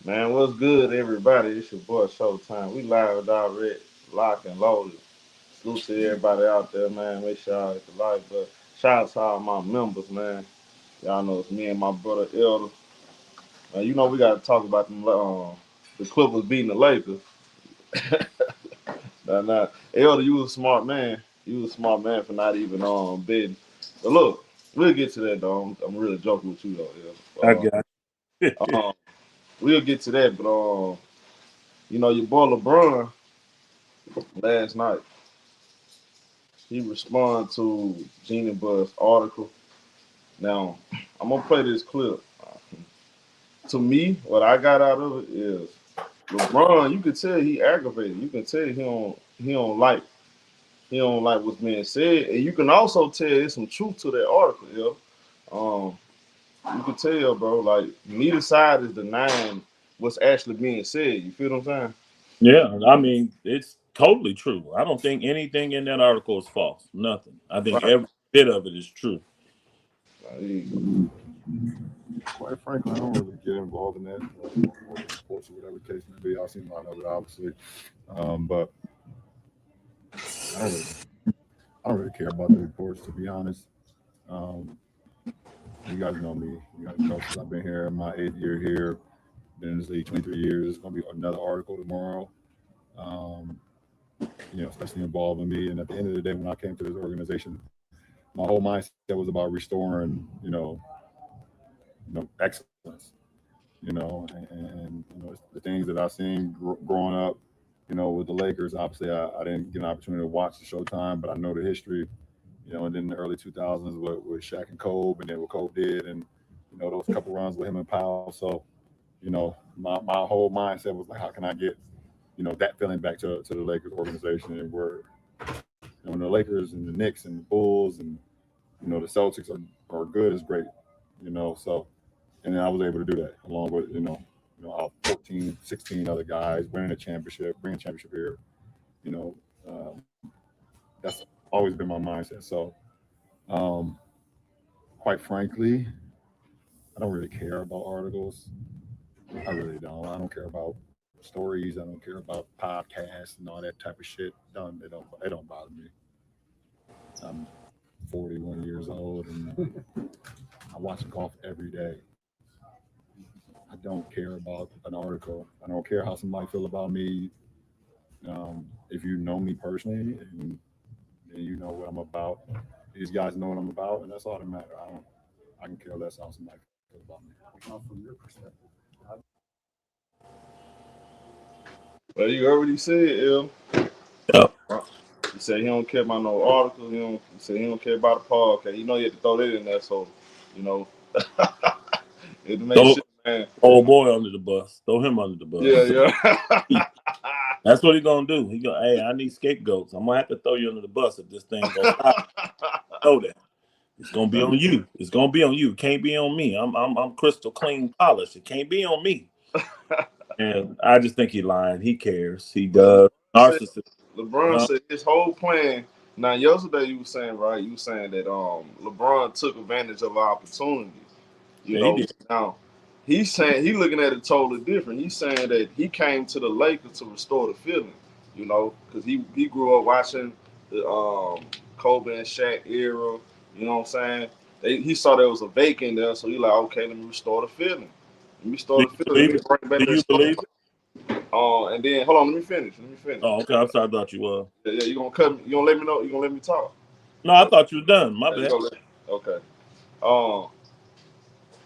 Man, what's good, everybody? It's your boy Showtime. We live direct, lock and loaded. Salute to everybody out there, man. Make sure y'all hit the like button. Shout out to all my members, man. Y'all know it's me and my brother Elder. Man, you know we got to talk about them. The Clippers beating the Lakers. Nah. Elder, you was a smart man. You was a smart man for not even betting. But look, we'll get to that though. I'm really joking with you I though. got it. Um, we'll get to that, but your boy LeBron last night. He responded to Jeanie Buzz's article. Now, I'm gonna play this clip. To me, what I got out of it is LeBron. You can tell he aggravated. You can tell he don't like what's being said, and you can also tell there's some truth to that article. You can tell, bro. Like neither side is denying what's actually being said. You feel what I'm saying? Yeah, I mean, it's totally true. I don't think anything in that article is false. Nothing. I think Right. every bit of it is true. Like, Quite frankly, I don't really get involved in that or the sports or whatever the case may be. I've seen a lot of it, obviously, but I don't really, I don't really care about the reports, to be honest. Um, you guys know me. You guys know since I've been here, my 8th year here, been in this league 23 years. There's going to be another article tomorrow. Um, especially involving me. And at the end of the day, when I came to this organization, my whole mindset was about restoring, excellence. And the things that I seen growing up, with the Lakers. Obviously, I didn't get an opportunity to watch the Showtime, but I know the history. And then the early 2000s with Shaq and Kobe, and then what Kobe did, and those couple runs with him and Powell. So, my whole mindset was like, how can I get that feeling back to the Lakers organization, and where when the Lakers and the Knicks and the Bulls and the Celtics are good is great. So and then I was able to do that along with our 14, 16 other guys winning a championship, bringing a championship here. You know, um, that's always been my mindset. So, um, quite frankly, I don't really care about articles. I really don't. I don't care about stories. I don't care about podcasts and all that type of shit. It don't bother me. I'm 41 years old and I watch golf every day. I don't care about an article. I don't care how somebody feel about me. If you know me personally and you know what I'm about, these guys know what I'm about, and that's all that matters. I can care less how somebody feels about me. From your perspective. well, you already said, El. Yeah. He said he don't care about no articles. He said he don't care about the podcast. You know you have to throw that in there, so you know it makes Throw shit, man. old boy under the bus. Throw him under the bus. Yeah, yeah. That's what he gonna do. He go, hey, I need scapegoats. I'm gonna have to throw you under the bus if this thing goes stop. Know that. It's gonna be on you. It's gonna be on you. It can't be on me. I'm crystal clean polished. It can't be on me. And I just think he lying. He cares. He But does. said, Narcissist. LeBron Huh? said his whole plan. Now, yesterday you were saying right. You were saying that LeBron took advantage of our opportunities. You Yeah, he know, did. now he's saying he looking at it totally different. He's saying that he came to the Lakers to restore the feeling. Because he grew up watching the Kobe and Shaq era. You know what I'm saying? He saw there was a vacant there, so he like, okay, let me restore the feeling. Let me Do restore the you feeling. Let believe me it? bring back Do that you spark. believe it? And then hold on, let me finish. Let me finish. Oh, okay. I'm sorry about you. Yeah, you gonna cut me? You gonna let me know? You gonna let me talk? No, I thought you were done. My Yeah, you bad. gonna let? Okay. Um,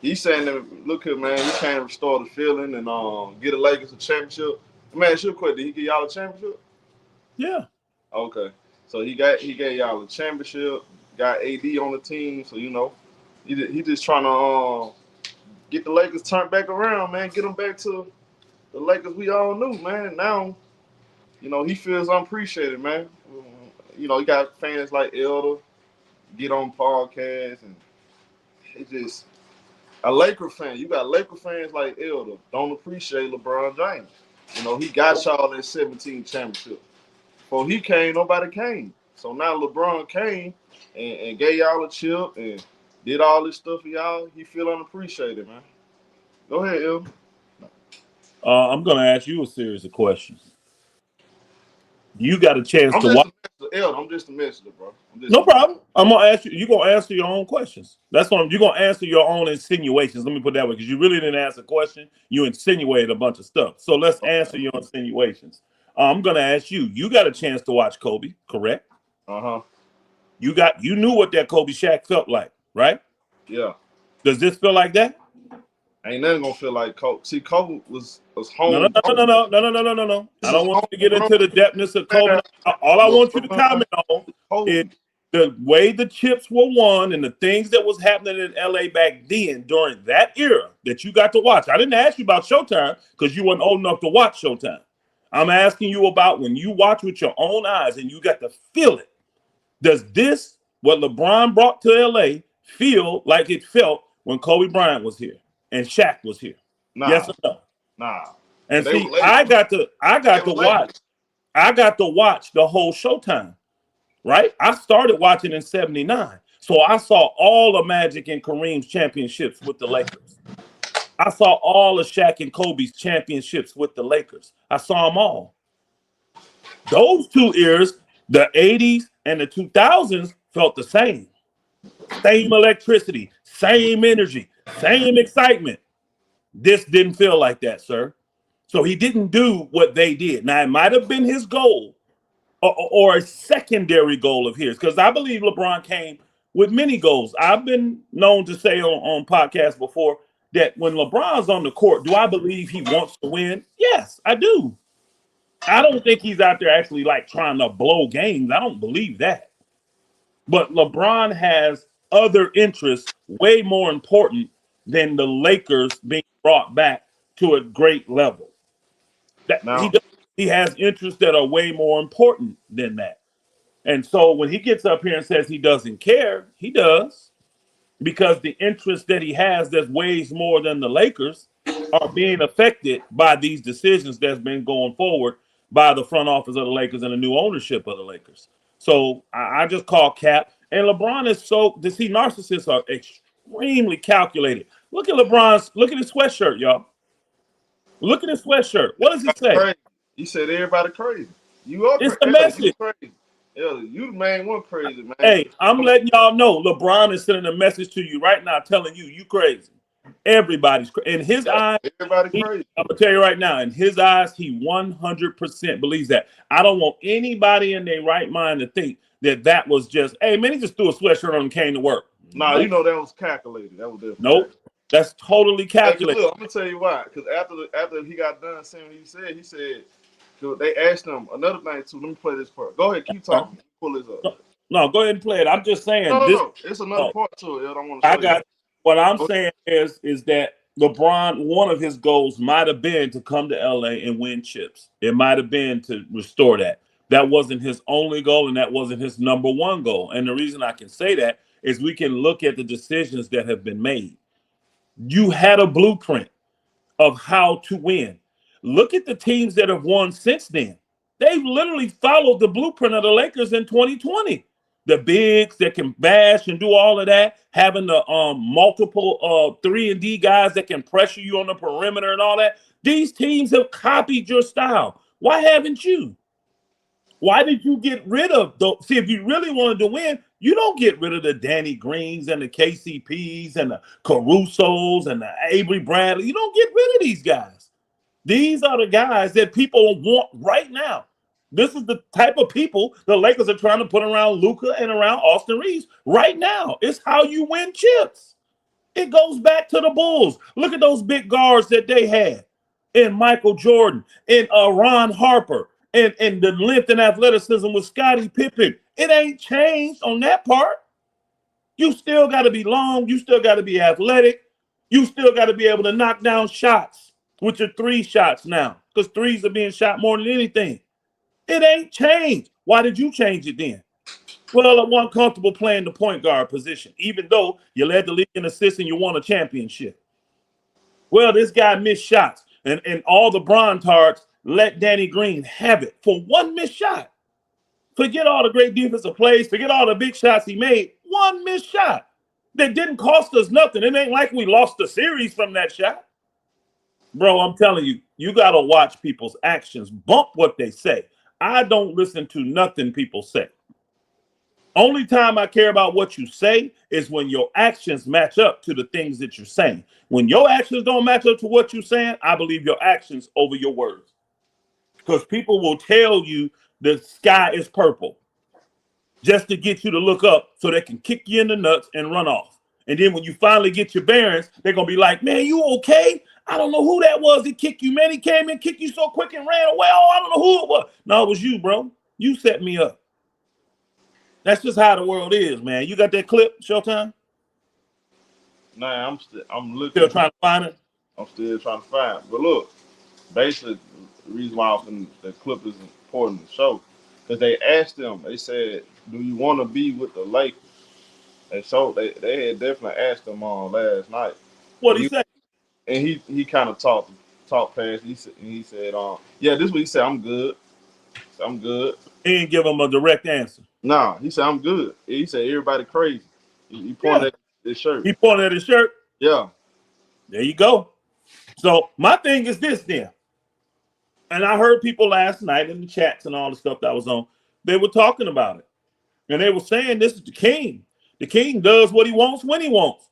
he's saying that look here, man, he can't restore the feeling and get the Lakers a championship. Man, should quit. Did he get y'all a championship? Yeah. Okay. So he gave y'all a championship. Got AD on the team, so he just trying to get the Lakers turned back around, man. Get them back to the Lakers we all knew, man. Now he feels unappreciated, man. He got fans like Elder get on podcasts, and it's just a Laker fan. You got Laker fans like Elder don't appreciate LeBron James. He got y'all in 17 championship. Before he came, nobody came. So now LeBron came and gave y'all a chip and did all this stuff for y'all. He feel unappreciated, man. Go ahead, Elder. I'm going to ask you a series of questions. You got a chance I'm to just watch. a messenger. I'm just a messenger, bro. No problem. I'm gonna ask you. You're gonna answer your own questions. That's what you're gonna answer your own insinuations. Let me put it that way, because you really didn't ask a question. You insinuated a bunch of stuff. So let's answer your insinuations. I'm gonna ask you. You got a chance to watch Kobe, correct? Uh-huh. You knew what that Kobe Shaq felt like, right? Yeah. Does this feel like that? Ain't nothing gonna feel like Kobe. See, Kobe was No, no, home. no, no, no, no, no, no, no, no, no. I This is don't want you to get homegrown. into the depthness of Kobe. All I want you to comment on is Kobe. the way the chips were won and the things that was happening in LA back then during that era that you got to watch. I didn't ask you about Showtime because you weren't old enough to watch Showtime. I'm asking you about when you watch with your own eyes and you got to feel it. Does this, what LeBron brought to LA, feel like it felt when Kobe Bryant was here and Shaq was here? Nah. Yes or no? Nah. And They see, were I got to late. watch the whole Showtime, right? I started watching in '79. So I saw all of Magic and Kareem's championships with the Lakers. I saw all of Shaq and Kobe's championships with the Lakers. I saw them all. Those two eras, the 80s and the 2000s, felt the same. Same electricity, same energy, same excitement. This didn't feel like that, sir. So he didn't do what they did. Now, it might have been his goal or a secondary goal of his, because I believe LeBron came with many goals. I've been known to say on podcasts before that when LeBron's on the court, do I believe he wants to win? Yes, I do. I don't think he's out there actually like trying to blow games. I don't believe that. But LeBron has other interests way more important than the Lakers being brought back to a great level. That Now, he has interests that are way more important than that. And so when he gets up here and says he doesn't care, he does, because the interest that he has that weighs more than the Lakers are being affected by these decisions that's been going forward by the front office of the Lakers and the new ownership of the Lakers. So I just call cap. And LeBron is narcissists are extremely calculated. Look at look at his sweatshirt, y'all. Look at his sweatshirt. What does it say? crazy. You said everybody crazy. You are It's crazy. the message. You crazy. Yeah, you the main one crazy, man. Hey, I'm letting y'all know LeBron is sending a message to you right now telling you crazy. Everybody's crazy. In his eyes, everybody crazy. I'm going to tell you right now, in his eyes, he 100% believes that. I don't want anybody in their right mind to think that was just, hey, man, he just threw a sweatshirt on and came to work. Nah, nope. You know that was calculated. That was different. Nope. That's totally calculated. Hey, look, I'm going to tell you why. Because after he got done saying what he said, they asked him another thing too. Let me play this part. Go ahead, keep talking. Pull this up. No, go ahead and play it. I'm just saying. No. It's another part to it. I don't want to show you. What I'm saying is that LeBron, one of his goals might have been to come to LA and win chips. It might have been to restore that. That wasn't his only goal, and that wasn't his number one goal. And the reason I can say that is we can look at the decisions that have been made. You had a blueprint of how to win. Look at the teams that have won since then. They've literally followed the blueprint of the Lakers in 2020. The bigs that can bash and do all of that, having the multiple 3-and-D guys that can pressure you on the perimeter and all that. These teams have copied your style. Why haven't you? Why did you get rid of those? See, if you really wanted to win, you don't get rid of the Danny Greens and the KCPs and the Carusos and the Avery Bradley. You don't get rid of these guys. These are the guys that people want right now. This is the type of people the Lakers are trying to put around Luka and around Austin Reeves right now. It's how you win chips. It goes back to the Bulls. Look at those big guards that they had in Michael Jordan, in Ron Harper, and the length and athleticism with Scottie Pippen. It ain't changed on that part. You still got to be long. You still got to be athletic. You still got to be able to knock down shots, which are 3 shots now, because 3s are being shot more than anything. It ain't changed. Why did you change it then? Well, I wasn't comfortable playing the point guard position, even though you led the league in assists and you won a championship. Well, this guy missed shots, and all the Brontards let Danny Green have it for 1 missed shot. Forget all the great defensive plays. Forget all the big shots he made. 1 missed shot that didn't cost us nothing. It ain't like we lost the series from that shot. Bro, I'm telling you, you got to watch people's actions. Bump what they say. I don't listen to nothing people say. Only time I care about what you say is when your actions match up to the things that you're saying. When your actions don't match up to what you're saying, I believe your actions over your words. Because people will tell you the sky is purple just to get you to look up so they can kick you in the nuts and run off. And then when you finally get your bearings, they're going to be like, man, you okay? I don't know who that was that kicked you, man. He came in, kicked you so quick and ran away. Oh, I don't know who it was. No, it was you, bro. You set me up. That's just how the world is, man. You got that clip, Showtime? Nah, I'm looking. Still trying to find it? I'm still trying to find it. But look, basically, the reason why the clip is important to show, because they asked them, they said, do you want to be with the Lakers? And so they had definitely asked him on last night. What'd he say? And he kind of talked past. He said, yeah, this is what he said. I'm good. I'm good. He didn't give him a direct answer. Nah, he said I'm good. He said everybody crazy. He pointed at his shirt. He pointed at his shirt. Yeah. There you go. So my thing is this then. And I heard people last night in the chats and all the stuff that was on. They were talking about it. And they were saying this is the king. The king does what he wants when he wants.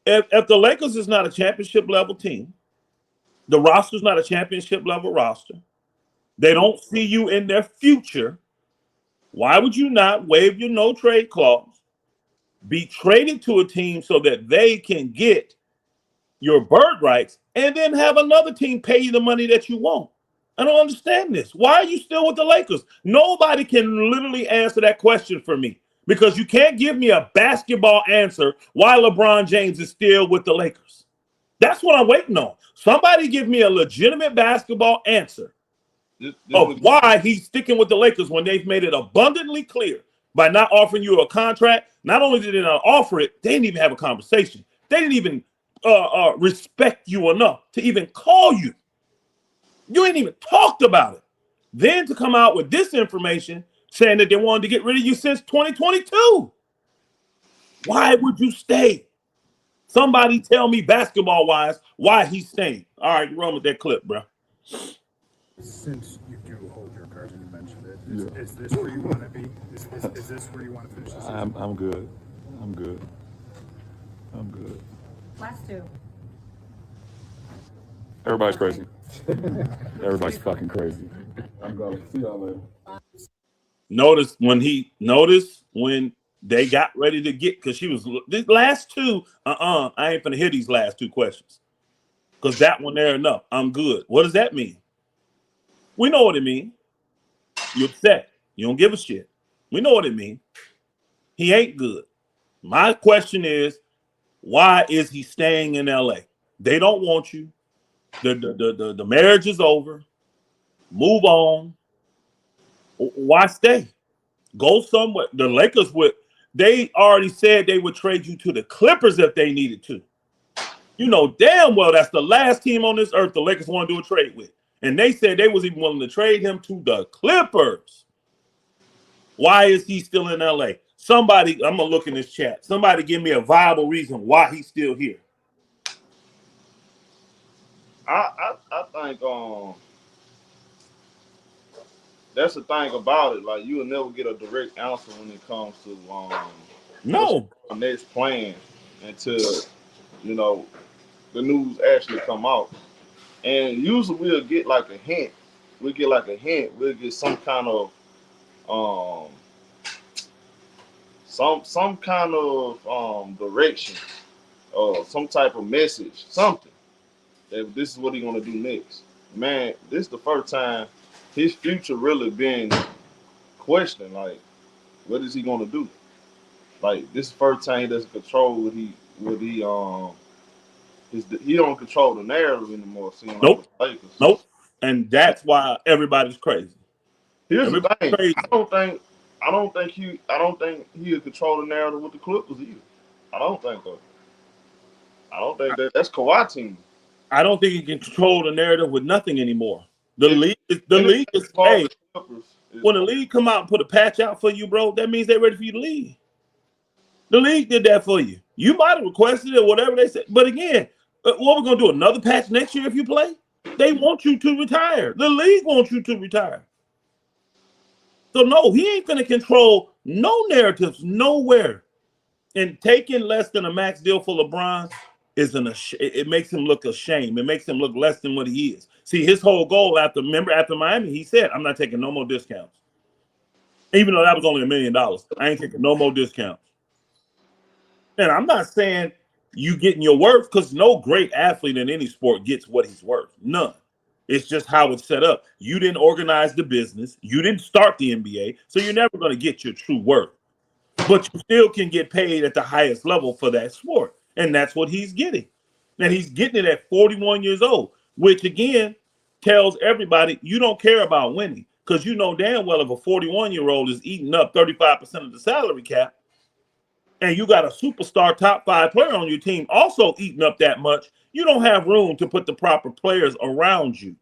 If the Lakers is not a championship level team, the roster's not a championship level roster, they don't see you in their future, why would you not waive your no trade clause, be traded to a team so that they can get your bird rights, and then have another team pay you the money that you want? I don't understand this. Why are you still with the Lakers? Nobody can literally answer that question for me, because you can't give me a basketball answer why LeBron James is still with the Lakers. That's what I'm waiting on. Somebody give me a legitimate basketball answer of why he's sticking with the Lakers when they've made it abundantly clear by not offering you a contract. Not only did they not offer it, they didn't even have a conversation. They didn't even respect you enough to even call you. You ain't even talked about it. Then to come out with this information saying that they wanted to get rid of you since 2022. Why would you stay? Somebody tell me basketball-wise why he's staying. All right, run with that clip, bro. Since you do hold your cards and you mentioned it, is this where you want to be? Is this where you want to finish the season? I'm good. I'm good. I'm good. Last two. Everybody's crazy. Everybody's fucking crazy. I'm going. See y'all later. Notice when they got ready to get, because she was these last two. I ain't finna hear these last two questions, because that one there enough. I'm good. What does that mean? We know what it means. You upset. You don't give a shit. We know what it means. He ain't good. My question is, why is he staying in LA? They don't want you. The marriage is over. Move on. Why stay? Go somewhere. The Lakers they already said they would trade you to the Clippers if they needed to. You know damn well that's the last team on this earth the Lakers want to do a trade with. And they said they was even willing to trade him to the Clippers. Why is he still in LA? Somebody, I'm going to look in this chat. Somebody give me a viable reason why he's still here. I think that's the thing about it. Like, you will never get a direct answer when it comes to No the next plan until the news actually come out. And usually we'll get like a hint. We'll get some kind of some kind of direction or some type of message, something that this is what he's gonna do next. Man, this is the first time his future really been questioned. Like, what is he gonna do? Like, this is the first time he doesn't control he don't control the narrative anymore. Nope. And that's why everybody's crazy. Here's the thing. Crazy. I don't think he'll control the narrative with the Clippers either. I don't think so. I don't think that's Kawhi team. I don't think he can control the narrative with nothing anymore. The league is hey, when the league come out and put a patch out for you, bro, that means they're ready for you to leave. The league did that for you. You might have requested it or whatever they said. But again, What we're gonna do? Another patch next year if you play? They want you to retire. The league wants you to retire. So no, he ain't gonna control no narratives nowhere. And taking less than a max deal for LeBron it makes him look ashamed. It makes him look less than what he is. See, his whole goal after Miami, he said, "I'm not taking no more discounts." Even though that was only $1 million, I ain't taking no more discounts. And I'm not saying you getting your worth, because no great athlete in any sport gets what he's worth. None. It's just how it's set up. You didn't organize the business. You didn't start the NBA, so you're never going to get your true worth. But you still can get paid at the highest level for that sport. And that's what he's getting. And he's getting it at 41 years old, which again tells everybody you don't care about winning, because you know damn well if a 41-year-old is eating up 35% of the salary cap, and you got a superstar top 5 player on your team also eating up that much, you don't have room to put the proper players around you.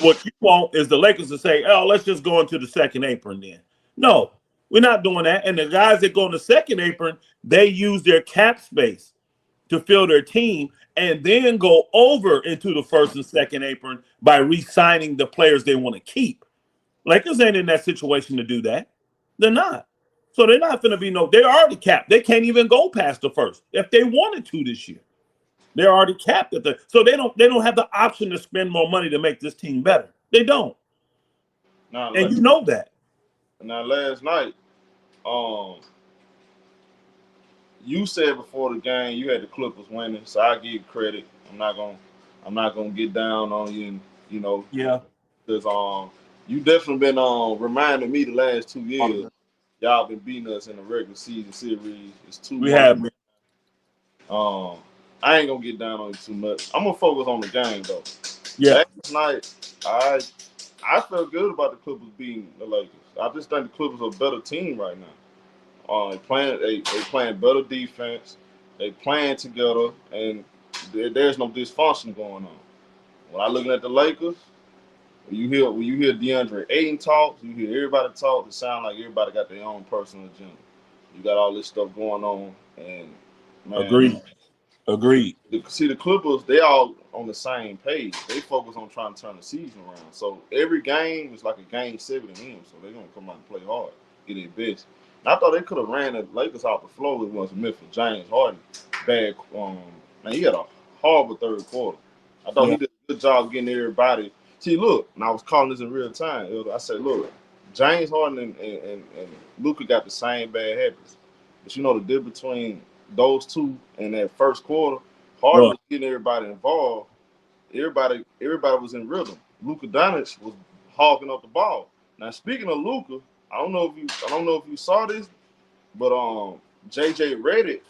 What you want is the Lakers to say, "Oh, let's just go into the second apron then." No, we're not doing that. And the guys that go in the second apron, they use their cap space to fill their team and then go over into the first and second apron by re-signing the players they want to keep. Lakers ain't in that situation to do that. They're not. So they're not going to be they're already capped. They can't even go past the first if they wanted to this year. They're already capped at so they don't have the option to spend more money to make this team better. They don't. And you know that. Now last night, you said before the game you had the Clippers winning, so I give you credit. I'm not gonna get down on you, Yeah. Because you definitely been reminding me the last 2 years. Y'all been beating us in the regular season series. It's too much. We have. I ain't gonna get down on you too much. I'm gonna focus on the game though. Yeah. Last night, I felt good about the Clippers beating the Lakers. I just think the Clippers are a better team right now. They playing better defense. They playing together, and there's no dysfunction going on. When I looking at the Lakers, when you hear DeAndre Ayton talk, you hear everybody talk. It sounds like everybody got their own personal agenda. You got all this stuff going on, and man, Agreed. See, the Clippers, they all on the same page. They focus on trying to turn the season around. So every game is like a game 7 to them. So they're gonna come out and play hard, get their best. And I thought they could have ran the Lakers off the floor. It was missed for James Harden. Bad. Man, he had a horrible third quarter. I thought he did a good job getting everybody. See, look, and I was calling this in real time. I said, look, James Harden and Luka got the same bad habits. But you know the difference between those two in that first quarter, Harden was getting everybody involved. Everybody was in rhythm. Luka Doncic was hogging up the ball. Now, speaking of Luka, I don't know if you saw this, but JJ Redick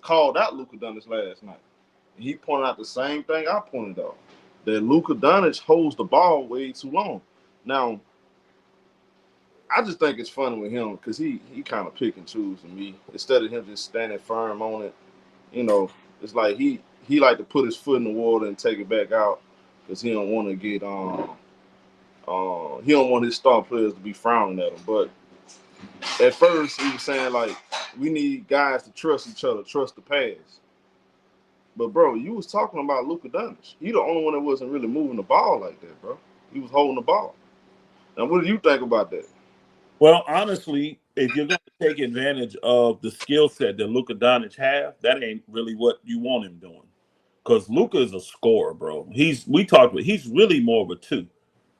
called out Luka Doncic last night. He pointed out the same thing I pointed out, that Luka Doncic holds the ball way too long. Now, I just think it's funny with him because he kind of pick and choose to me. Instead of him just standing firm on it, it's like he like to put his foot in the water and take it back out because he don't want to get he don't want his star players to be frowning at him. But at first he was saying like we need guys to trust each other, trust the pass. But bro, you was talking about Luka Doncic. He the only one that wasn't really moving the ball like that, bro. He was holding the ball. Now, what do you think about that? Well, honestly, if you're going to take advantage of the skill set that Luka Doncic have, that ain't really what you want him doing. Because Luka is a scorer, bro. He's really more of a 2.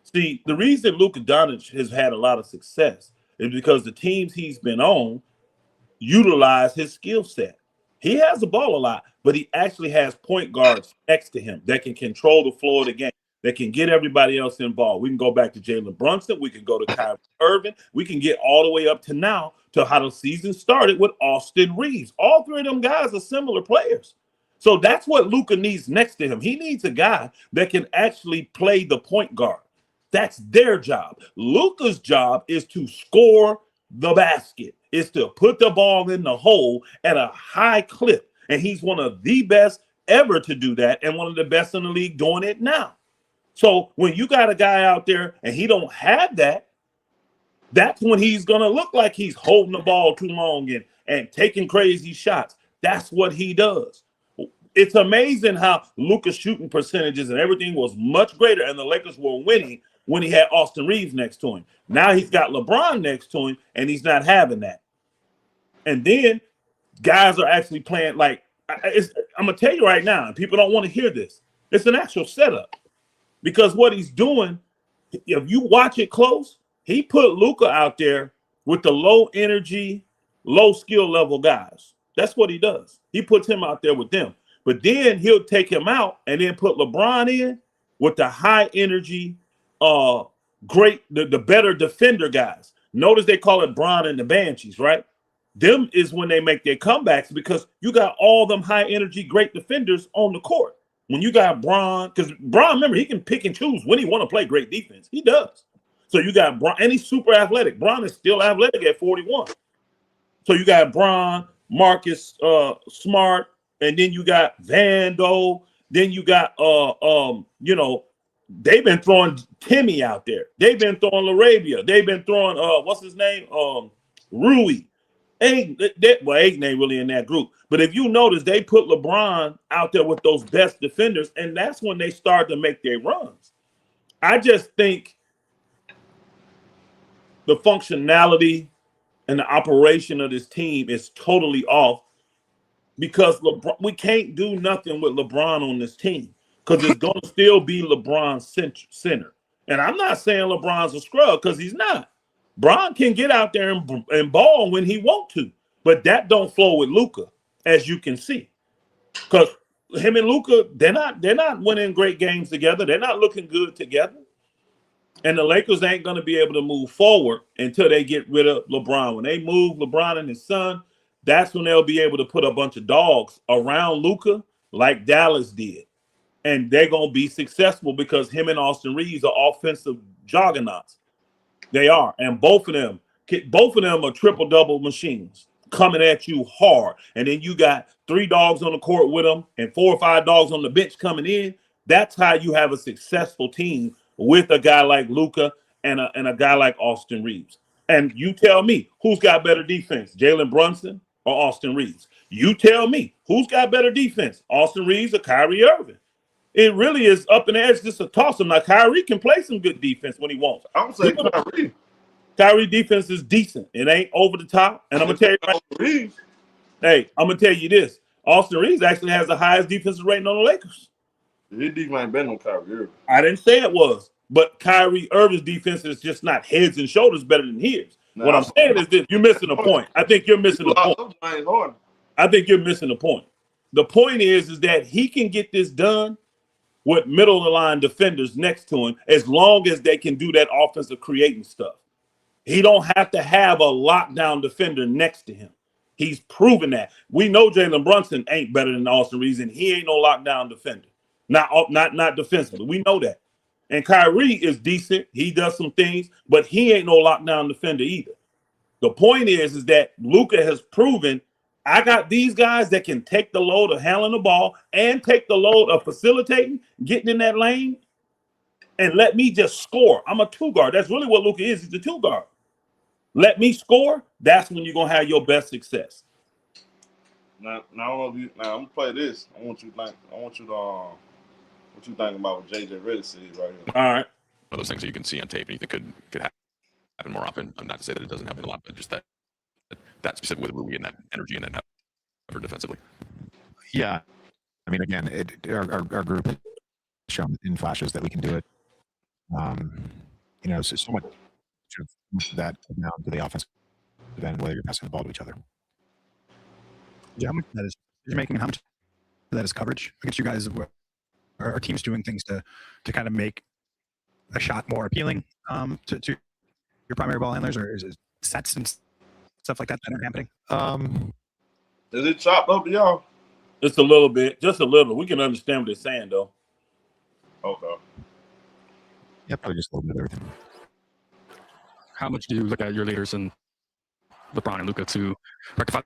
See, the reason Luka Doncic has had a lot of success is because the teams he's been on utilize his skill set. He has the ball a lot, but he actually has point guards next to him that can control the flow of the game, that can get everybody else involved. We can go back to Jalen Brunson. We can go to Kyrie Irving. We can get all the way up to now to how the season started with Austin Reeves. All 3 of them guys are similar players. So that's what Luka needs next to him. He needs a guy that can actually play the point guard. That's their job. Luka's job is to score the basket, is to put the ball in the hole at a high clip. And he's one of the best ever to do that and one of the best in the league doing it now. So when you got a guy out there and he don't have that, that's when he's going to look like he's holding the ball too long and taking crazy shots. That's what he does. it's amazing how Luka's shooting percentages and everything was much greater, and the Lakers were winning when he had Austin Reeves next to him. Now he's got LeBron next to him, and he's not having that. And then guys are actually playing like I'm gonna tell you right now, and people don't want to hear this. It's an actual setup because what he's doing, if you watch it close, he put Luka out there with the low energy, low skill level guys. That's what he does. He puts him out there with them. But then he'll take him out and then put LeBron in with the high energy, the better defender guys. Notice they call it Bron and the Banshees, right? Them is when they make their comebacks because you got all them high energy, great defenders on the court. When you got Bron, because Bron, remember, he can pick and choose when he want to play great defense. He does. So you got Bron, and he's super athletic. Bron is still athletic at 41. So you got Bron, Marcus Smart, and then you got Vando. Then you got they've been throwing Timmy out there. They've been throwing LaRabia. They've been throwing what's his name? Rui. Ain't really in that group. But if you notice, they put LeBron out there with those best defenders, and that's when they start to make their runs. I just think the functionality and the operation of this team is totally off because we can't do nothing with LeBron on this team because it's going to still be LeBron's center. And I'm not saying LeBron's a scrub because he's not. Bron can get out there and ball when he want to, but that don't flow with Luka, as you can see. Because him and Luka, they're not winning great games together. They're not looking good together. And the Lakers ain't going to be able to move forward until they get rid of LeBron. When they move LeBron and his son, that's when they'll be able to put a bunch of dogs around Luka like Dallas did. And they're going to be successful because him and Austin Reeves are offensive juggernauts. They are. And both of them are triple-double machines coming at you hard. And then you got 3 dogs on the court with them and 4 or 5 dogs on the bench coming in. That's how you have a successful team with a guy like Luka and a guy like Austin Reeves. And you tell me, who's got better defense, Jalen Brunson or Austin Reeves? You tell me, who's got better defense, Austin Reeves or Kyrie Irving? It really is up in the air. It's just a toss-up. Now, Kyrie can play some good defense when he wants. I'm saying Kyrie. Kyrie defense is decent. It ain't over the top. And I'm going to tell you right, hey, I'm going to tell you this. Austin Reeves actually has the highest defensive rating on the Lakers. His defense ain't better than Kyrie Irving. I didn't say it was. But Kyrie Irving's defense is just not heads and shoulders better than his. What I'm saying is that you're missing the point. I think you're missing the point. I think you're missing the point. The point is that he can get this done with middle of the line defenders next to him as long as they can do that offensive creating stuff. He don't have to have a lockdown defender next to him. He's proven that. We know Jalen Brunson ain't better than Austin Reeves, and he ain't no lockdown defender. Not defensively. We know that. And Kyrie is decent. He does some things, but he ain't no lockdown defender either. The point is that Luka has proven I got these guys that can take the load of handling the ball and take the load of facilitating, getting in that lane, and let me just score. I'm a 2 guard. That's really what Luka is. He's a 2 guard. Let me score. That's when you're gonna have your best success. Now I'm gonna play this. I want you to what you think about what JJ Redick said right here. All right. One of those things that you can see on tape and you think could happen more often. I'm not to say that it doesn't happen a lot, but just that specific with Rui and that energy and that effort defensively. Yeah, I mean, again, our group has shown in flashes that we can do it. So much of that down to the offensive end, whether you're passing the ball to each other. Yeah, how much of that is making, and how much of that is coverage against you guys? Are teams doing things to kind of make a shot more appealing to your primary ball handlers, or is it sets and stuff like that aren't happening? Is it chopped up to y'all? Just a little bit. We can understand what they're saying, though. Okay. Yeah, probably just a little bit of everything. How much do you look at your leaders and LeBron and Luka to rectify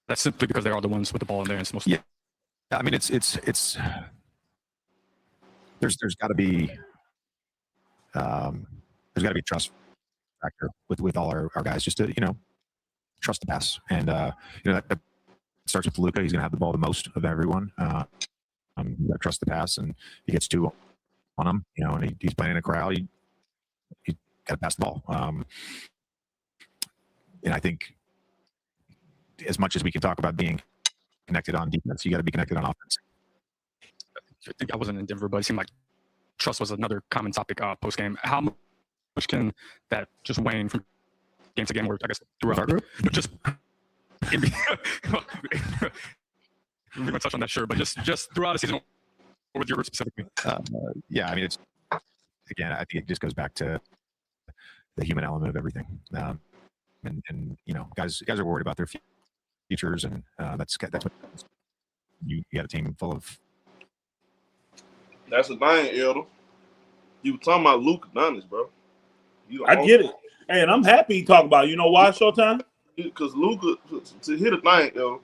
that simply because they are the ones with the ball in their hands most? Yeah, I mean, it's there's got to be trust factor with all our guys, just to trust the pass, and that starts with Luka. He's going to have the ball the most of everyone. You got to trust the pass, and he gets 2 on him, and he's playing in a crowd. He got to pass the ball. And I think as much as we can talk about being connected on defense, you got to be connected on offense. I think I wasn't in Denver, but it seemed like trust was another common topic post game. How much can that just wane from game to game, or I guess throughout just we're gonna touch on that, sure, but just throughout the season, or with your specifically? Yeah, I mean, it's again, I think it just goes back to the human element of everything. And guys are worried about their futures, and that's what you got a team full of. That's the thing, Elder. You were talking about Luka Doncic, bro. I get it. Hey, and I'm happy you talk about it. You know why, Showtime? Because Luka, to hit the thing, Elder,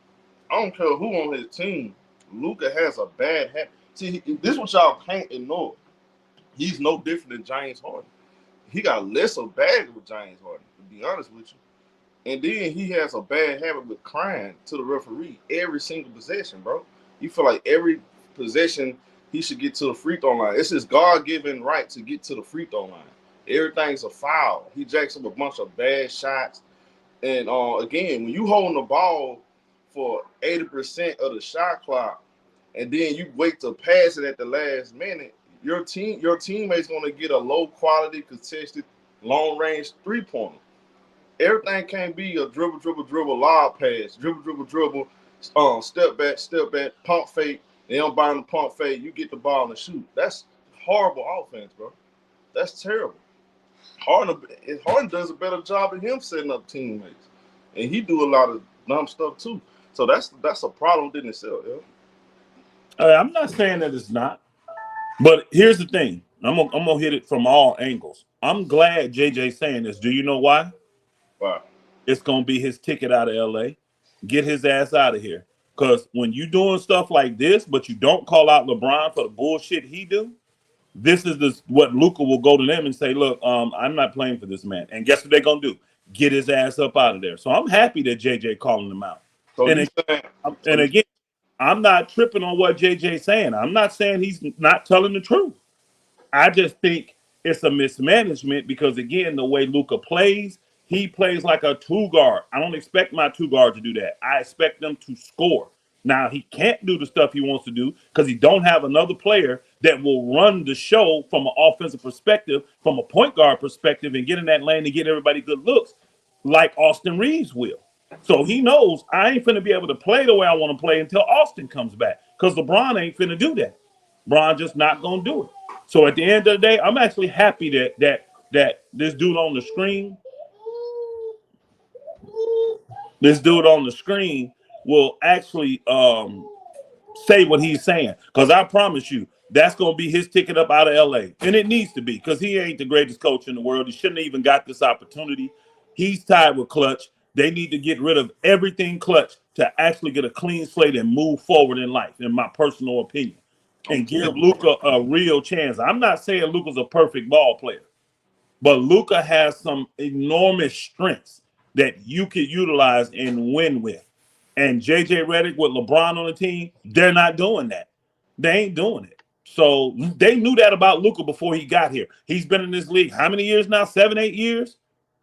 I don't care who on his team, Luka has a bad habit. See, this is what y'all can't ignore. He's no different than James Harden. He got less of bad with James Harden, to be honest with you. And then he has a bad habit with crying to the referee every single possession, bro. You feel like every possession he should get to the free throw line. It's his God-given right to get to the free throw line. Everything's a foul. He jacks up a bunch of bad shots. And again, when you holding the ball for 80% of the shot clock, and then you wait to pass it at the last minute, your teammate's going to get a low-quality, contested, long-range three-pointer. Everything can't be a dribble, lob pass, dribble, step back, pump fake. They don't buy the pump fake. You get the ball and shoot. That's horrible offense, bro. That's terrible. Harden does a better job of him setting up teammates, and he do a lot of dumb stuff too. So that's a problem in itself. Yeah? I'm not saying that it's not, but here's the thing. I'm gonna hit it from all angles. I'm glad JJ's saying this. Do you know why? Why? It's gonna be his ticket out of LA. Get his ass out of here. Because when you doing stuff like this, but you don't call out LeBron for the bullshit he do, this is what Luka will go to them and say, look, I'm not playing for this man. And guess what they're going to do? Get his ass up out of there. So I'm happy that JJ calling him out. So and again, I'm not tripping on what JJ's saying. I'm not saying he's not telling the truth. I just think it's a mismanagement because, again, the way Luka plays, he plays like a 2-guard. I don't expect my 2-guard to do that. I expect them to score. Now, he can't do the stuff he wants to do because he don't have another player that will run the show from an offensive perspective, from a point guard perspective, and get in that lane and get everybody good looks like Austin Reeves will. So he knows I ain't finna be able to play the way I want to play until Austin comes back because LeBron ain't finna do that. LeBron just not going to do it. So at the end of the day, I'm actually happy that this dude on the screen will actually say what he's saying. Because I promise you, that's going to be his ticket up out of LA. And it needs to be because he ain't the greatest coach in the world. He shouldn't have even got this opportunity. He's tied with Clutch. They need to get rid of everything Clutch to actually get a clean slate and move forward in life, in my personal opinion, and give Luka a real chance. I'm not saying Luka's a perfect ball player, but Luka has some enormous strengths that you could utilize and win with. And JJ Redick with LeBron on the team, they're not doing that. They ain't doing it. So they knew that about Luka before he got here. He's been in this league how many years now? 7, 8 years?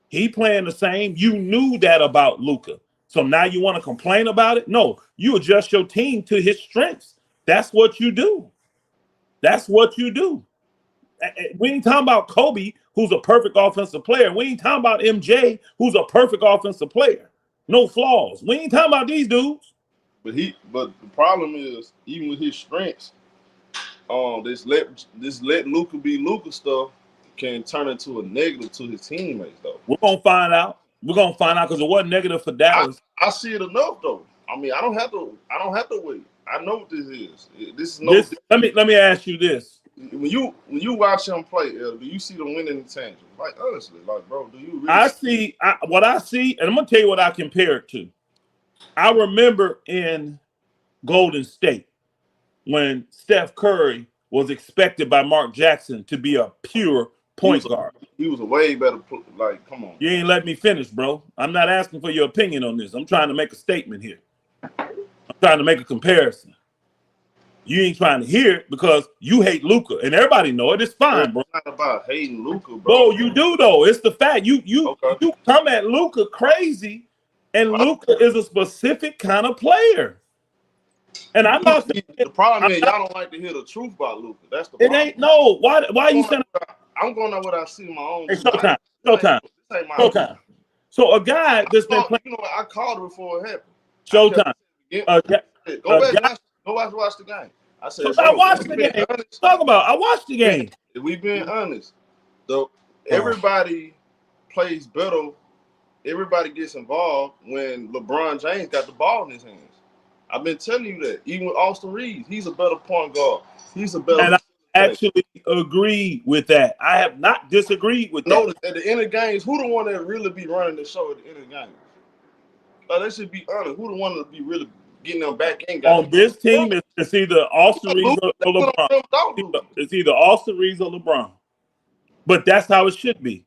He playing the same. You knew that about Luka. So now you want to complain about it? No, you adjust your team to his strengths. That's what you do. That's what you do. We ain't talking about Kobe, who's a perfect offensive player. We ain't talking about MJ, who's a perfect offensive player. No flaws. We ain't talking about these dudes. But the problem is, even with his strengths, this let Luka be Luka stuff can turn into a negative to his teammates, though. We're gonna find out. We're gonna find out because it wasn't negative for Dallas. I see it enough, though. I mean, I don't have to wait. I know what this is. Let me ask you this. When you watch him play, do you see the winning intangible? Like, honestly, like, bro, do you really I see what I see, and I'm gonna tell you what I compare it to. I remember in Golden State when Steph Curry was expected by Mark Jackson to be a pure point guard. He was a way better. Like, come on. You ain't let me finish, bro. I'm not asking for your opinion on this. I'm trying to make a statement here. trying to make a comparison. You ain't trying to hear it because you hate Luka, and everybody know it. It's fine, bro. It's not about hating Luka, bro. Bro, you do though. It's the fact you Okay. come at Luka crazy, and Luka is a specific kind of player. And I'm not saying the problem is y'all don't like to hear the truth about Luka. That's the it problem. ain't no. Why are you saying? I'm going on what I see in my own. Hey, Showtime. So a guy that's been playing. You know what? I called it before it happened. Showtime. Go watch the game. I said, I watched the game. Talk about. I watched the game. If we being honest, though, everybody plays better. Everybody gets involved when LeBron James got the ball in his hands. I've been telling you that. Even with Austin Reeves, he's a better point guard. He's a better. And I actually agree with that. I have not disagreed with that. Notice at the end of games, who the one that really be running the show at the end of games? Like, they should be honest. Who the one that be really getting them back in games? On this team, it's either Austin Reeves or LeBron. It's either Austin Reeves or LeBron. But that's how it should be.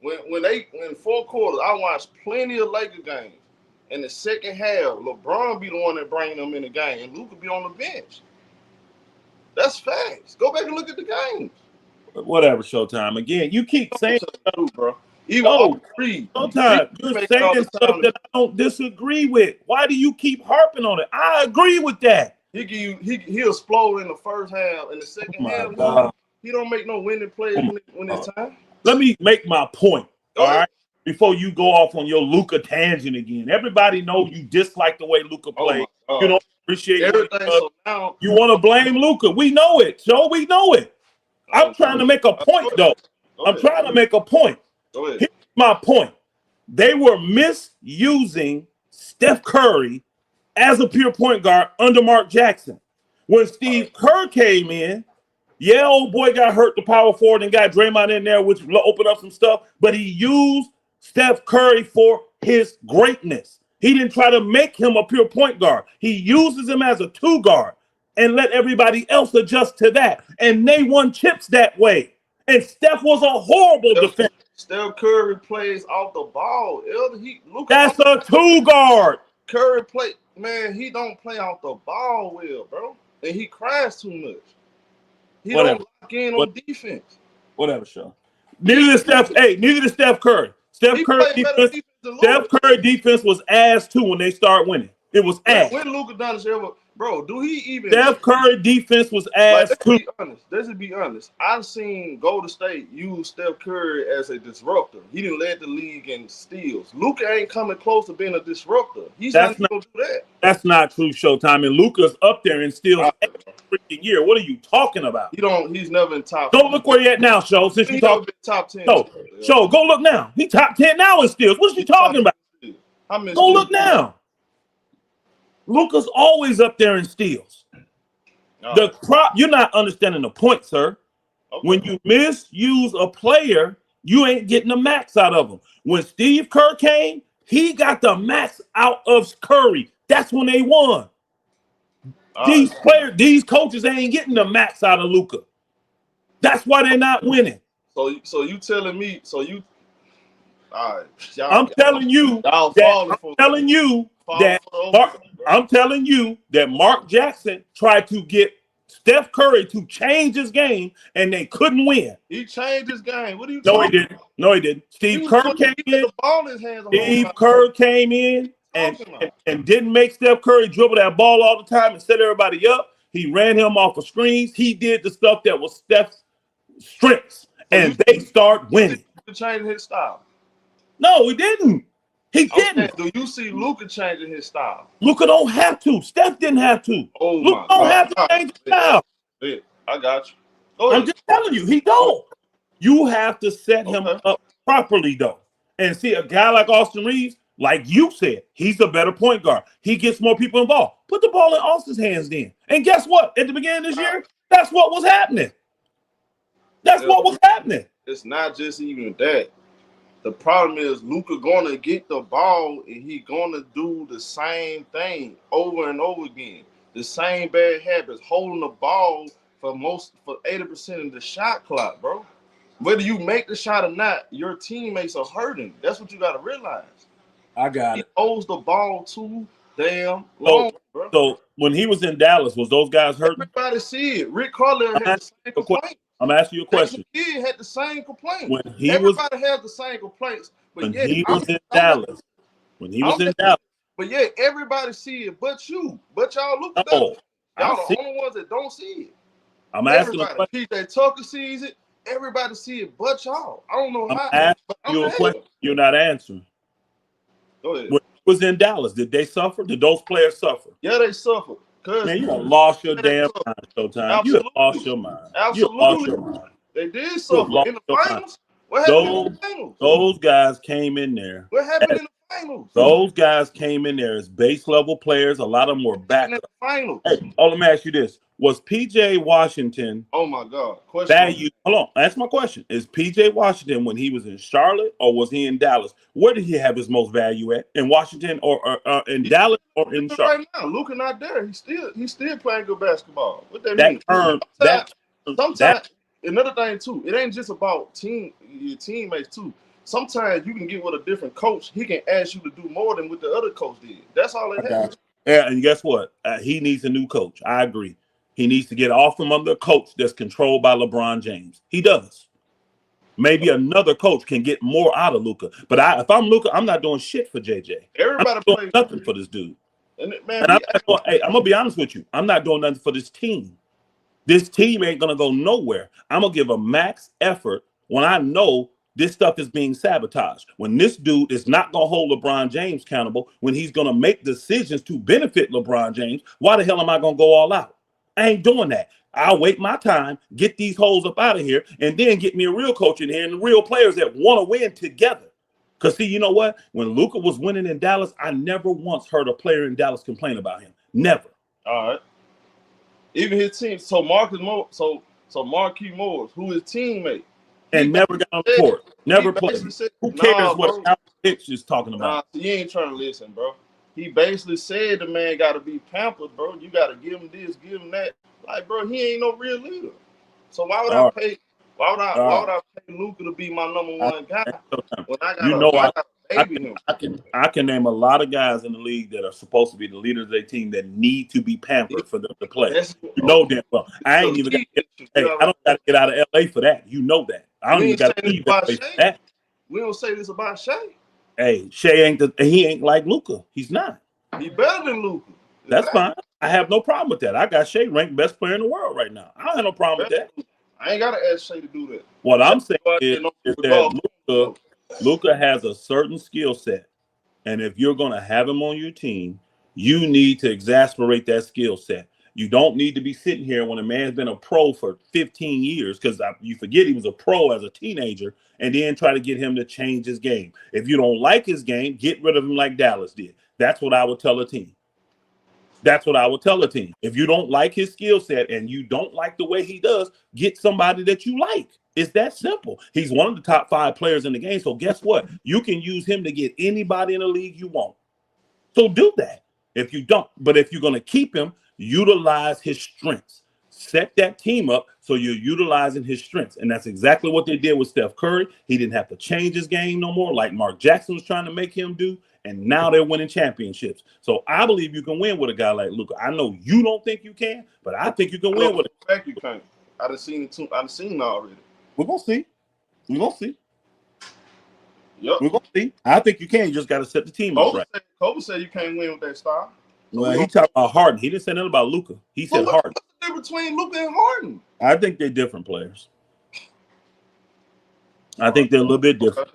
When 4 quarters, I watched plenty of Laker games. In the second half, LeBron be the one that bring them in the game, and Luka be on the bench. That's facts. Go back and look at the games. Whatever, Showtime. Again, you keep saying stuff, bro. Showtime, you're saying stuff that I don't disagree with. Why do you keep harping on it? I agree with that. He'll explode in the first half. In the second half, he don't make no winning plays when it's time. Let me make my point. All right. Before you go off on your Luka tangent again, everybody knows you dislike the way Luka plays. You don't appreciate everything. So you want to blame Luka. We know it, Joe. We know it. I'm trying to make a point, though. I'm trying to make a point. Here's my point. They were misusing Steph Curry as a pure point guard under Mark Jackson. When Steve Kerr came in, yeah, old boy got hurt, the power forward, and got Draymond in there, which opened up some stuff, but he used Steph Curry for his greatness. He didn't try to make him a pure point guard. He uses him as a 2 guard and let everybody else adjust to that. And they won chips that way. And Steph was a horrible defender. Steph Curry plays off the ball. That's a 2 guard. Curry he don't play off the ball well, bro. And he cries too much. He don't lock in on defense. Whatever, Sean. Neither did Steph Curry. Steph Curry defense was ass too when they start winning. It was ass. When Luka Doncic ever, bro, do he even? Steph Curry defense was ass too. Let's be honest. I've seen Golden State use Steph Curry as a disruptor. He didn't lead the league in steals. Luka ain't coming close to being a disruptor. He's not going to do that. That's not true, Showtime. And Luka's up there in steals every freaking year. What are you talking about? He's never in top. Go look where he at now, Show. Since you talking top 10. No, Show. Go look now. He top 10 now in steals. What are you talking about? Go look now. Luka's always up there in steals. You're not understanding the point, sir. Okay. When you misuse a player, you ain't getting the max out of him. When Steve Kerr came, he got the max out of Curry. That's when they won. These coaches ain't getting the max out of Luka. That's why they're not winning. So you telling me? All right. I'm telling you that Mark Jackson tried to get Steph Curry to change his game, and they couldn't win. He changed his game. What are you talking about? No, he didn't. Steve Kerr came in and didn't make Steph Curry dribble that ball all the time and set everybody up. He ran him off of screens. He did the stuff that was Steph's strengths, and they start winning. He changed his style. No, he didn't. He didn't. Do you see Luka changing his style? Luka don't have to. Steph didn't have to. Luka don't have to change his style. Yeah, I got you. I'm just telling you, he don't. You have to set him up properly, though. And see, a guy like Austin Reeves, like you said, he's a better point guard. He gets more people involved. Put the ball in Austin's hands then. And guess what? At the beginning of this year, that's what was happening. What was happening. It's not just even that. The problem is Luka gonna get the ball and he gonna do the same thing over and over again. The same bad habits, holding the ball for 80% of the shot clock, bro. Whether you make the shot or not, your teammates are hurting. That's what you gotta realize. I got it. He holds the ball too Damn long, bro. So when he was in Dallas, was those guys hurting? Everybody see it. Rick Carlisle had the same complaint. I'm asking you a question. He had the same complaint. When he Everybody has the same complaints. But when yeah, he was in Dallas, but yeah, everybody see it, but you, but y'all look at no, y'all the only ones that don't see it. I'm asking a Everybody, PJ Tucker sees it. Everybody see it, but y'all. I don't know how. I'm asking you a question. You're not answering. Go ahead. When he was in Dallas, did they suffer? Did those players suffer? Yeah, they suffered. Man, you have lost your damn mind, Showtime. You have lost your mind. Absolutely. You have lost your mind. They did suffer in the finals. What happened in the finals? Those guys came in there. What happened in the finals? Those guys came in there as base level players. A lot of them were back. In the finals. Hey, let me ask you this: was PJ Washington? Oh my God! Value. Hold on. That's my question. Is PJ Washington when he was in Charlotte or was he in Dallas? Where did he have his most value at? In Washington or in Dallas or in Charlotte? Right now, Luka not there. He's still playing good basketball. What that mean? Sometimes another thing too. It ain't just about your teammates too. Sometimes you can get with a different coach. He can ask you to do more than what the other coach did. That's all it has. Yeah, and guess what? He needs a new coach. I agree. He needs to get off from under a coach that's controlled by LeBron James. He does. Maybe another coach can get more out of Luka. But if I'm Luka, I'm not doing shit for JJ. Everybody plays nothing for this dude. And I'm gonna be honest with you. I'm not doing nothing for this team. This team ain't gonna go nowhere. I'm gonna give a max effort when I know this stuff is being sabotaged. When this dude is not going to hold LeBron James accountable, when he's going to make decisions to benefit LeBron James, why the hell am I going to go all out? I ain't doing that. I'll wait my time, get these hoes up out of here, and then get me a real coach in here and real players that want to win together. Because, see, you know what? When Luka was winning in Dallas, I never once heard a player in Dallas complain about him. Never. All right. Even his team. So Marquis Morris, who his teammate, and never got on the court. Never played. Who cares what Al Pitch is talking about? Nah, you ain't trying to listen, bro. He basically said the man got to be pampered, bro. You got to give him this, give him that. Like, bro, he ain't no real leader. So why would I pay? Why would I pay Luka to be my number one guy when I I can name a lot of guys in the league that are supposed to be the leaders of their team that need to be pampered for them to play. You know damn well. I ain't even. I don't got to get out of LA for that. You know that. I don't even got to leave LA for that. We don't say this about Shea. Hey, Shea ain't like Luka. He's not. He better than Luka. That's fine. I have no problem with that. I got Shea ranked best player in the world right now. I don't have no problem with that. I ain't got to ask Shea to do that. What I'm saying is that Luka has a certain skill set, and if you're going to have him on your team, you need to exasperate that skill set. You don't need to be sitting here when a man's been a pro for 15 years, because you forget he was a pro as a teenager, and then try to get him to change his game. If you don't like his game, get rid of him like Dallas did. That's what I would tell a team. That's what I would tell a team. If you don't like his skill set and you don't like the way he does, get somebody that you like. It's that simple. He's one of the top 5 players in the game. So guess what? You can use him to get anybody in the league you want. So do that. If you don't, but if you're going to keep him, utilize his strengths. Set that team up so you're utilizing his strengths. And that's exactly what they did with Steph Curry. He didn't have to change his game no more like Mark Jackson was trying to make him do. And now they're winning championships. So I believe you can win with a guy like Luka. I know you don't think you can, but I think you can win with it. You can't. I've seen it already. We're going to see. We're going to see. Yep. We're going to see. I think you can. You just got to set the team up right. Kobe said you can't win with that style. Well, he talked about Harden. He didn't say nothing about Luka. He said Harden. What's the difference between Luka and Harden? I think they're different players. I think they're a little bit different.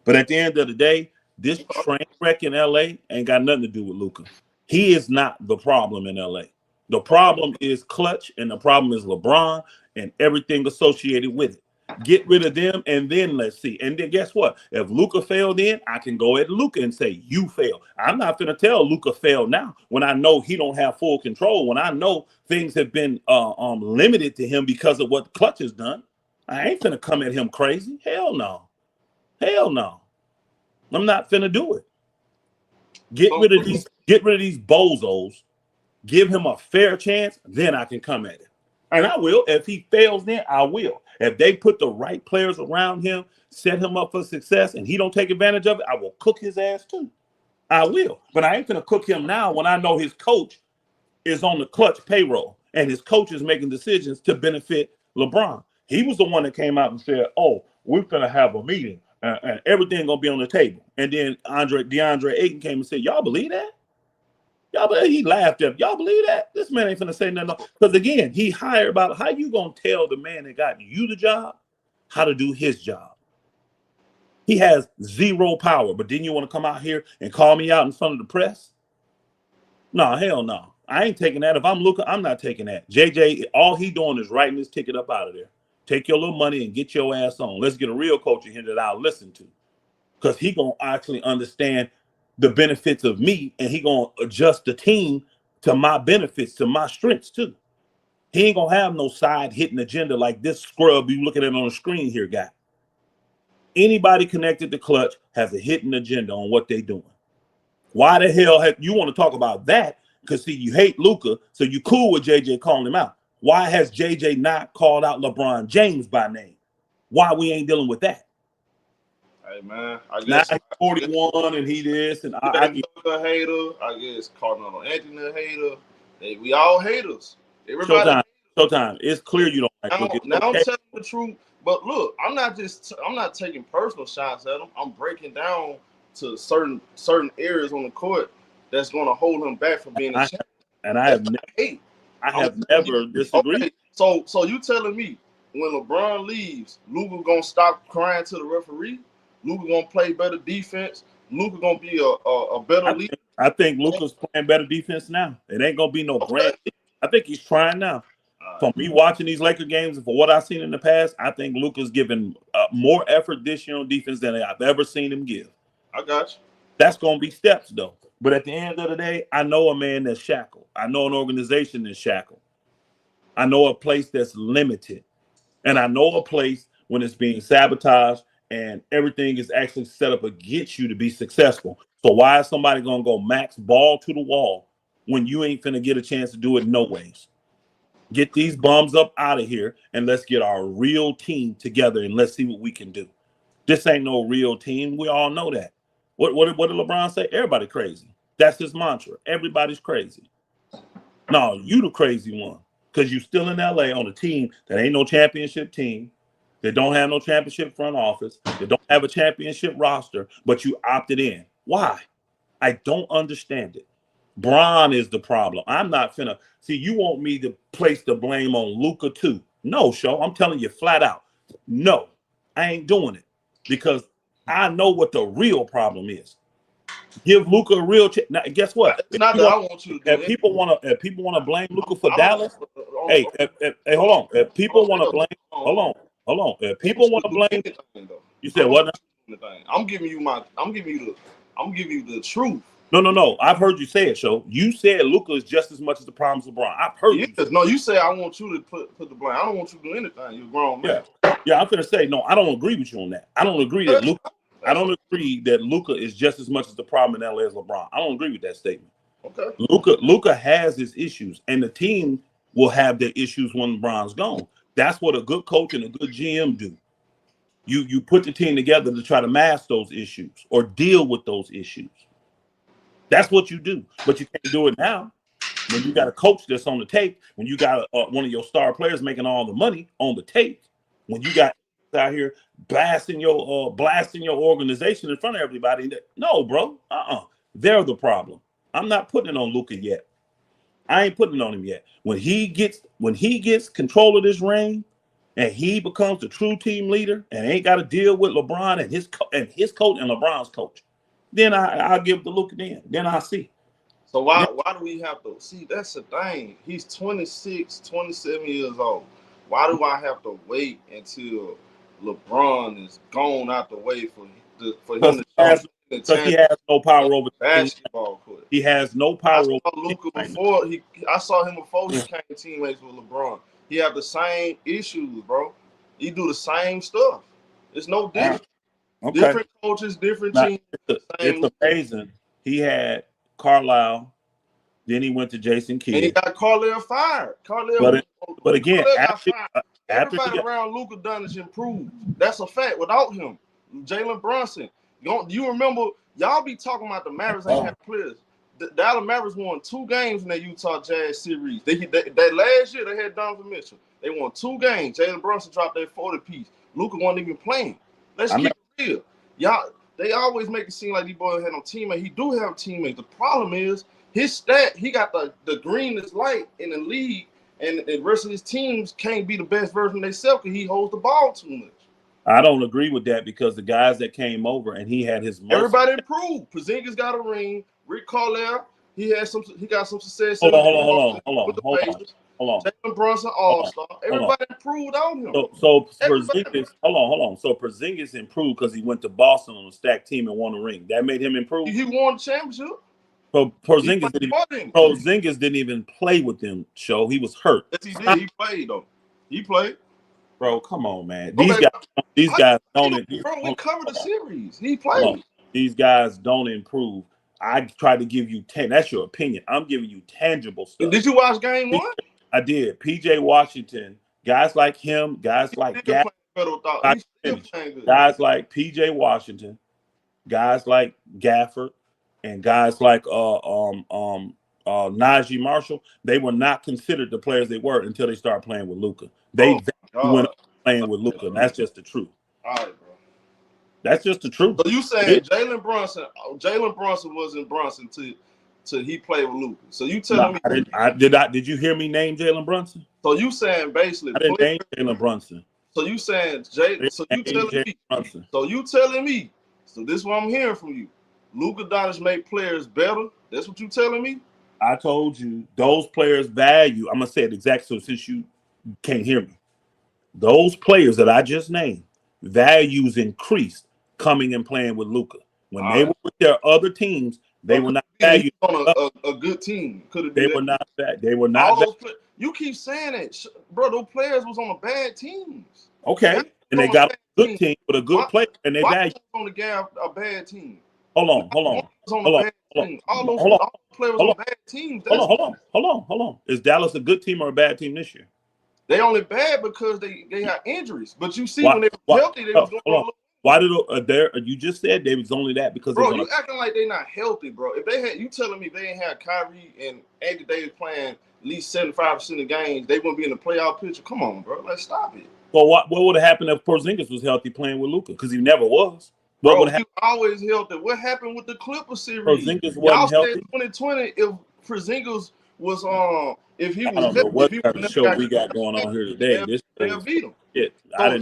But at the end of the day, this train wreck in LA ain't got nothing to do with Luka. He is not the problem in LA. The problem is Clutch, and the problem is LeBron and everything associated with it. Get rid of them, and then let's see. And then guess what? If Luka failed in, I can go at Luka and say, you failed. I'm not going to tell Luka failed now when I know he don't have full control, when I know things have been limited to him because of what Clutch has done. I ain't finna come at him crazy. Hell no. Hell no. I'm not finna do it. Get rid of these bozos. Give him a fair chance, then I can come at it. And I will. If he fails, then I will. If they put the right players around him, set him up for success, and he don't take advantage of it, I will cook his ass too. I will. But I ain't gonna cook him now when I know his coach is on the clutch payroll and his coach is making decisions to benefit LeBron. He was the one that came out and said, "Oh, we're gonna have a meeting and everything gonna be on the table." And then DeAndre Ayton came and said, "Y'all believe that? Y'all believe?" He laughed at, "Y'all believe that? This man ain't finna say nothing." Because again, he hired about how you gonna tell the man that got you the job how to do his job. He has zero power, but then you want to come out here and call me out in front of the press? No, hell no. I ain't taking that. If I'm Luka, I'm not taking that. JJ, all he doing is writing his ticket up out of there. Take your little money and get your ass on. Let's get a real coach in here that I'll listen to. Because he going to actually understand the benefits of me, and he going to adjust the team to my benefits, to my strengths too. He ain't going to have no side hitting agenda like this scrub you looking at on the screen here guy. Anybody connected to Clutch has a hidden agenda on what they doing. Why the hell you want to talk about that? Because see, you hate Luka, so you cool with JJ calling him out. Why has JJ not called out LeBron James by name? Why we ain't dealing with that? Hey man, I Now guess he's 41 and he this and I get a hater. I guess Cardinal Anthony a hater. We all haters. Everybody. Showtime. It's clear you don't like Luka. Now I'm telling the truth. But look, I'm not taking personal shots at him. I'm breaking down to certain areas on the court that's going to hold him back from being a champion. And I have never disagreed. Okay, so you telling me when LeBron leaves, Luka gonna stop crying to the referee? Luka gonna play better defense? Luka gonna be a better leader? I think Luka's playing better defense now. It ain't gonna be no grand. I think he's trying now. From me watching these Laker games and for what I've seen in the past, I think Luka's given more effort this year on defense than I've ever seen him give. I got you. That's going to be steps, though. But at the end of the day, I know a man that's shackled. I know an organization that's shackled. I know a place that's limited. And I know a place when it's being sabotaged and everything is actually set up against you to be successful. So why is somebody going to go max ball to the wall when you ain't finna get a chance to do it no ways? Get these bums up out of here and let's get our real team together and let's see what we can do. This ain't no real team. We all know that. What did LeBron say? Everybody crazy. That's his mantra. Everybody's crazy. No, you the crazy one because you still in LA on a team that ain't no championship team. They don't have no championship front office. They don't have a championship roster, but you opted in. Why? I don't understand it. Bron is the problem. I'm not finna see. You want me to place the blame on Luka too? No, show. I'm telling you flat out. No, I ain't doing it because I know what the real problem is. Give Luka a real chance. Now, guess what? It's not that I want you to do if people want to blame Luka for Dallas, hey, hold on. If people want to blame, hold on. If people want to blame, you said what? I'm giving you the truth. No. I've heard you say it, Show. You said Luka is just as much as the problem as LeBron. I've heard you. No, you say I want you to put the blame. I don't want you to do anything. You're grown man. Yeah. I'm gonna say no. I don't agree with you on that. I don't agree that Luka. I don't agree that Luka is just as much as the problem in LA as LeBron. I don't agree with that statement. Okay. Luka has his issues, and the team will have their issues when LeBron's gone. That's what a good coach and a good GM do. You put the team together to try to mask those issues or deal with those issues. That's what you do, but you can't do it now. When you got a coach that's on the tape, when you got one of your star players making all the money on the tape, when you got out here blasting your organization in front of everybody. No, bro. They're the problem. I'm not putting it on Luka yet. I ain't putting it on him yet. When he gets control of this reign and he becomes the true team leader and ain't got to deal with LeBron and his coach and LeBron's coach, then I'll give the Luka then I'll see. So why do we have to see? That's the thing. He's 26, 27 years old. Why do I have to wait until LeBron is gone out the way for him to because he has no power over the basketball court. He has no power over Luka before I saw him before he became teammates with LeBron. He have the same issues, bro. He do the same stuff. It's no different. Okay. Different coaches, different teams. It's amazing. He had Carlisle, then he went to Jason Kidd. And he got Carlisle fired. But again, everybody around Luka Doncic improved. That's a fact. Without him, Jalen Brunson. You remember y'all be talking about the Mavericks ain't have players. The Dallas Mavericks won 2 games in that Utah Jazz series. That last year they had Donovan Mitchell. They won 2 games. Jalen Brunson dropped their 40 piece. Luka wasn't even playing. Let's keep it real. Y'all, they always make it seem like these boys had no teammates. He do have teammates. The problem is his stat. He got the greenest light in the league, and the rest of his teams can't be the best version of themselves because he holds the ball too much. I don't agree with that because the guys that came over and he had his everybody improved. Porzingis got a ring. Rick Carlisle, he got some success. Hold on. Jalen Brunson All-Star. Everybody improved on him. So Porzingis, hold on. So Porzingis improved because he went to Boston on a stacked team and won a ring. That made him improve. He won the championship. So Porzingis didn't even play with them. Show he was hurt. Yes, he did. He played though. He played. Bro, come on, man. These guys don't. Bro, we covered the series. He played. These guys don't improve. I try to give you 10. That's your opinion. I'm giving you tangible stuff. Did you watch game 1? I did. PJ Washington, guys like him, guys like guys like PJ Washington, guys like Gafford, and guys like Najee Marshall. They were not considered the players they were until they started playing with Luka. They went up playing with Luka, and that's just the truth. All right, bro. That's just the truth. So you saying Jalen Brunson wasn't Brunson till he played with Luka. So you telling me did you hear me name Jalen Brunson? So you saying basically I didn't name Jalen Brunson. So you saying so you telling me. So this is what I'm hearing from you. Luka Doncic make players better. That's what you telling me? I told you those players value. I'm gonna say it exactly so since you can't hear me. Those players that I just named, values increased coming and playing with Luka. When they were with their other teams, they were not valued on a good team. They were not that. They were not. You keep saying it, bro. Those players was on the bad teams. Okay, and they got a good team with a good player, and they value on the guy a bad team. Hold on. All those players on bad teams. Hold on. Is Dallas a good team or a bad team this year? They only bad because they had injuries. But you see, when they were healthy, they was doing. Why did you just said they was only that because bro, you acting like they're not healthy, bro. If they had, you telling me they ain't had Kyrie and Anthony Davis playing at least 75% of the games, they wouldn't be in the playoff picture. Come on, bro, let's stop it. Well, what would have happened if Porzingis was healthy playing with Luka? Because he never was. What would happen? Always healthy. What happened with the Clippers series? Porzingis wasn't healthy. 2020, if Porzingis was if he was, I don't know what kind of show we got going on here today. They'll beat him. Shit, so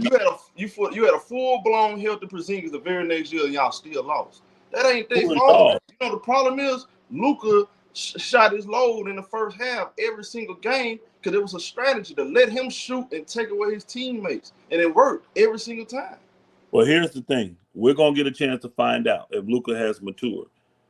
you had a full blown healthy Porzingis the very next year, and y'all still lost. That ain't their fault. You know the problem is Luka shot his load in the first half every single game because it was a strategy to let him shoot and take away his teammates, and it worked every single time. Well, here's the thing: we're gonna get a chance to find out if Luka has matured.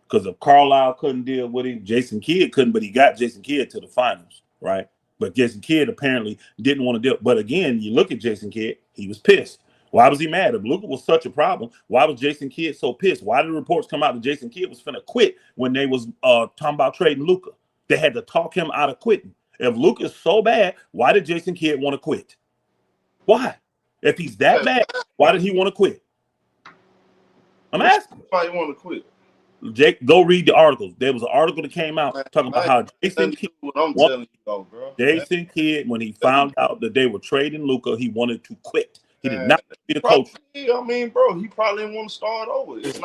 Because if Carlisle couldn't deal with him, Jason Kidd couldn't, but he got Jason Kidd to the finals, right? But Jason Kidd apparently didn't want to deal. But again, you look at Jason Kidd, he was pissed. Why was he mad? If Luka was such a problem, why was Jason Kidd so pissed? Why did reports come out that Jason Kidd was finna quit when they was talking about trading Luka? They had to talk him out of quitting. If Luka is so bad, why did Jason Kidd want to quit? Why? If he's that bad, why did he want to quit? I'm asking. Why he want to quit? Jake, go read the articles. There was an article that came out talking about how Jason Kidd, when he found out that they were trading Luka, he wanted to quit. He did not be the coach. I mean, bro, he probably didn't want to start over. It's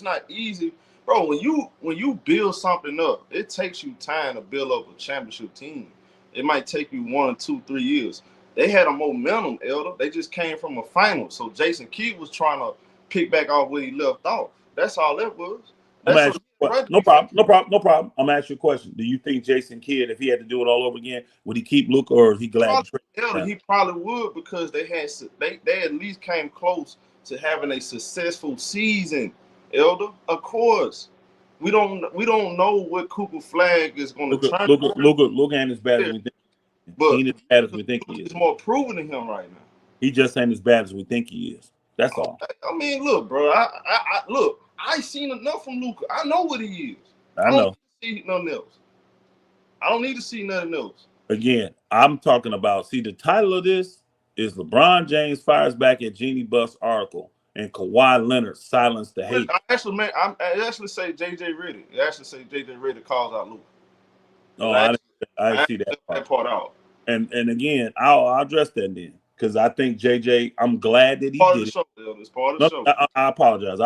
not easy, bro. When you build something up, it takes you time to build up a championship team. It might take you 1 or 2, 3 years. They had a momentum, Elder. They just came from a final. So Jason Kidd was trying to pick back off where he left off. That's all that was. No problem. I'm asking you a question. Do you think Jason Kidd, if he had to do it all over again, would he keep Luka or is he glad to trade? He probably would because they at least came close to having a successful season. Elder, of course. We don't know what Cooper Flag is going to turn. Luka ain't as bad as we think. But he ain't as bad as we think he is. He's more proven than him right now. He just ain't as bad as we think he is. That's all. I mean, look, bro. I seen enough from Luka. I know what he is. I know. See nothing else. I don't need to see nothing else. Again, I'm talking about. See, the title of this is LeBron James fires back at Jeanie Buss article and Kawhi Leonard silenced the hate. I actually say JJ Redick. I actually say JJ Redick calls out Luka. Oh, I didn't see that part out. And again, I'll address that then, because I think JJ. I'm glad that he part did of the show, it's part of the show. I apologize.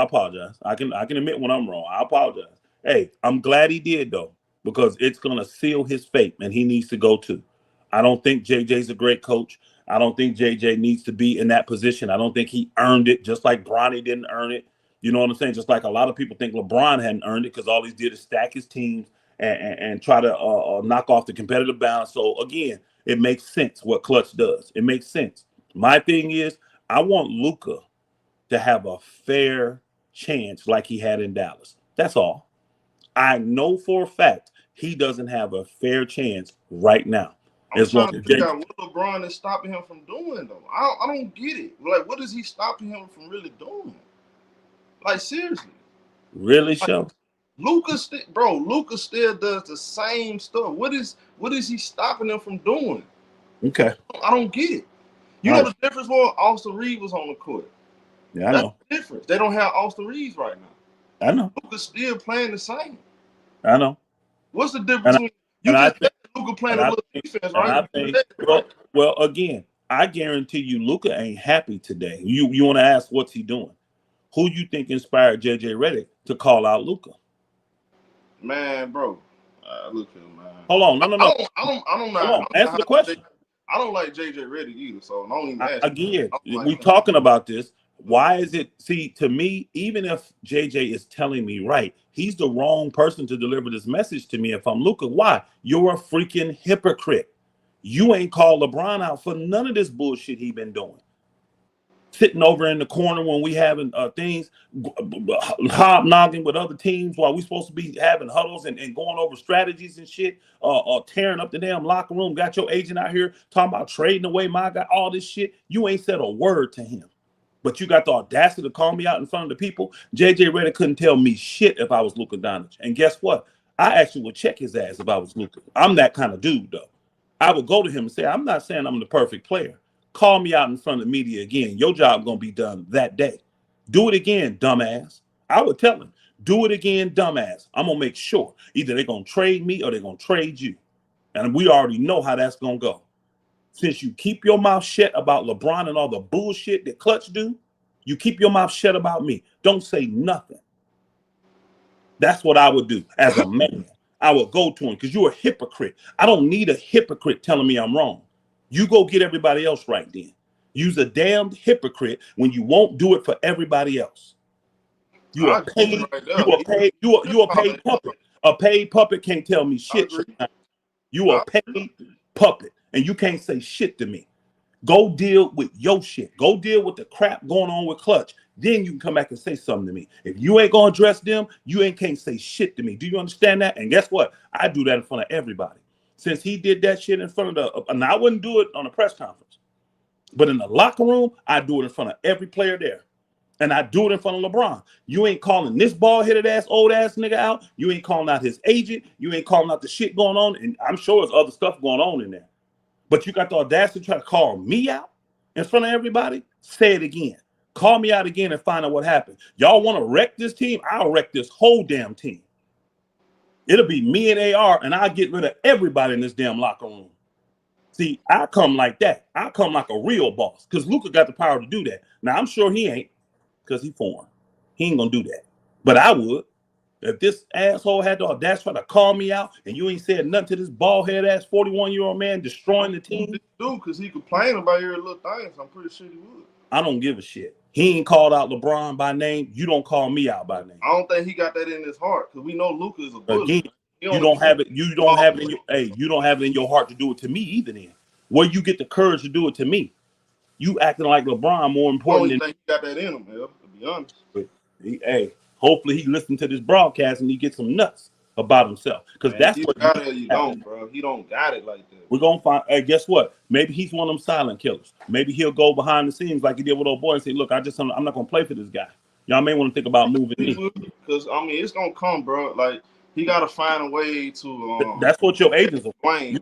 I can admit when I'm wrong. I apologize. Hey, I'm glad he did though, because it's gonna seal his fate, and he needs to go too. I don't think JJ's a great coach. I don't think JJ needs to be in that position. I don't think he earned it, just like Bronny didn't earn it. You know what I'm saying? Just like a lot of people think LeBron hadn't earned it because all he did is stack his teams and try to knock off the competitive balance. So again, it makes sense what Clutch does. It makes sense. My thing is, I want Luka to have a fair chance like he had in Dallas. That's all. I know for a fact he doesn't have a fair chance right now. I'm trying to figure out what LeBron is stopping him from doing, though. I don't get it. Like, what is he stopping him from really doing? Like, seriously. Really, Show? Luka still does the same stuff. What is he stopping him from doing? Okay. I don't get it. You know the difference when Austin Reeves was on the court? Yeah, I know. That's the difference. They don't have Austin Reeves right now. I know. Luka's still playing the same. I know. What's the difference between Luka playing a little defense, right? Well, again, I guarantee you Luka ain't happy today. You want to ask what's he doing? Who you think inspired JJ Redick to call out Luka? Man, bro. Look here, man. Hold on. No. I don't know. Answer the question. I don't like JJ Redick either, so don't even ask. Again, we talking about this. Why is it? See, to me, even if JJ is telling me right, he's the wrong person to deliver this message to me if I'm Luka. Why? You're a freaking hypocrite. You ain't called LeBron out for none of this bullshit he been doing. Sitting over in the corner when we having things, hobnogging with other teams while we supposed to be having huddles and going over strategies and shit, tearing up the damn locker room. Got your agent out here talking about trading away my guy, all this shit. You ain't said a word to him. But you got the audacity to call me out in front of the people. JJ Redick couldn't tell me shit if I was Luka Doncic. And guess what? I actually would check his ass if I was Luka. I'm that kind of dude, though. I would go to him and say, I'm not saying I'm the perfect player. Call me out in front of the media again. Your job going to be done that day. Do it again, dumbass. I would tell him, do it again, dumbass. I'm going to make sure either they're going to trade me or they're going to trade you. And we already know how that's going to go. Since you keep your mouth shut about LeBron and all the bullshit that Clutch do, you keep your mouth shut about me. Don't say nothing. That's what I would do as a man. I would go to him because you're a hypocrite. I don't need a hypocrite telling me I'm wrong. You go get everybody else right then. You's a damned hypocrite when you won't do it for everybody else. You are paid. You a paid puppet. A paid puppet can't tell me shit. You a paid puppet, and you can't say shit to me. Go deal with your shit. Go deal with the crap going on with Clutch. Then you can come back and say something to me. If you ain't gonna address them, you can't say shit to me. Do you understand that? And guess what? I do that in front of everybody. Since he did that shit in front of and I wouldn't do it on a press conference, but in the locker room, I do it in front of every player there. And I do it in front of LeBron. You ain't calling this bald-headed ass, old ass nigga out. You ain't calling out his agent. You ain't calling out the shit going on. And I'm sure there's other stuff going on in there. But you got the audacity to try to call me out in front of everybody? Say it again. Call me out again and find out what happened. Y'all want to wreck this team? I'll wreck this whole damn team. It'll be me and AR, and I'll get rid of everybody in this damn locker room. See, I come like that. I come like a real boss because Luka got the power to do that. Now, I'm sure he ain't because he's foreign. He ain't going to do that. But I would. If this asshole had the audacity to call me out and you ain't said nothing to this bald-head ass 41-year-old man destroying the team. Do because he complained about every little thing. So I'm pretty sure he would. I don't give a shit. He ain't called out LeBron by name. You don't call me out by name. I don't think he got that in his heart because we know Luka is a bully. Again, you don't have it. You don't have it in your. Hey, you don't have it in your heart to do it to me either. Then where you get the courage to do it to me? You acting like LeBron more important. I don't think he got that in him, man. To be honest. But hey, hopefully he listens to this broadcast and he gets some nuts about himself because that's what you don't, bro. He don't got it like that. We're gonna find. Hey, guess what? Maybe he's one of them silent killers. Maybe he'll go behind the scenes like he did with old boy and say, "Look, I'm not gonna play for this guy. Y'all may want to think about moving me." Because I mean, it's gonna come, bro. Like he got to find a way to. That's what your agents are for. Wayne.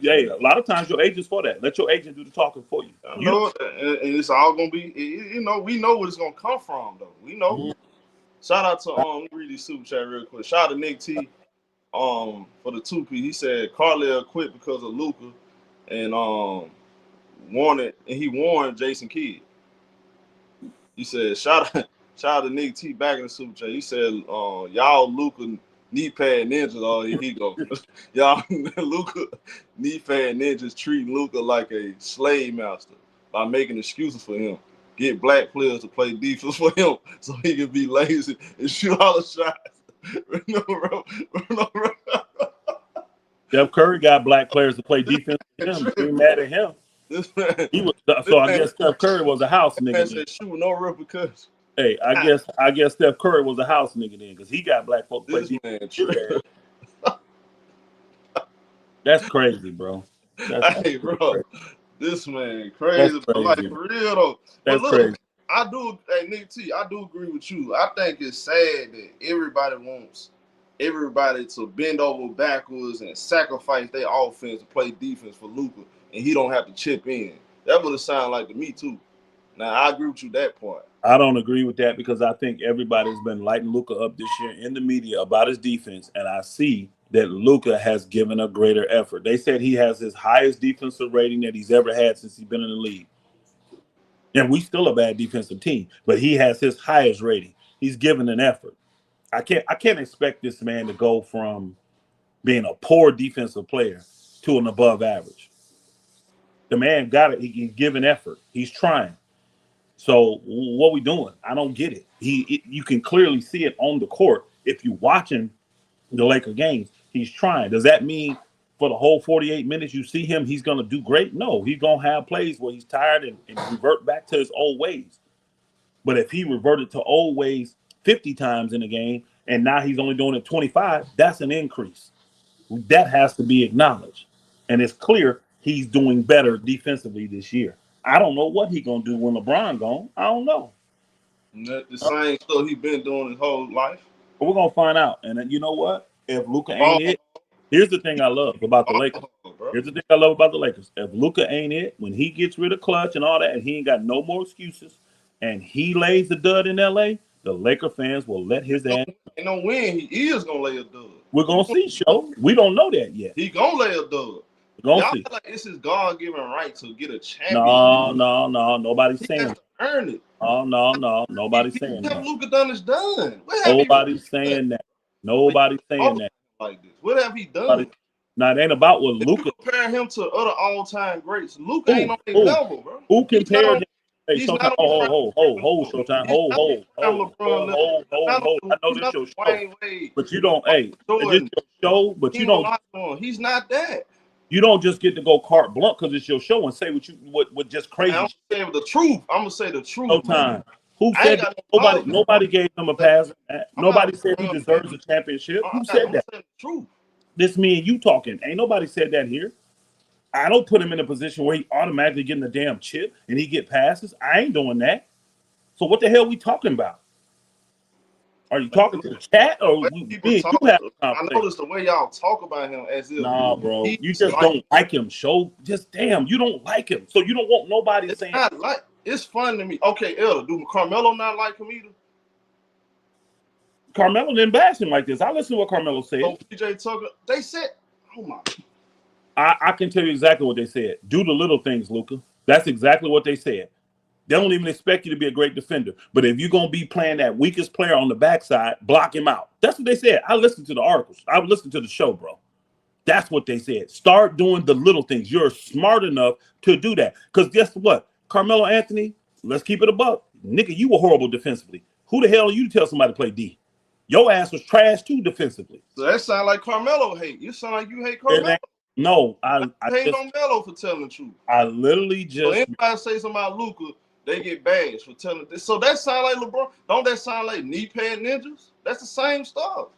Hey, a lot of times your agents for that. Let your agent do the talking for you. I know, and it's all gonna be. You know, we know where it's gonna come from, though. We know. Mhm. Shout out to let me read this super chat real quick. Shout out to Nick T. For the 2P, he said Carlisle quit because of Luka, and he warned Jason Kidd. He said shout out to Nick T back in the super chat. He said y'all Luka knee pad ninjas. Oh, here he go. Y'all Luka knee pad ninjas treat Luka like a slave master by making excuses for him. Get black players to play defense for him so he can be lazy and shoot all the shots. Steph Curry got black players to play defense for him. He mad at him. I guess Steph Curry was a house nigga. Said, shoot, no repercussions. Hey, I guess Steph Curry was a house nigga then because he got black folks to play defense. That's crazy, bro. Hey, bro, this man crazy. But like for real though. That's crazy. Hey, Nick T, I do agree with you. I think it's sad that everybody wants everybody to bend over backwards and sacrifice their offense to play defense for Luka, and he don't have to chip in. That would have sounded like to me too. Now I agree with you that part. I don't agree with that because I think everybody's been lighting Luka up this year in the media about his defense, and I see that Luka has given a greater effort. They said he has his highest defensive rating that he's ever had since he's been in the league. And we still a bad defensive team, but he has his highest rating. He's given an effort. I can't expect this man to go from being a poor defensive player to an above average. The man got it. He's giving effort. He's trying. So what we doing? I don't get it. You can clearly see it on the court. If you're watching the Laker games, he's trying. Does that mean for the whole 48 minutes you see him, he's going to do great? No, he's going to have plays where he's tired and revert back to his old ways. But if he reverted to old ways 50 times in a game and now he's only doing it 25, that's an increase. That has to be acknowledged. And it's clear he's doing better defensively this year. I don't know what he's going to do when LeBron gone. I don't know. The same stuff he's been doing his whole life. But we're going to find out. And you know what? If Luka ain't it, here's the thing I love about the Lakers. Here's the thing I love about the Lakers. If Luka ain't it, when he gets rid of clutch and all that, and he ain't got no more excuses, and he lays the dud in L.A., the Laker fans will let his ass. Ain't no win. He is going to lay a dud. We're going to see, show. We don't know that yet. He going to lay a dud. Y'all see. Like it's his God-given right to get a champion. No. Nobody's saying that. Earn it. No. Nobody's saying that. Luka done. Nobody's saying that. Nobody's saying that. Like this. What have he done? Now, it ain't about what Luka. Compare him to other all-time greats. Luka ain't on their level, bro. Who compared him? Hey, Showtime. Showtime. Hold. I know this your show, but you don't. Hey, it's your show, but you don't. He's not that. You don't just get to go carte blanche because it's your show and say what just crazy. I'm gonna say the truth. I'm gonna say the truth. Showtime. Who said that? Nobody gave him a pass. Nobody said he deserves a championship. Who said that? The truth. This me and you talking. Ain't nobody said that here. I don't put him in a position where he automatically getting a damn chip and he get passes. I ain't doing that. So what the hell we talking about? Are you talking to the chat or I noticed the way y'all talk about him as if bro. You just don't like him. Just damn, you don't like him. So you don't want nobody saying it's fun to me. Okay, Elder, do Carmelo not like him either? Carmelo didn't bash him like this. I listened to what Carmelo said. So PJ Tucker, they said, oh my. I can tell you exactly what they said. Do the little things, Luka. That's exactly what they said. They don't even expect you to be a great defender. But if you're going to be playing that weakest player on the backside, block him out. That's what they said. I listened to the articles. I listened to the show, bro. That's what they said. Start doing the little things. You're smart enough to do that. Because guess what? Carmelo Anthony, let's keep it a buck. Nigga, you were horrible defensively. Who the hell are you to tell somebody to play D? Your ass was trash too defensively. So that sound like Carmelo hate. You sound like you hate Carmelo. No, I hate on Melo for telling the truth. I literally just. So anybody say something about Luka, they get bashed for telling this. So that sound like LeBron. Don't that sound like knee pad ninjas? That's the same stuff.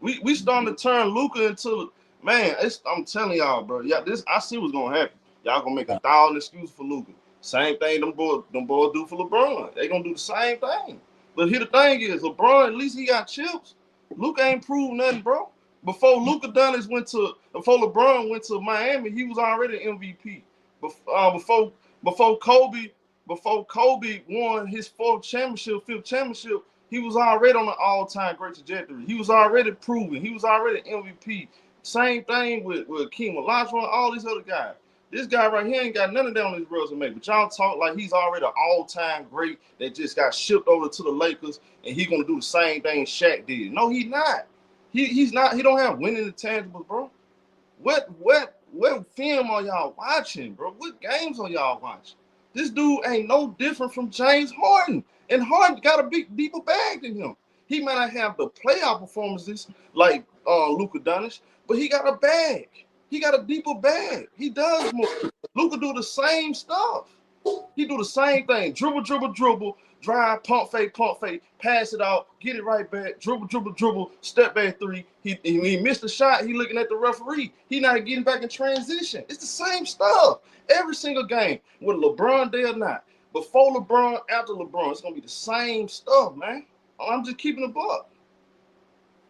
We starting to turn Luka into man. I'm telling y'all, bro. Yeah, I see what's gonna happen. Y'all gonna make 1,000 excuses for Luka. Same thing them boys do for LeBron. They gonna do the same thing. But here the thing is, LeBron at least he got chips. Luka ain't proved nothing, bro. Before LeBron went to Miami, he was already MVP. Before Kobe won his fifth championship, he was already on an all-time great trajectory. He was already proven. He was already MVP. Same thing with Keem Olajuwon, all these other guys. This guy right here ain't got none of that on his resume, but y'all talk like he's already an all-time great that just got shipped over to the Lakers, and he's gonna do the same thing Shaq did. No, he's not. He's not. He don't have winning intangibles, bro. What film are y'all watching, bro? What games are y'all watching? This dude ain't no different from James Harden, and Harden got a big deeper bag than him. He might not have the playoff performances like Luka Doncic, but he got a bag. He got a deeper bag. He does more. Luka do the same stuff. He do the same thing. Dribble, drive, pump fake, pass it out, get it right back, dribble, step back three. He missed the shot, he looking at the referee. He not getting back in transition. It's the same stuff. Every single game, whether LeBron there or not. Before LeBron, after LeBron, it's going to be the same stuff, man. I'm just keeping a buck.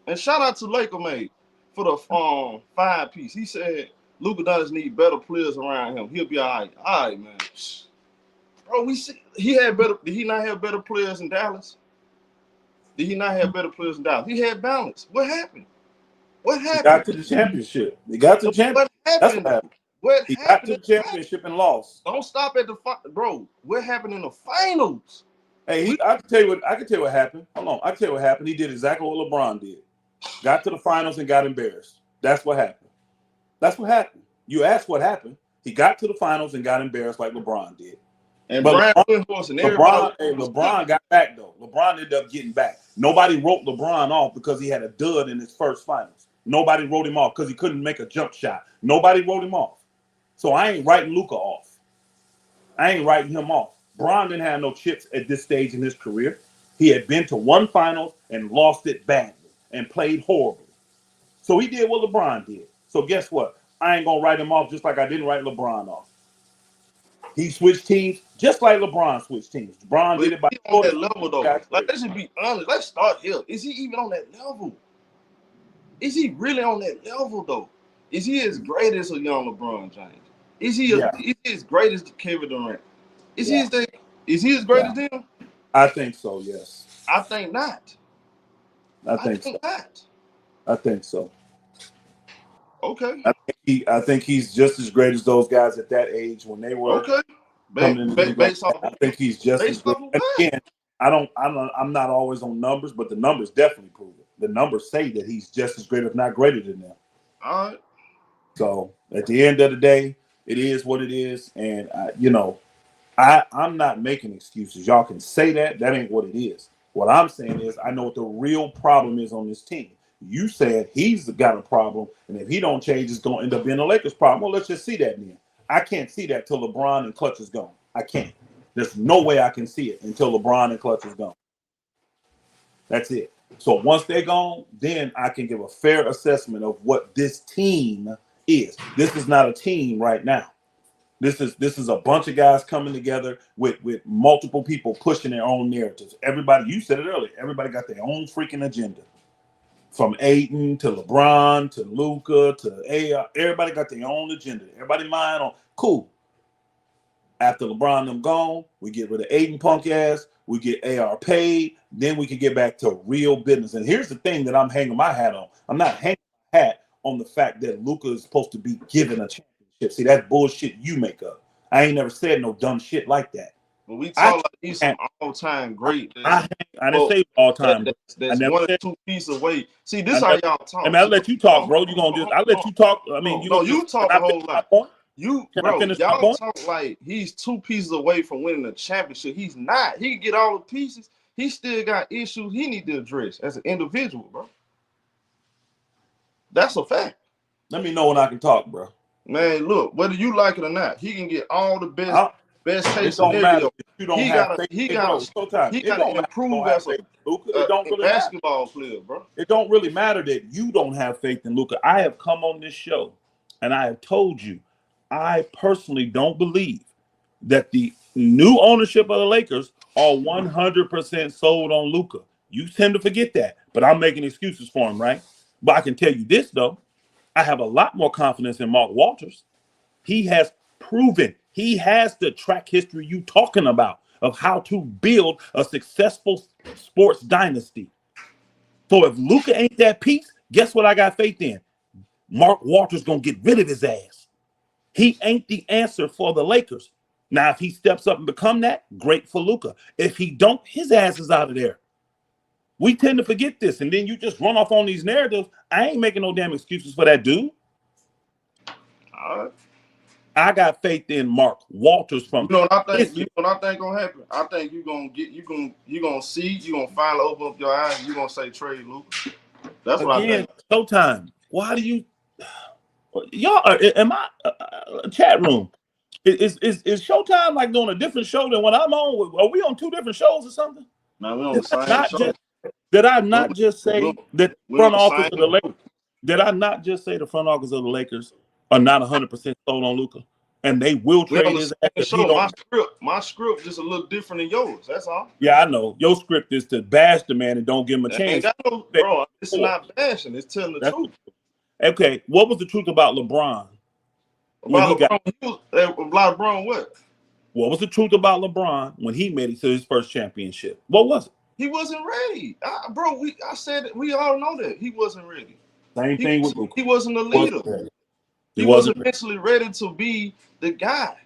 And shout out to Laker Made for the 5-piece. He said Luka does need better players around him. He'll be all right. All right, man. Bro, we see he had better. Did he not have better players in Dallas? Did he not have better players in Dallas? He had balance. What happened? What happened? He got to the championship. He got to the championship. What happened? He got to the championship and lost. Don't stop at the bro. What happened in the finals? Hey, I can tell you what happened. Hold on, I can tell you what happened. He did exactly what LeBron did. Got to the finals and got embarrassed. That's what happened. That's what happened. You asked what happened. He got to the finals and got embarrassed like LeBron did. And but LeBron got back though. LeBron ended up getting back. Nobody wrote LeBron off because he had a dud in his first finals. Nobody wrote him off because he couldn't make a jump shot. Nobody wrote him off. So I ain't writing Luka off. I ain't writing him off. Bron didn't have no chips at this stage in his career. He had been to one finals and lost it badly and played horribly. So he did what LeBron did. So guess what? I ain't gonna write him off just like I didn't write LeBron off. He switched teams just like LeBron switched teams. LeBron did it by on that level though. Like, let's just be honest. Let's start here. Is he even on that level? Is he really on that level though? Is he as great as a young LeBron James? Is he as great as Kevin Durant? Is he as great as them? I think so. Yes. I think not. I think so. Not. I think so. Okay. I think he's just as great as those guys at that age when they were. Okay. I think he's just as great. Again, I'm not always on numbers, but the numbers definitely prove it. The numbers say that he's just as great, if not greater than them. All right. So at the end of the day, it is what it is, and I'm not making excuses. Y'all can say that. That ain't what it is. What I'm saying is I know what the real problem is on this team. You said he's got a problem, and if he don't change, it's going to end up being a Lakers problem. Well, let's just see that then. I can't see that till LeBron and Clutch is gone. I can't. There's no way I can see it until LeBron and Clutch is gone. That's it. So once they're gone, then I can give a fair assessment of what this team is. This is not a team right now. This is a bunch of guys coming together with multiple people pushing their own narratives. Everybody, you said it earlier, everybody got their own freaking agenda. From Aiden to LeBron to Luka to AR, everybody got their own agenda. Everybody mind on cool. After LeBron them gone, we get rid of Aiden punk ass. We get AR paid. Then we can get back to real business. And here's the thing that I'm hanging my hat on. I'm not hanging my hat on the fact that Luka is supposed to be given a championship. See, that's bullshit you make up. I ain't never said no dumb shit like that. But we talk like he's an all-time great. I didn't say all-time. That's one or two pieces away. See, this how y'all talk. I mean, I'll let you talk, bro. I'll let you talk. I mean, you talk a whole lot. Y'all talk like he's two pieces away from winning a championship. He's not. He can get all the pieces. He still got issues he need to address as an individual, bro. That's a fact. Let me know when I can talk, bro. Man, look, whether you like it or not, he can get all the best case scenario. He gotta improve as a basketball player, bro. It don't really matter that you don't have faith in Luka. I have come on this show and I have told you, I personally don't believe that the new ownership of the Lakers are 100% sold on Luka. You tend to forget that. But I'm making excuses for him, right? But I can tell you this, though. I have a lot more confidence in Mark Walters. He has proven, he has the track history you talking about of how to build a successful sports dynasty. So if Luka ain't that piece, guess what I got faith in? Mark Walters gonna get rid of his ass. He ain't the answer for the Lakers. Now, if he steps up and become that, great for Luka. If he don't, his ass is out of there. We tend to forget this, and then you just run off on these narratives. I ain't making no damn excuses for that dude. All right. I got faith in Mark Walters from. You know what I think? You know what I think gonna happen? I think you gonna see, you gonna finally open up your eyes, and you gonna say trade Luka. That's what I think. Showtime. Why do you, y'all? Am I chat room? Is Showtime like doing a different show than what I'm on? Are we on two different shows or something? Now we on the same show. Did I not just say that front office of the same- Lakers? Did I not just say the front office of the Lakers are not 100% sold on Luka, and they will We on trade the his same ass? show. My script just a little different than yours. That's all. Yeah, I know. Your script is to bash the man and don't give him a chance. Bro, it's not bashing. It's telling the truth. Okay, what was the truth about LeBron? LeBron what? What was the truth about LeBron when he made it to his first championship? What was it? He wasn't ready, bro. I said it, we all know that he wasn't ready. Same thing with Luka. He wasn't a leader. He wasn't mentally ready to be the guy.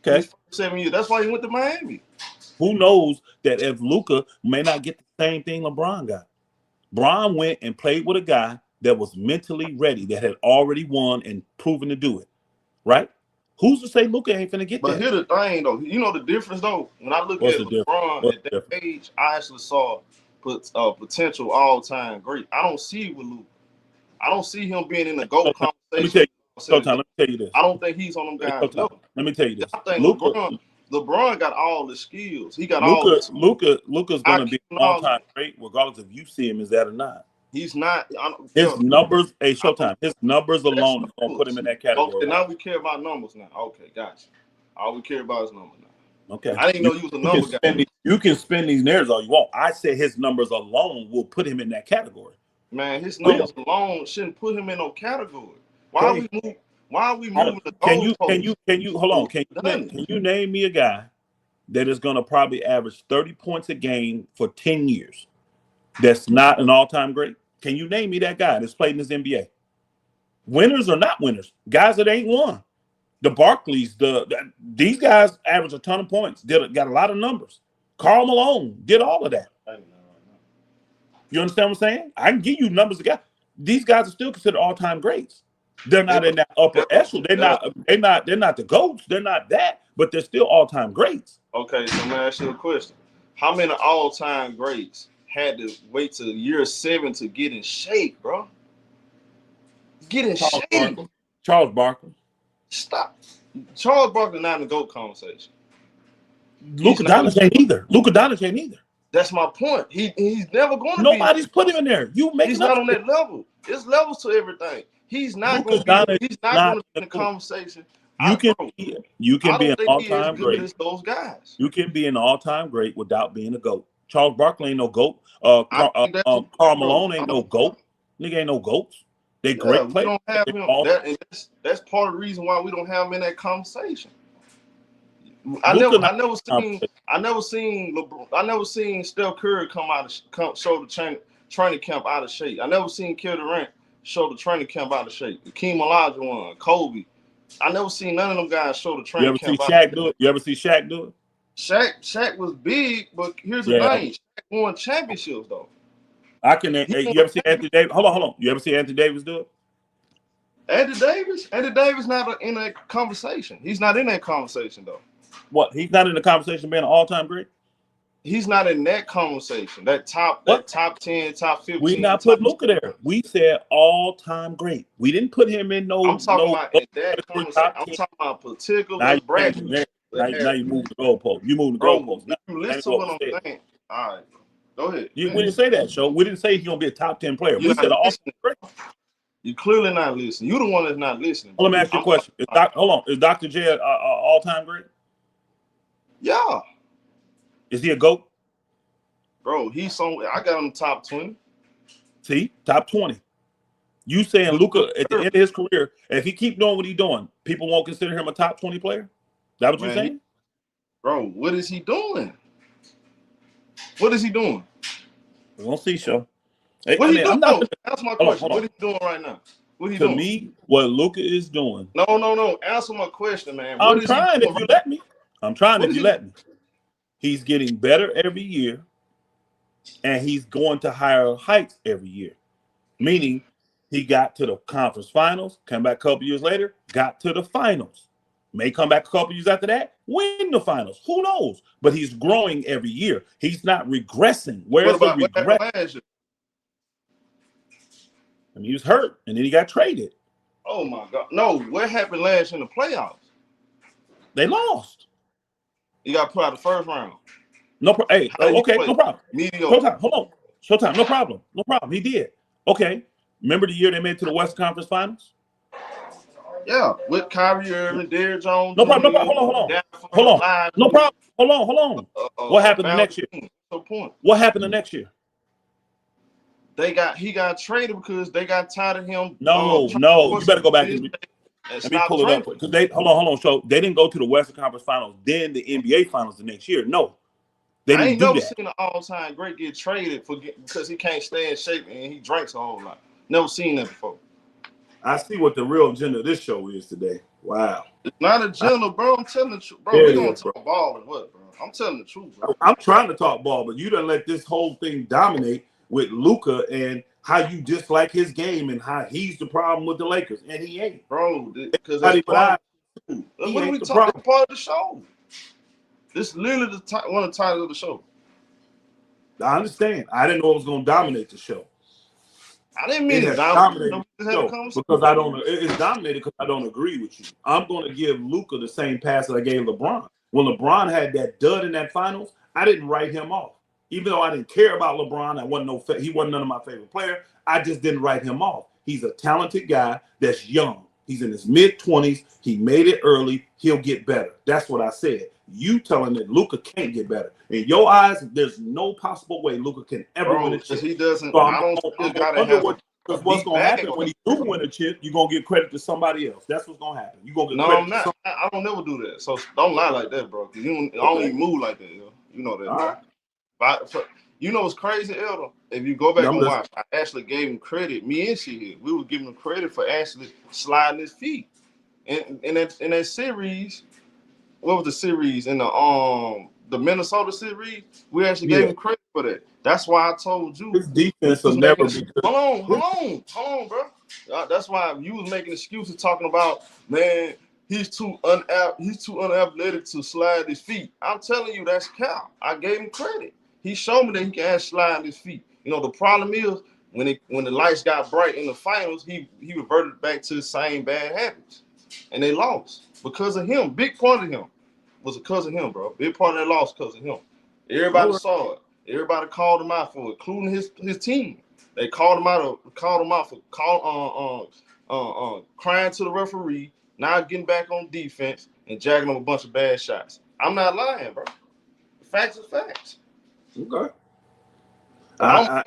Okay. 7 years. That's why he went to Miami. Who knows that if Luka may not get the same thing LeBron got? Bron went and played with a guy that was mentally ready, that had already won and proven to do it, right? Who's to say Luka ain't finna get that? But here's the thing, though. You know the difference, though? When I look at LeBron at that age, I actually saw potential all-time great. I don't see it with Luka. I don't see him being in the GOAT conversation. Let me tell you this. I don't think he's on them guys' level. Let me tell you this. I think LeBron got all the skills. He got all the Luka's going to be an all-time great, regardless if you see him as that or not. He's not. His numbers, Showtime. His numbers alone are going to put him in that category. Okay, now we care about numbers now. Okay, gotcha. All we care about is numbers now. Okay. I didn't know you was a number guy. You can spend these narratives all you want. I said his numbers alone will put him in that category. Man, his numbers alone shouldn't put him in no category. Why are we moving the goalposts? Can you hold on? Can you name me a guy that is going to probably average 30 points a game for 10 years? That's not an all-time great. Can you name me that guy that's played in this NBA? Winners or not winners? Guys that ain't won. The Barkleys, these guys average a ton of points. Got a lot of numbers. Karl Malone did all of that. You understand what I'm saying? I can give you numbers of guys. These guys are still considered all-time greats. They're not in that upper echelon. They're not the GOATs. They're not that, but they're still all-time greats. Okay, so let me ask you a question. How many all-time greats had to wait till year 7 to get in shape, bro? Get in shape. Charles Barkley. Stop. Charles Barkley not in the GOAT conversation. Luka Doncic ain't either. That's my point. He's never going to be. Nobody's put him in there. He's not on that level. There's levels to everything. He's not going to be. He's not going to be in the conversation. You can be an all-time great. Those guys. You can be an all-time great without being a GOAT. Charles Barkley ain't no GOAT. Karl Malone ain't no GOAT. Nigga ain't no GOATs. They great players. We don't have him. That's part of the reason why we don't have him in that conversation. I never seen Steph Curry show the training camp out of shape. I never seen Kevin Durant show the training camp out of shape. Hakeem Olajuwon, Kobe. I never seen none of them guys show the training camp out of shape. You ever see Shaq do it? Shaq was big, but here's the thing: Shaq won championships though. You ever see Anthony Davis? Hold on. You ever see Anthony Davis do it? Anthony Davis not in that conversation. He's not in that conversation though. What? He's not in the conversation being an all-time great? He's not in that conversation. That top 10, top 15. We not put Luka there. We said all-time great. We didn't put him in no. I'm talking about in that conversation. I'm talking about particular bracket. Now you move the goalpost. You move the goalpost. Listen to what I'm saying. All right. Go ahead. We didn't say that, Show. We didn't say he's gonna be a top 10 player. We said all-time great. You're clearly not listening. You're the one that's not listening. Let me ask you a question. Is Dr. J all-time great? Yeah. Is he a GOAT? Bro, he's somewhere. I got him top 20. See, top 20. You saying Luka at the end of his career, if he keep doing what he's doing, people won't consider him a top 20 player? That what you're saying? Bro, what is he doing? What is he doing? We'll see, show. What I he mean, doing? I'm not. Answer my question. What is he doing right now? What he doing? To me, what Luka is doing. No. Answer my question, man. I'm trying if you let me. I'm trying if you let me. He's getting better every year, and he's going to higher heights every year. Meaning, he got to the conference finals, come back a couple years later, got to the finals. May come back a couple years after that, win the finals. Who knows? But he's growing every year. He's not regressing. Where's the regret? Last year? I mean, he was hurt, and then he got traded. Oh, my God. No, what happened last year in the playoffs? They lost. He got put out the first round. No, okay, no problem. Mediocre. Showtime, hold on. Showtime, no problem. He did. Okay, remember the year they made it to the Western Conference Finals? Yeah, with Kyrie Irving, Derrick Jones. No problem. Hold on. No problem. Hold on. What happened the next year? What happened the next year? He got traded because they got tired of him. No. You better go back and let me pull it up. Because hold on. So they didn't go to the Western Conference Finals, then the NBA Finals the next year. No. They didn't do that. I ain't never seen an all-time great get traded because he can't stay in shape and he drinks a whole lot. Never seen that before. I see what the real agenda of this show is today. Wow. It's not agenda, bro. I'm telling the truth. Bro, we don't talk ball and what, bro? I'm telling the truth, bro. I'm trying to talk ball, but you done let this whole thing dominate with Luka and how you dislike his game and how he's the problem with the Lakers. And he ain't. Bro, because that's part of the show. This is literally one of the titles of the show. I understand. I didn't know it was going to dominate the show. I didn't mean to dominate the show because I don't. It's dominated because I don't agree with you. I'm going to give Luka the same pass that I gave LeBron. When LeBron had that dud in that finals, I didn't write him off. Even though I didn't care about LeBron, he wasn't none of my favorite player. I just didn't write him off. He's a talented guy that's young. He's in his mid-20s. He made it early. He'll get better. That's what I said. You telling that Luka can't get better. In your eyes, there's no possible way Luka can ever win a chip. He doesn't. So I don't what's going to happen when he do win a chip, you're going to give credit to somebody else. That's what's going to happen. You're going to get credit. I'm not. I don't never do that. So don't lie like that, bro. Because I don't even move like that. Yo. You know that, bro. Right. You know what's crazy, Elder? If you go back and watch, I actually gave him credit. Me and she here, we were giving him credit for actually sliding his feet. In that series, what was the series in the Minnesota series? We actually gave him credit for that. That's why I told you his defense will never be good. Hold on, bro. That's why you was making excuses talking about, man, he's too unathletic to slide his feet. I'm telling you, that's cap. I gave him credit. He showed me that he can actually slide his feet. You know, the problem is when the lights got bright in the finals, he reverted back to the same bad habits. And they lost because of him. Big part of him was because of him, bro. Big part of that loss because of him. Everybody saw it. Everybody called him out for it, including his team. They called him out for crying to the referee, now getting back on defense and jacking up a bunch of bad shots. I'm not lying, bro. Facts are facts. Okay. I'm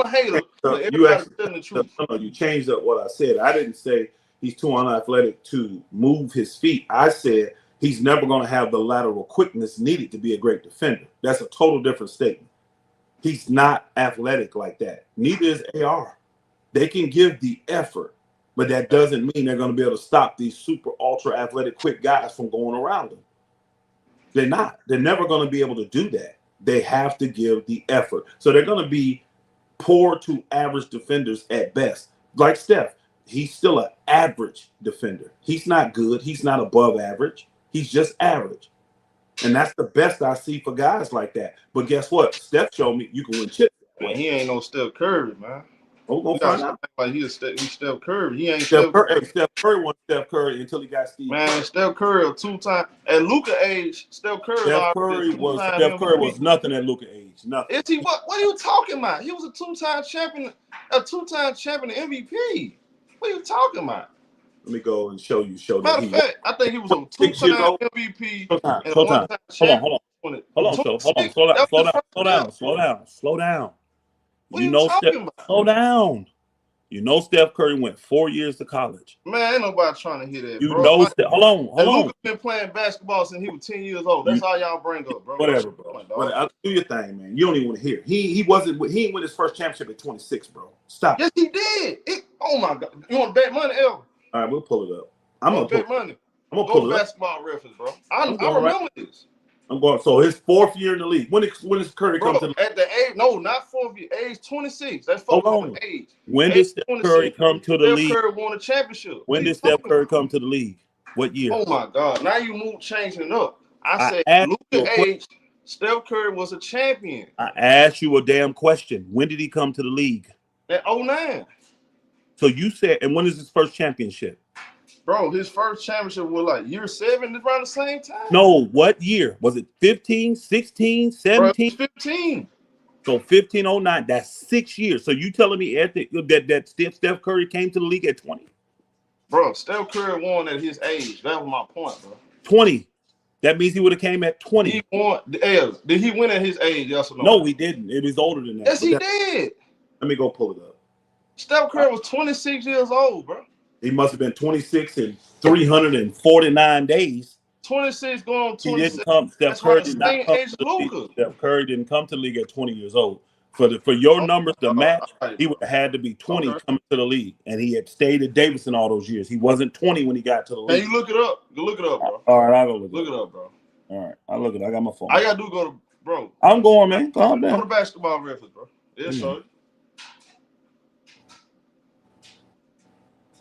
a hater. But everybody's telling the truth. No, you changed up what I said. I didn't say he's too unathletic to move his feet. I said he's never going to have the lateral quickness needed to be a great defender. That's a total different statement. He's not athletic like that. Neither is AR. They can give the effort, but that doesn't mean they're going to be able to stop these super ultra athletic quick guys from going around them. They're not. They're never going to be able to do that. They have to give the effort. So they're going to be poor to average defenders at best. Like Steph, he's still an average defender. He's not good. He's not above average. He's just average. And that's the best I see for guys like that. But guess what? Steph showed me you can win chips. Man, he ain't no Steph Curry, man. We'll find out. Like he's Steph Curry. He ain't Steph Curry. Steph Curry wasn't Steph Curry until he got Steve. Man, Steph Curry a two-time at Luka age. Steph Curry was nothing at Luka age. Nothing. Is he what are you talking about? He was a two-time champion MVP. What are you talking about? Let me go and show you. Matter of fact, I think he was a two-time MVP and a one-time champion. 20. Hold on, so hold on, 26, slow down, that slow was his down, first slow down, year, slow bro. down, slow down. What You are you know, Steph, talking about? slow down. You know, Steph Curry went 4 years to college. Man, ain't nobody trying to hear that, You bro. know, Like, hold on, hold and on. Luka been playing basketball since he was 10 years old. That's You, all y'all bring up, bro. whatever, bro. Whatever. Do your thing, man. You don't even want to hear. He didn't win his first championship at 26, bro. Stop. Yes, he did. Oh my God. You want to bet money, El? All right, we'll pull it up. I'm gonna bet money. I'm gonna Go pull to it up. basketball reference, bro. I'm I going remember this. I'm going. So his 4th year in the league. When does Curry Bro, come to the at the age, no, not 4th year, age 26. Let's Hold focus on on. the age. When Age did Steph 26. Curry come to the Steph league? Curry won a championship. When did Steph Curry come to the league? What year? Oh my God. Now you changing it up. I said asked you a Luka age, Steph Curry was a champion. I asked you a damn question. When did he come to the league? At 09. So you said, and when is his first championship? Bro, his first championship was like year 7, around the same time. No, what year? Was it 15, 16, 17? Bro, 15. So 1509, that's 6 years. So you telling me that Steph Curry came to the league at 20? Bro, Steph Curry won at his age. That was my point, bro. 20. That means he would have came at 20. He won. Did he win at his age? Yes or no? No, he didn't. It was older than that. Yes, he did. Let me go pull it up. Steph Curry was 26 years old, bro. He must have been 26 in 349 days. 26 going on 26. He didn't come. Steph Curry did not come to the league. Steph Curry didn't come to the league at 20 years old. For your numbers to match, he would have had to be 20 coming to the league, and he had stayed at Davidson all those years. He wasn't 20 when he got to the league. Hey, you look it up. You look it up, bro. All right, I'll go look it up, bro. All right, I'll look it up. I got my phone. I gotta go to, bro. I'm going, man. Calm down. Go to basketball reference, bro. Yeah, sorry.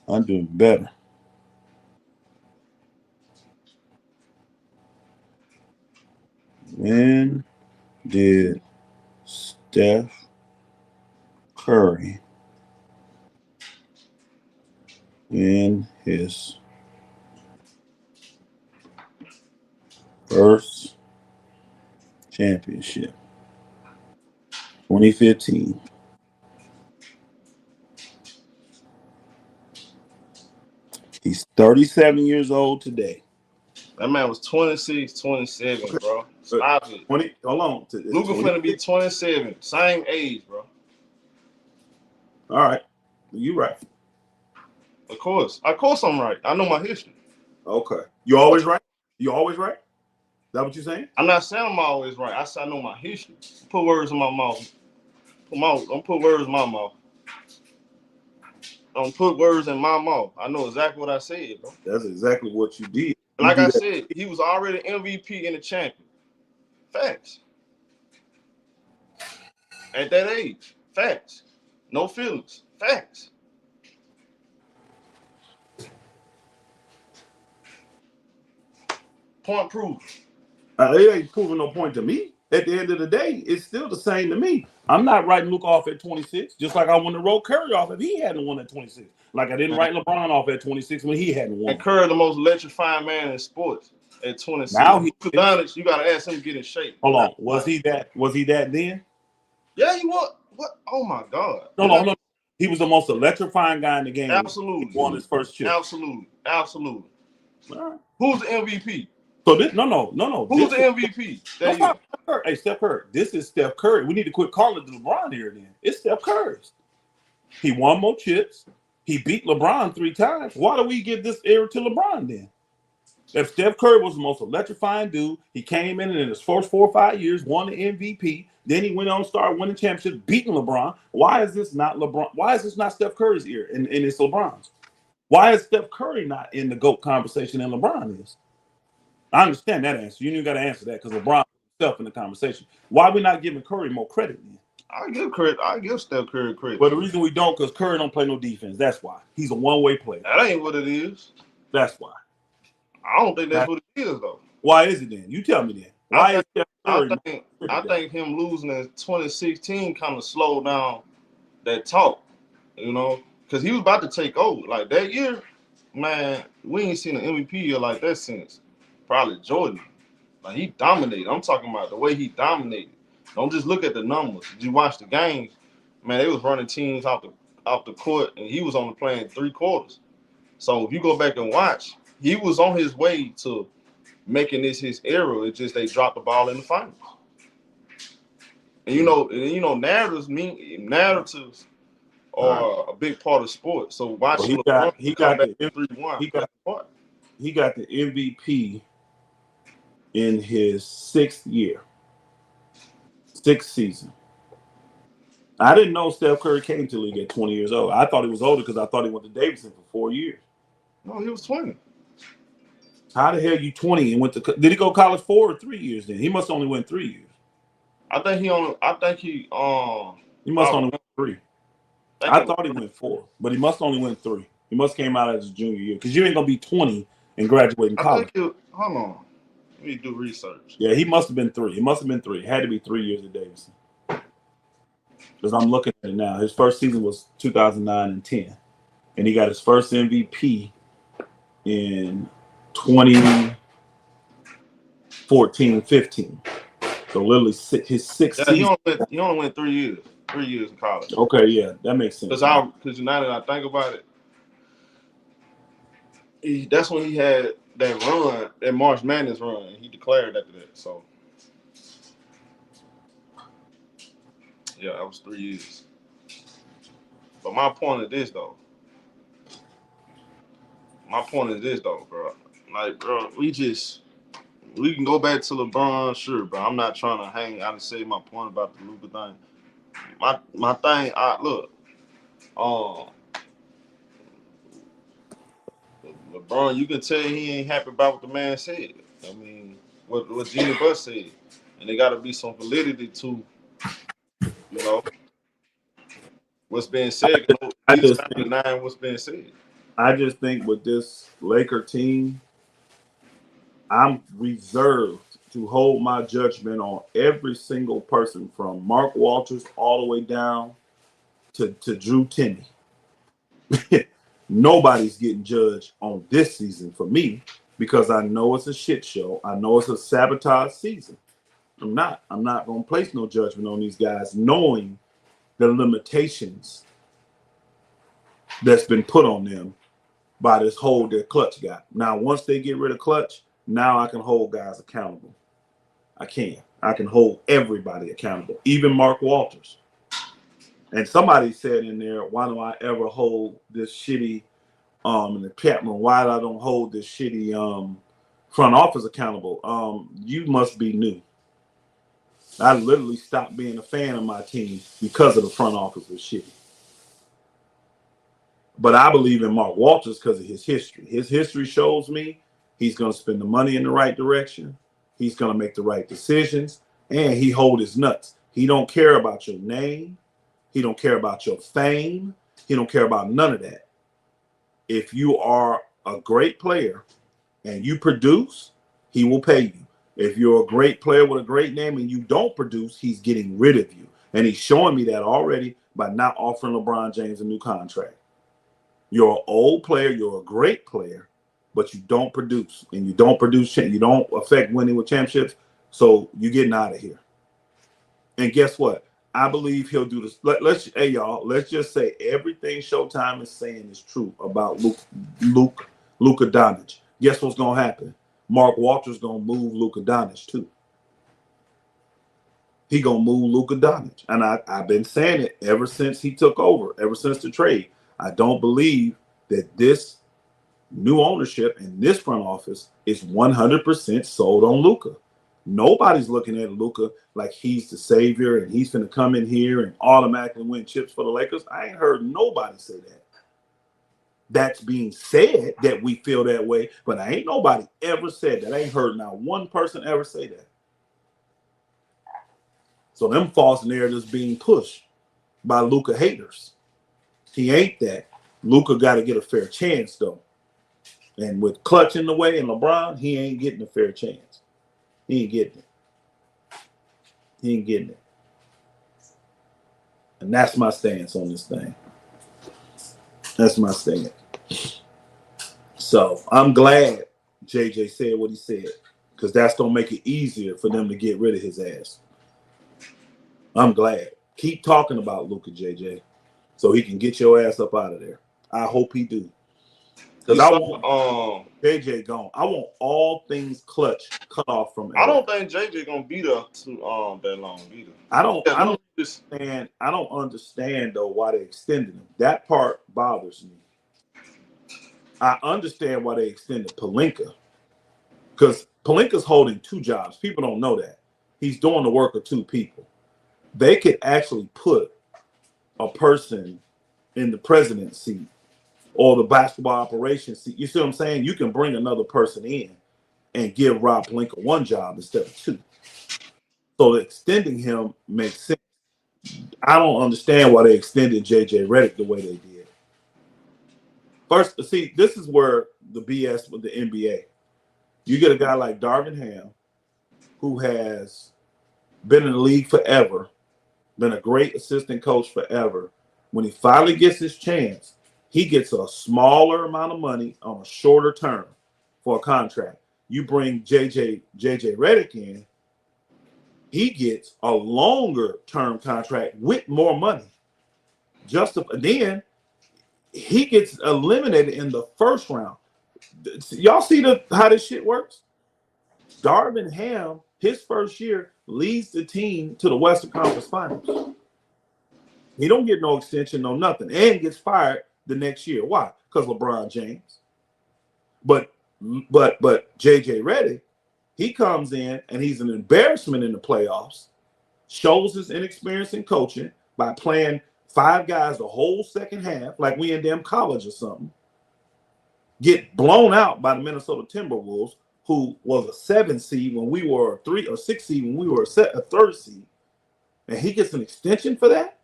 I'm doing better. When did Steph Curry win his first championship? 2015. He's 37 years old today. That man was 26, 27, bro. Stop it. 20, hold on. Luka finna be 27. Same age, bro. All right. You right. Of course I'm right. I know my history. Okay. You always right? You always right? Is that what you're saying? I'm not saying I'm always right. I said I know my history. Put words in my mouth. Don't put words in my mouth. Don't put words in my mouth. I know exactly what I said, bro. That's exactly what you did. Like I said, he was already MVP and a champion. Facts. At that age. Facts. No feelings. Facts. Point proved. It ain't proving no point to me. At the end of the day, it's still the same to me. I'm not writing Luka off at 26, just like I wouldn't have wrote Curry off if he hadn't won at 26. Like I didn't write LeBron off at 26 when he hadn't won. And Curry, the most electrifying man in sports at 26. Now Luka Doncic, you gotta ask him to get in shape. Hold on, was he that then? Yeah, he was. What? Oh my God! No. He was the most electrifying guy in the game. Absolutely, he won his first chip. Absolutely. All right. Who's the MVP? So this no. Who's the MVP? Hey, Steph Curry. This is Steph Curry. We need to quit calling it LeBron here. Then it's Steph Curry. He won more chips. He beat LeBron 3 times. Why do we give this era to LeBron then? If Steph Curry was the most electrifying dude, he came in his first 4 or 5 years, won the MVP. Then he went on, started winning championships, beating LeBron. Why is this not LeBron? Why is this not Steph Curry's era and it's LeBron's? Why is Steph Curry not in the GOAT conversation and LeBron is? I understand that answer. You ain't got to answer that because LeBron himself in the conversation. Why are we not giving Curry more credit then? I give credit. I give Steph Curry credit. But the reason we don't, because Curry don't play no defense. That's why. He's a one-way player. That ain't what it is. That's why. I don't think that's what it is, though. Why is it then? You tell me then. Why is Steph Curry? I think him losing in 2016 kind of slowed down that talk, you know, because he was about to take over. Like that year, man, we ain't seen an MVP year like that since probably Jordan. Like he dominated. I'm talking about the way he dominated. Don't just look at the numbers. Did you watch the games? Man, they was running teams off the court, and he was only playing 3 quarters. So if you go back and watch, he was on his way to making this his era. It's just they dropped the ball in the finals. And narratives are a big part of sports. So watching LeBron come back 3-1, he got the MVP in his 6th year, 6th season. I didn't know Steph Curry came to the league at 20 years old. I thought he was older because I thought he went to Davidson for 4 years. No, he was 20. How the hell you 20 and went to? Did he go college 4 or 3 years? Then he must only went 3 years. I think he must only went 3. I thought he went 4, but he must only went 3. He must came out as a junior year because you ain't gonna be 20 and graduate in college. Hold on, let me do research. Yeah, he must have been 3. He must have been 3. It had to be 3 years at Davidson. Because I'm looking at it now. His first season was 2009 and 10, and he got his first MVP in 2014-15. So literally his 6th season. He only went 3 years. 3 years in college. Okay, yeah, that makes sense. Because now that I think about it, that's when he had that run, that March Madness run, and he declared after that. So, yeah, that was 3 years. But my point is this, though. Bro. Like, bro, we can go back to LeBron, sure, but I'm not trying to hang out and say my point about the Luka thing. My thing, LeBron, you can tell he ain't happy about what the man said. I mean, what Jeanie said, and there got to be some validity to, what's being said. What's being said. I just think with this Laker team, I'm reserved to hold my judgment on every single person from Mark Walters all the way down to Drew Timme. Nobody's getting judged on this season for me because I know it's a shit show. I know it's a sabotage season. I'm not going to place no judgment on these guys knowing the limitations that's been put on them by this hold their clutch got. Now, once they get rid of clutch, now I can hold guys accountable. I can hold everybody accountable, even Mark Walters. And somebody said in there, why do I ever hold this shitty in the chat room? Why I don't hold this shitty front office accountable? You must be new. I literally stopped being a fan of my team because of the front office was shitty. But I believe in Mark Walters because of his history. His history shows me he's going to spend the money in the right direction. He's going to make the right decisions, and he hold his nuts. He don't care about your name. He don't care about your fame. He don't care about none of that. If you are a great player and you produce, he will pay you. If you're a great player with a great name and you don't produce, he's getting rid of you. And he's showing me that already by not offering LeBron James a new contract. You're an old player. You're a great player, but you don't produce. And you don't produce. You don't affect winning with championships. So you're getting out of here. And guess what? I believe he'll do this. Let's just say everything Showtime is saying is true about Luka Doncic. Guess what's going to happen? Mark Walters going to move Luka Doncic too. He going to move Luka Doncic. And I've been saying it ever since he took over, ever since the trade. I don't believe that this new ownership and this front office is 100% sold on Luka. Nobody's looking at Luka like he's the savior and he's going to come in here and automatically win chips for the Lakers. I ain't heard nobody say that. That's being said that we feel that way, but I ain't nobody ever said that. I ain't heard not one person ever say that. So them false narratives being pushed by Luka haters. He ain't that. Luka got to get a fair chance though. And with Clutch in the way and LeBron, he ain't getting a fair chance. He ain't getting it. And that's my stance on this thing. That's my stance. So I'm glad JJ said what he said because that's going to make it easier for them to get rid of his ass. I'm glad. Keep talking about Luka, JJ, so he can get your ass up out of there. I hope he do. Because JJ gone. I want all things clutch cut off from LA. I don't think JJ gonna be there too that long either. I don't Just understand. I don't understand though why they extended him. That part bothers me. I understand why they extended Pelinka, because Pelinka's holding two jobs. People don't know that. He's doing the work of two people. They could actually put a person in the president's seat or the basketball operations seat. You see what I'm saying? You can bring another person in and give Rob Pelinka one job instead of two. So extending him makes sense. I don't understand why they extended JJ Redick the way they did. First, see, this is where the BS with the NBA. You get a guy like Darvin Ham, who has been in the league forever, been a great assistant coach forever. When he finally gets his chance, he gets a smaller amount of money on a shorter term for a contract. You bring JJ Redick in, he gets a longer term contract with more money. Then he gets eliminated in the first round. Y'all see how this shit works? Darvin Ham, his first year, leads the team to the Western Conference Finals. He don't get no extension, no nothing, and gets fired the next year. Why? Because LeBron James. But JJ Redick, he comes in and he's an embarrassment in the playoffs, shows his inexperience in coaching by playing five guys the whole second half, like we in damn college or something, get blown out by the Minnesota Timberwolves, who was a 7 seed when we were a 3 or 6 seed when we were a 3rd seed, and he gets an extension for that?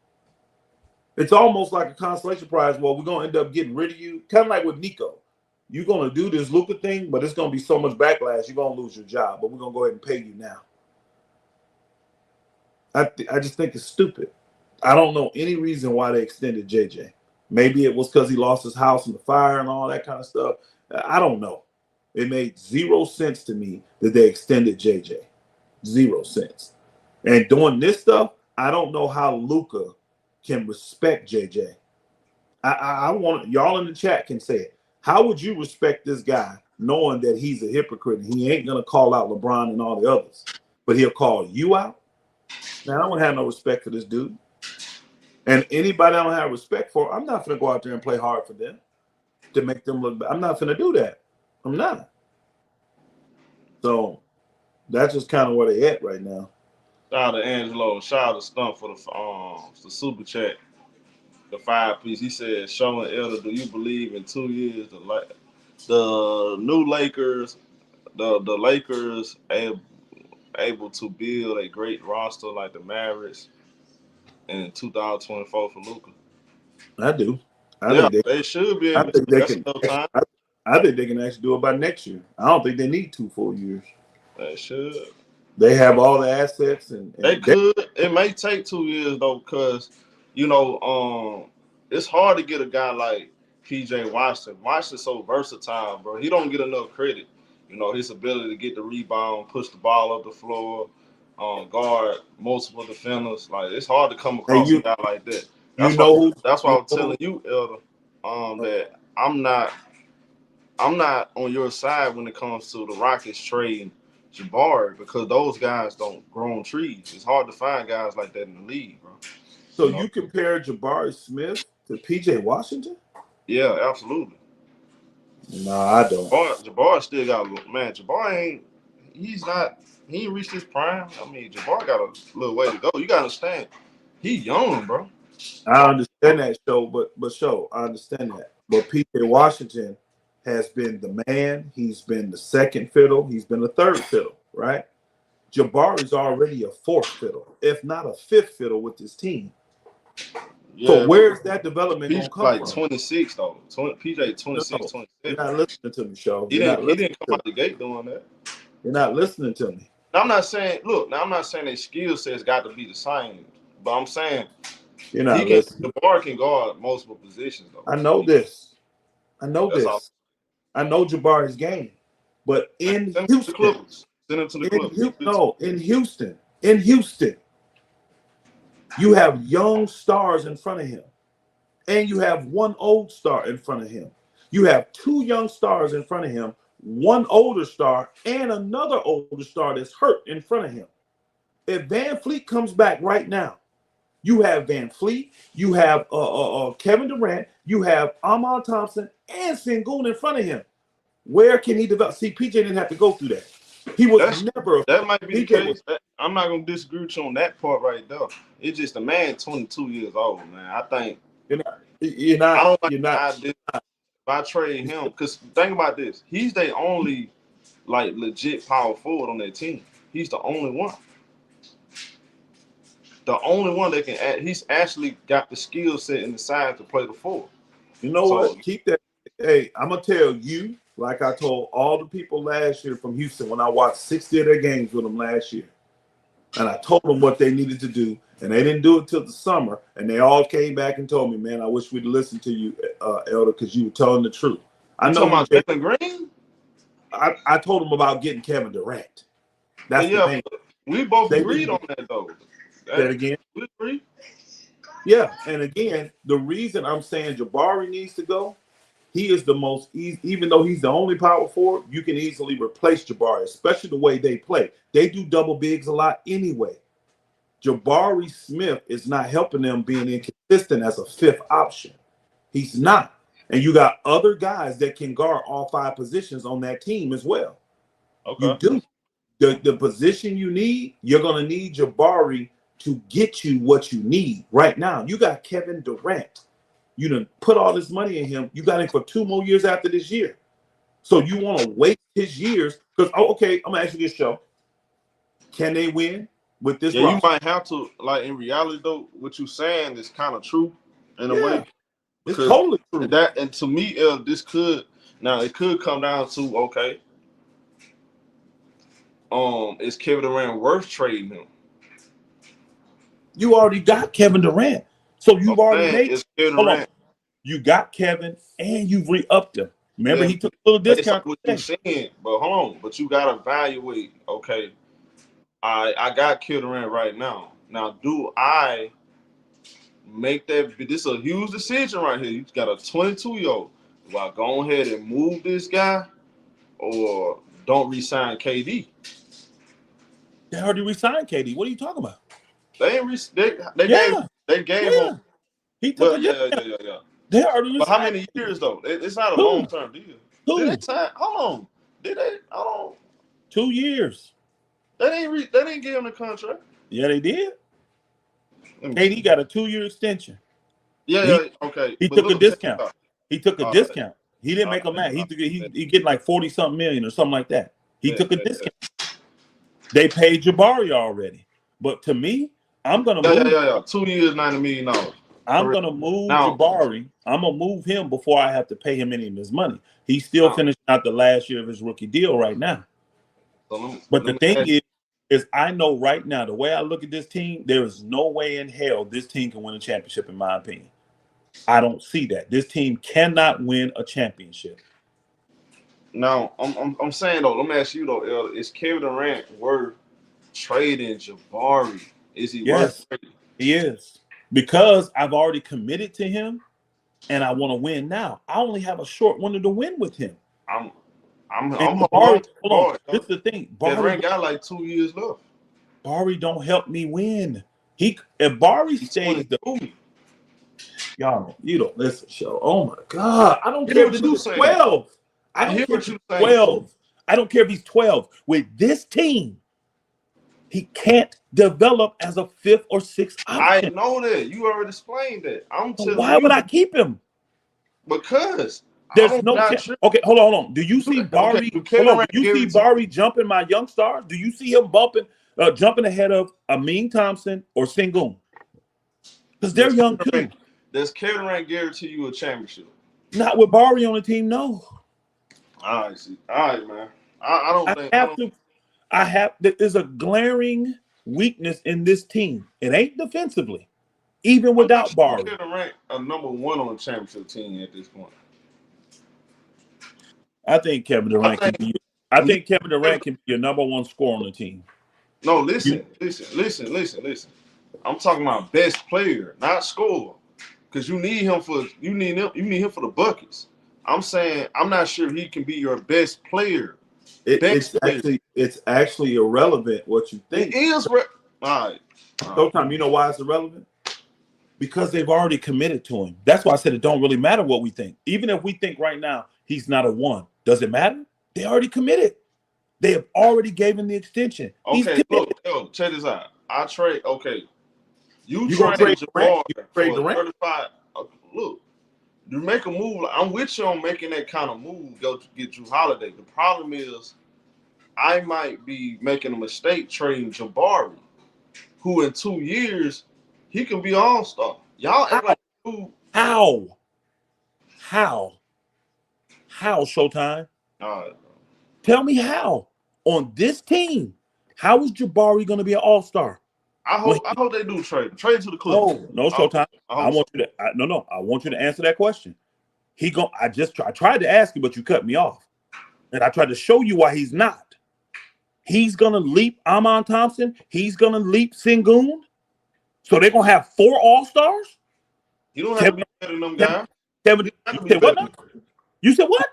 It's almost like a consolation prize. Well, we're going to end up getting rid of you. Kind of like with Nico. You're going to do this Luka thing, but it's going to be so much backlash, you're going to lose your job, but we're going to go ahead and pay you now. I just think it's stupid. I don't know any reason why they extended JJ. Maybe it was because he lost his house in the fire and all that kind of stuff. I don't know. It made 0 sense to me that they extended JJ. 0 sense. And doing this stuff, I don't know how Luka can respect JJ. I want y'all in the chat can say it. How would you respect this guy knowing that he's a hypocrite and he ain't gonna call out LeBron and all the others, but he'll call you out? Now, I don't have no respect for this dude. And anybody I don't have respect for, I'm not gonna go out there and play hard for them to make them look bad. I'm not gonna do that. I'm not. So that's just kind of where they at right now. Shout out to Angelo. Shout out to Stump for the super chat. The 5-piece. He said, "Showing Elder, do you believe in 2 years the new Lakers, the Lakers able to build a great roster like the Mavericks in 2024 for Luka?" I do. They should be able to. That's enough time. I think they can actually do it by next year. I don't think they need 2 full years. They should. They have all the assets, and they could. It may take 2 years though, because it's hard to get a guy like PJ Washington. Washington's so versatile, bro. He don't get enough credit. His ability to get the rebound, push the ball up the floor, guard multiple defenders. Like, it's hard to come across a guy like that. That's why I'm telling you, Elder, that I'm not on your side when it comes to the Rockets trading Jabari, because those guys don't grow on trees. It's hard to find guys like that in the league, bro. So you compare Jabari Smith to PJ Washington? Yeah, absolutely. No, I don't. Jabari still got Jabari he ain't reached his prime. I mean, Jabari got a little way to go. You gotta understand, he young, bro. I understand that, I understand that. But PJ Washington has been the man. He's been the second fiddle. He's been the third fiddle, right? Jabari's already a fourth fiddle, if not a fifth fiddle with his team. Yeah, so where's that development going to come like from? 26, though. PJ 26, 27. You're not listening to me, Shaw. He didn't come out the gate doing that. You're not listening to me. Now, I'm not saying their skill set's got to be the same, but I'm saying Jabari can guard multiple positions, though. I know this. I know Jabari's game. But in Houston, in Houston, you have young stars in front of him, and you have one old star in front of him. You have 2 young stars in front of him one older star and another older star that's hurt in front of him. If Van Fleet comes back right now, you have Van Fleet, you have Kevin Durant, you have Amon Thompson and Sengun in front of him. Where can he develop? See, PJ didn't have to go through that. He was never. That might be the PJ case. I'm not gonna disagree with you on that part right there. It's just a man 22 years old, man. I think you're not. I don't like you're not. if I trade him, because think about this. He's the only like legit power forward on that team. He's the only one. The only one that can add, he's actually got the skill set and the size to play the four. You know what? Keep that. Hey, I'm gonna tell you, like I told all the people last year from Houston when I watched 60 of their games with them last year, and I told them what they needed to do, and they didn't do it till the summer, and they all came back and told me, "Man, I wish we'd listened to you, Elder, because you were telling the truth." I know about Devin Green. I told them about getting Kevin Durant. That's the thing. We both agreed on that though. That again. We agree. Yeah, and again, the reason I'm saying Jabari needs to go, he is the most easy, even though he's the only power forward, you can easily replace Jabari, especially the way they play. They do double bigs a lot anyway. Jabari Smith is not helping them being inconsistent as a fifth option. He's not. And you got other guys that can guard all five positions on that team as well. Okay. You do. The position you need, you're going to need Jabari to get you what you need right now. You got Kevin Durant. You done put all this money in him. You got him for 2 more years after this year. So you want to waste his years because, okay, I'm going to ask you this, show. Can they win with this roster? You might have to, like, in reality, though, what you're saying is kind of true in a way. It's totally true. And to me, this could, now it could come down to, okay, is Kevin Durant worth trading him? You already got Kevin Durant. So you've already made you got Kevin and you've re-upped him. Remember, he took a little discount. What you're saying, but hold on, but you gotta evaluate, okay. I got Kevin Durant right now. Now, do I make that? This is a huge decision right here. You got a 22-year-old. Do I go ahead and move this guy or don't re-sign KD? They already re-signed KD. What are you talking about? They gave him. He took yeah. They already. But how many years though? It's not a long-term deal. Did they sign? Hold on. Did they? Hold on. 2 years. They didn't give him a contract. Yeah, they did. KD got a 2-year extension. Okay. He took a discount. He took a discount. He didn't make a match. He getting like 40-something million or something like that. He took a discount. They paid Jabari already. But to me, I'm gonna move. 2 years, $90 million. I'm gonna move Jabari. I'm gonna move him before I have to pay him any of his money. He's still finishing out the last year of his rookie deal right now. But the thing is, I know right now, the way I look at this team, there is no way in hell this team can win a championship, in my opinion. I don't see that. This team cannot win a championship. Now, I'm saying though, let me ask you though, is Kevin Durant worth trading Jabari? Is he worth trading? He is. Because I've already committed to him and I want to win now. I only have a short window to win with him. I'm Hold on. This is the thing. Durant got like 2 years left. Bari don't help me win. If Bari stays y'all, you don't listen, show. Oh my God. I don't care if he's 12. I don't care if he's 12. I don't care if he's 12. With this team, he can't develop as a 5th or 6th option. I know that. You already explained that. Why would I keep him? Because there's no chance. Okay, hold on. Do you see Bari? Do you see Bari jumping my young stars? Do you see him jumping ahead of Amin Thompson or Sengun? Because they're young too. Does Kevin Durant guarantee you a championship? Not with Bari on the team, no. All right, man. I don't think there's a glaring weakness in this team. It ain't defensively, even without Bari. Kevin Durant a number 1 on the championship team at this point. I think Kevin Durant can be. I think Kevin Durant can be your number 1 scorer on the team. No, listen. I'm talking about best player, not scorer, because you need him for the buckets. I'm saying I'm not sure he can be your best player. It's actually irrelevant what you think. It is. All right. Sometimes you know why it's irrelevant? Because they've already committed to him. That's why I said it don't really matter what we think. Even if we think right now he's not a 1, does it matter? They already committed. They have already given the extension. Okay, look, check this out. I trade. Okay, you gonna trade Jabbar trade for Durant? 35. Look, you make a move. I'm with you on making that kind of move. Go to get Drew Holiday. The problem is, I might be making a mistake trading Jabari, who in 2 years he can be all-star. Y'all act like how Showtime? Tell me how on this team. How is Jabari going to be an all-star? I hope they do trade to the Clippers. No, Showtime. I want you to I want you to answer that question. I tried to ask you, but you cut me off, and I tried to show you why he's not. He's gonna leap Amon Thompson. He's gonna leap Sengun. So they're gonna have 4 all-stars. You don't have to be better than them guys. Kevin, you said what? You said what?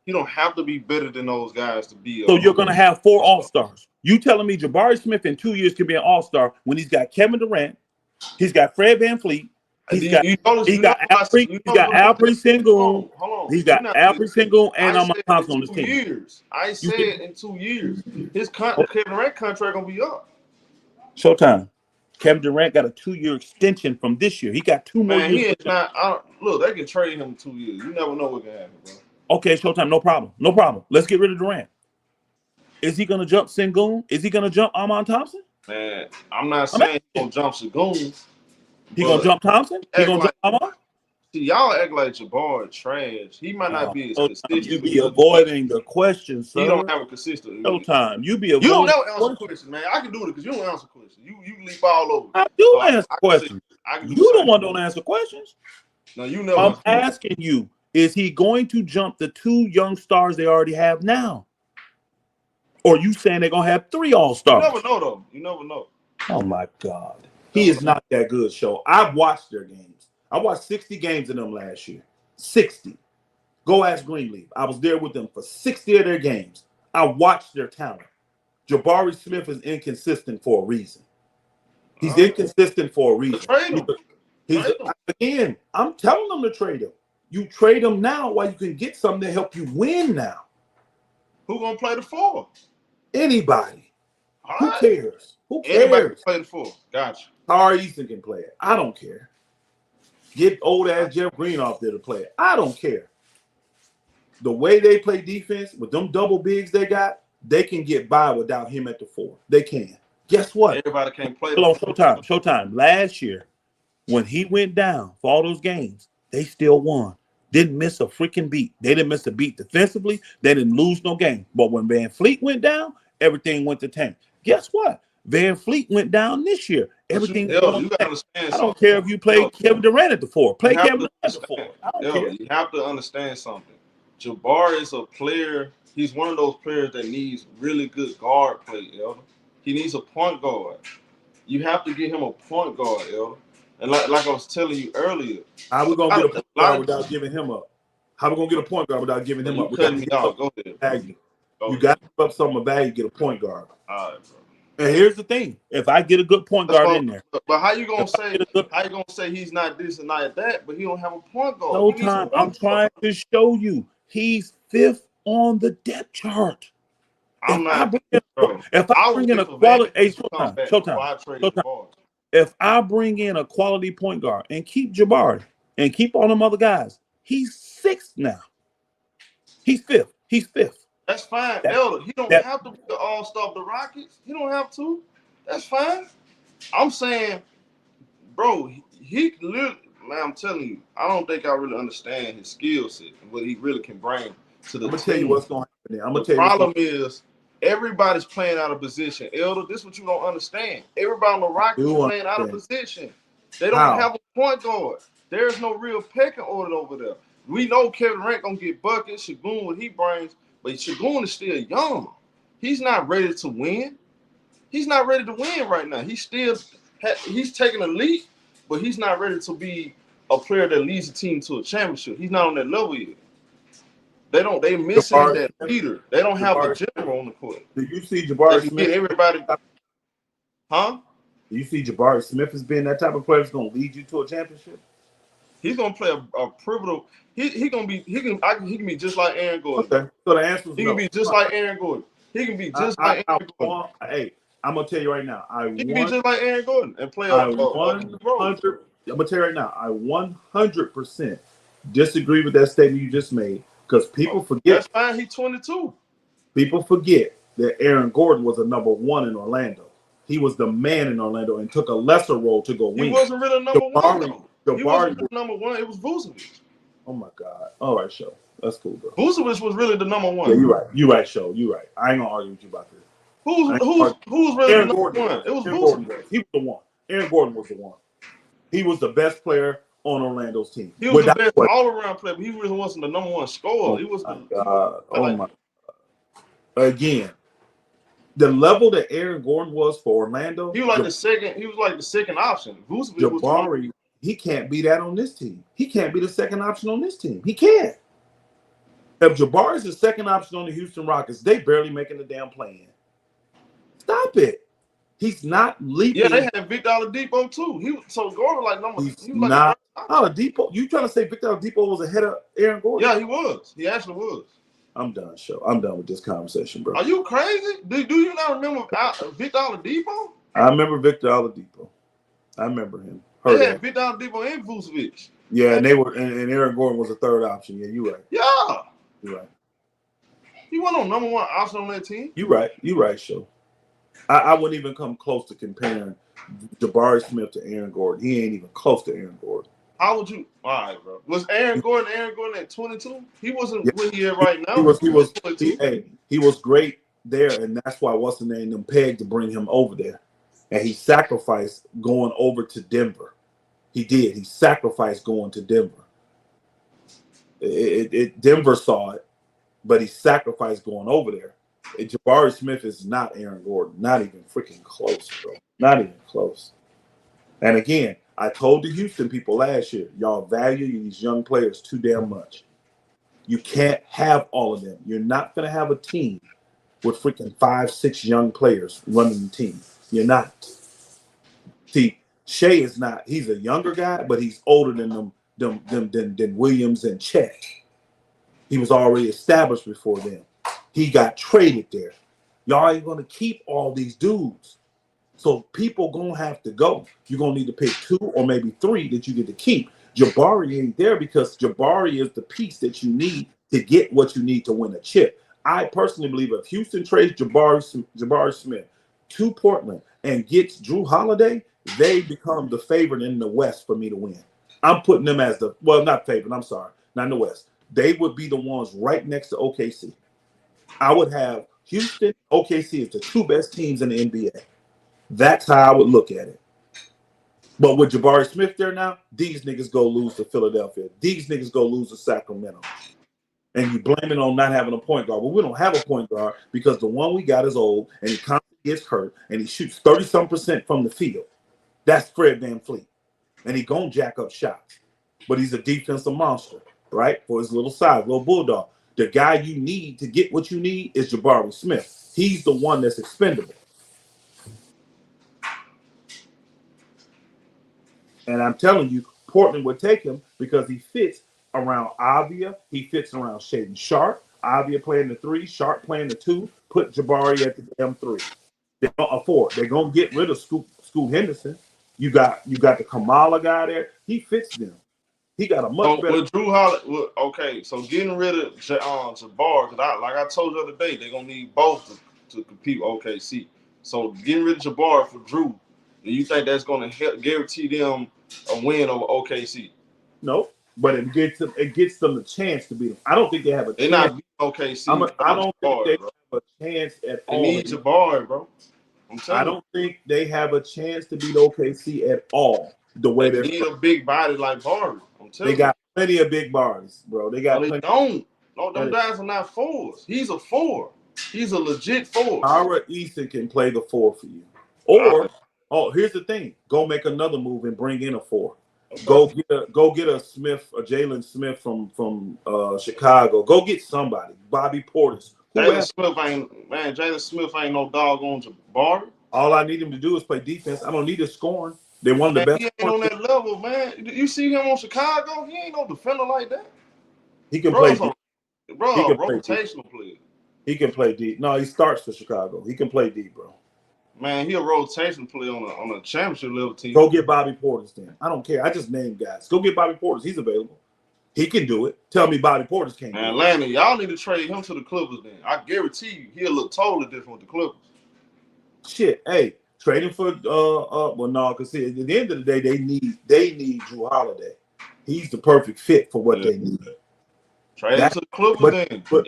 You don't have to be better than those guys to be. So you're gonna have 4 all-stars. You telling me Jabari Smith in 2 years can be an all-star when he's got Kevin Durant, he's got Fred VanVleet, he's got Alfred Sengun, he's got Alfred Sengun and Amon Thompson on this team. I said in 2 years, his Kevin Durant contract gonna be up. Showtime. Kevin Durant got a 2-year extension from this year. He got 2 more years. He is not. Look, they can trade him in 2 years. You never know what can happen, bro. Okay, Showtime, no problem. Let's get rid of Durant. Is he gonna jump Sengun? Is he gonna jump Amon Thompson? Man, I'm not saying he's gonna jump Sengun. He gonna jump Thompson? He gonna jump Amon? See, y'all act like Jabbar trash. He might not be as consistent. You be avoiding the question, sir. He don't have a consistent. Showtime. You be avoiding. You don't never answer questions, man. I can do it because you don't answer questions. You leap all over. I do answer questions. You the one don't answer questions. No, you never. I'm asking you. Is he going to jump the 2 young stars they already have now? Or you saying they're going to have 3 all-stars? You never know, though. You never know. Oh, my God. He is not that good, Show. I've watched their games. I watched 60 games of them last year. 60. Go ask Greenleaf. I was there with them for 60 of their games. I watched their talent. Jabari Smith is inconsistent for a reason. He's inconsistent for a reason. Again, I'm telling them to trade him. You trade him now while you can get something to help you win now. Who gonna play the 4? Anybody. Who cares? Who cares? Anybody can play the 4. Gotcha. Tari Easton can play it. I don't care. Get old ass Jeff Green off there to play it. I don't care. The way they play defense with them double bigs they got, they can get by without him at the 4. They can. Guess what? Everybody can't play. Showtime. Last year, when he went down for all those games, they still won. Didn't miss a freaking beat. They didn't miss a beat defensively. They didn't lose no game. But when VanVleet went down, everything went to tank. Guess what? VanVleet went down this year. Everything. You gotta understand. I don't care if you play Kevin Durant at the 4. Play Kevin Durant at the 4. I don't care. You have to understand something. Jabbar is a player. He's one of those players that needs really good guard play, Elder. He needs a point guard. You have to get him a point guard, Elder. And like I was telling you earlier, how we gonna get a point guard without giving him up? How we gonna get a point guard without giving him up? Cutting me off. Go ahead. You got to give up some of value to get a point guard. All right, bro. And here's the thing: if I get a good point guard in there, but how you gonna say he's not this and not that? But he don't have a point guard. No time. I'm trying to show you he's 5th on the depth chart. If I bring in a quality, Showtime. If I bring in a quality point guard and keep Jabari and keep all them other guys, he's 6th now. He's 5th. He's 5th. That's fine, Elder. He don't have to be the all-star of the Rockets. He don't have to. That's fine. I'm saying, bro, he literally, man, I'm telling you, I don't think I really understand his skill set and what he really can bring to the team. I'm gonna tell you what's going to happen there. The problem is everybody's playing out of position. Elder, this is what you don't understand. Everybody on the Rockets is playing out of position. They don't have a point guard. There's no real pecking order over there. We know Kevin Durant gonna get buckets, Shagun, what he brings, but Shagun is still young. He's not ready to win. He's not ready to win right now. He's taking a leap, but he's not ready to be a player that leads the team to a championship. He's not on that level yet. They missing Jabari that Smith. leader. They don't have a Jabari- general on the court. Do you see They Jabari can Smith? get everybody. Huh? Do you see Jabari Smith as being that type of player that's going to lead you to a championship? He's gonna play a pivotal. He can be just like Aaron Gordon. Okay, so the answer is He no. can be just like Aaron Gordon. He can be just like Aaron Gordon. Hey, I'm gonna tell you right now. He can be just like Aaron Gordon and play I a role. 100. I'm gonna tell you right now. I 100% disagree with that statement you just made because people forget. That's fine. He's 22. People forget that Aaron Gordon was a number 1 in Orlando. He was the man in Orlando and took a lesser role to go win. He wasn't really number 1. Though. He wasn't really number 1. It was Vucevic. Oh my God! All right, show. That's cool, bro. Vucevic was really the number 1. Yeah, you're right. You're right, show. You're right. I ain't gonna argue with you about this. Who's really Aaron the number Gordon. 1? It was Aaron Vucevic. Gordon. He was the one. Aaron Gordon was the one. He was the best player on Orlando's team. He was the best all-around player, but he really wasn't the number 1 scorer. He was my. Again, the level that Aaron Gordon was for Orlando, he was like the second. He was like the second option. Jabari, he can't be that on this team. He can't be the second option on this team. He can't. If Jabari's the second option on the Houston Rockets, they barely making the damn play in. Stop it. He's not leaping. Yeah, they had Victor Oladipo too. So Gordon like number. He's not Oladipo. You trying to say Victor Oladipo was ahead of Aaron Gordon? Yeah, he was. He actually was. I'm done, show. I'm done with this conversation, bro. Are you crazy? Do you not remember Victor Oladipo? I remember Victor Oladipo. I remember him. They had Victor Oladipo and Vucevic. Yeah, and they were, and Aaron Gordon was the third option. Yeah, you're right. Yeah, you're right. He wasn't on number 1 option on that team. You're right. You're right, show. I wouldn't even come close to comparing Jabari Smith to Aaron Gordon. He ain't even close to Aaron Gordon. How would you? All right, bro. Was Aaron Gordon at 22? He wasn't where he is right now. He was great there, and that's why what's the name them pegged to bring him over there, and he sacrificed going over to Denver. He did. He sacrificed going to Denver. Denver saw it, but he sacrificed going over there. Jabari Smith is not Aaron Gordon. Not even freaking close, bro. Not even close. And again, I told the Houston people last year, y'all value these young players too damn much. You can't have all of them. You're not going to have a team with freaking 5, 6 young players running the team. You're not. See, Shea is not. He's a younger guy, but he's older than than Williams and Chet. He was already established before them. He got traded there. Y'all ain't going to keep all these dudes. So people going to have to go. You're going to need to pick 2 or maybe 3 that you get to keep. Jabari ain't there because Jabari is the piece that you need to get what you need to win a chip. I personally believe if Houston trades Jabari Smith to Portland and gets Drew Holiday, they become the favorite in the West for me to win. I'm putting them as not favorite. I'm sorry. Not in the West. They would be the ones right next to OKC. I would have Houston, OKC as the 2 best teams in the NBA. That's how I would look at it. But with Jabari Smith there now, these niggas go lose to Philadelphia. These niggas go lose to Sacramento. And you blame it on not having a point guard. Well, we don't have a point guard because the one we got is old and he constantly gets hurt and he shoots 30-some% from the field. That's Fred VanVleet. And he gonna jack up shots. But he's a defensive monster, right? For his little size, little bulldog. The guy you need to get what you need is Jabari Smith. He's the one that's expendable. And I'm telling you, Portland would take him because he fits around Avia. He fits around Shaedon Sharpe. Avia playing the 3, Sharpe playing the 2. Put Jabari at the M3. They don't afford. They're gonna get rid of Scoot Henderson. You got the Kamala guy there. He fits them. He got a much better. With Drew Holiday, okay, so getting rid of Jabari, because like I told you the other day, they're gonna need both to compete with OKC. So getting rid of Jabari for Drew, do you think that's gonna help guarantee them a win over OKC? No, but it gets them the chance to beat them. I don't think they have a chance. They're not beating OKC. I don't think they have a chance at all. They need Jabari, bro. I don't think they have a chance to beat OKC at all. The way they need a big body like Barry. They got plenty of big bodies, bro. They got. They don't. No, them guys are not 4s. He's a 4. He's a legit 4. Ara Easton can play the 4 for you. Or, here's the thing: go make another move and bring in a 4. Go get a Smith, a Jalen Smith from Chicago. Go get somebody. Bobby Portis. Jalen Smith ain't no dog on Jabari. All I need him to do is play defense. I don't need his scoring. They're one of the best. He ain't on that level, man. You see him on Chicago? He ain't no defender like that. He can play deep. Bro, He can rotational player. He can play deep. No, he starts for Chicago. He can play deep, bro. Man, he a rotation player on a championship level team. Go get Bobby Portis then. I don't care. I just named guys. Go get Bobby Portis. He's available. He can do it. Tell me Bobby Portis can't do it. Man, Lanny, y'all need to trade him to the Clippers then. I guarantee you he'll look totally different with the Clippers. Shit. Hey, trade him for well, no, because at the end of the day, they need Drew Holiday. He's the perfect fit for what they need. Trade him to the Clippers then. But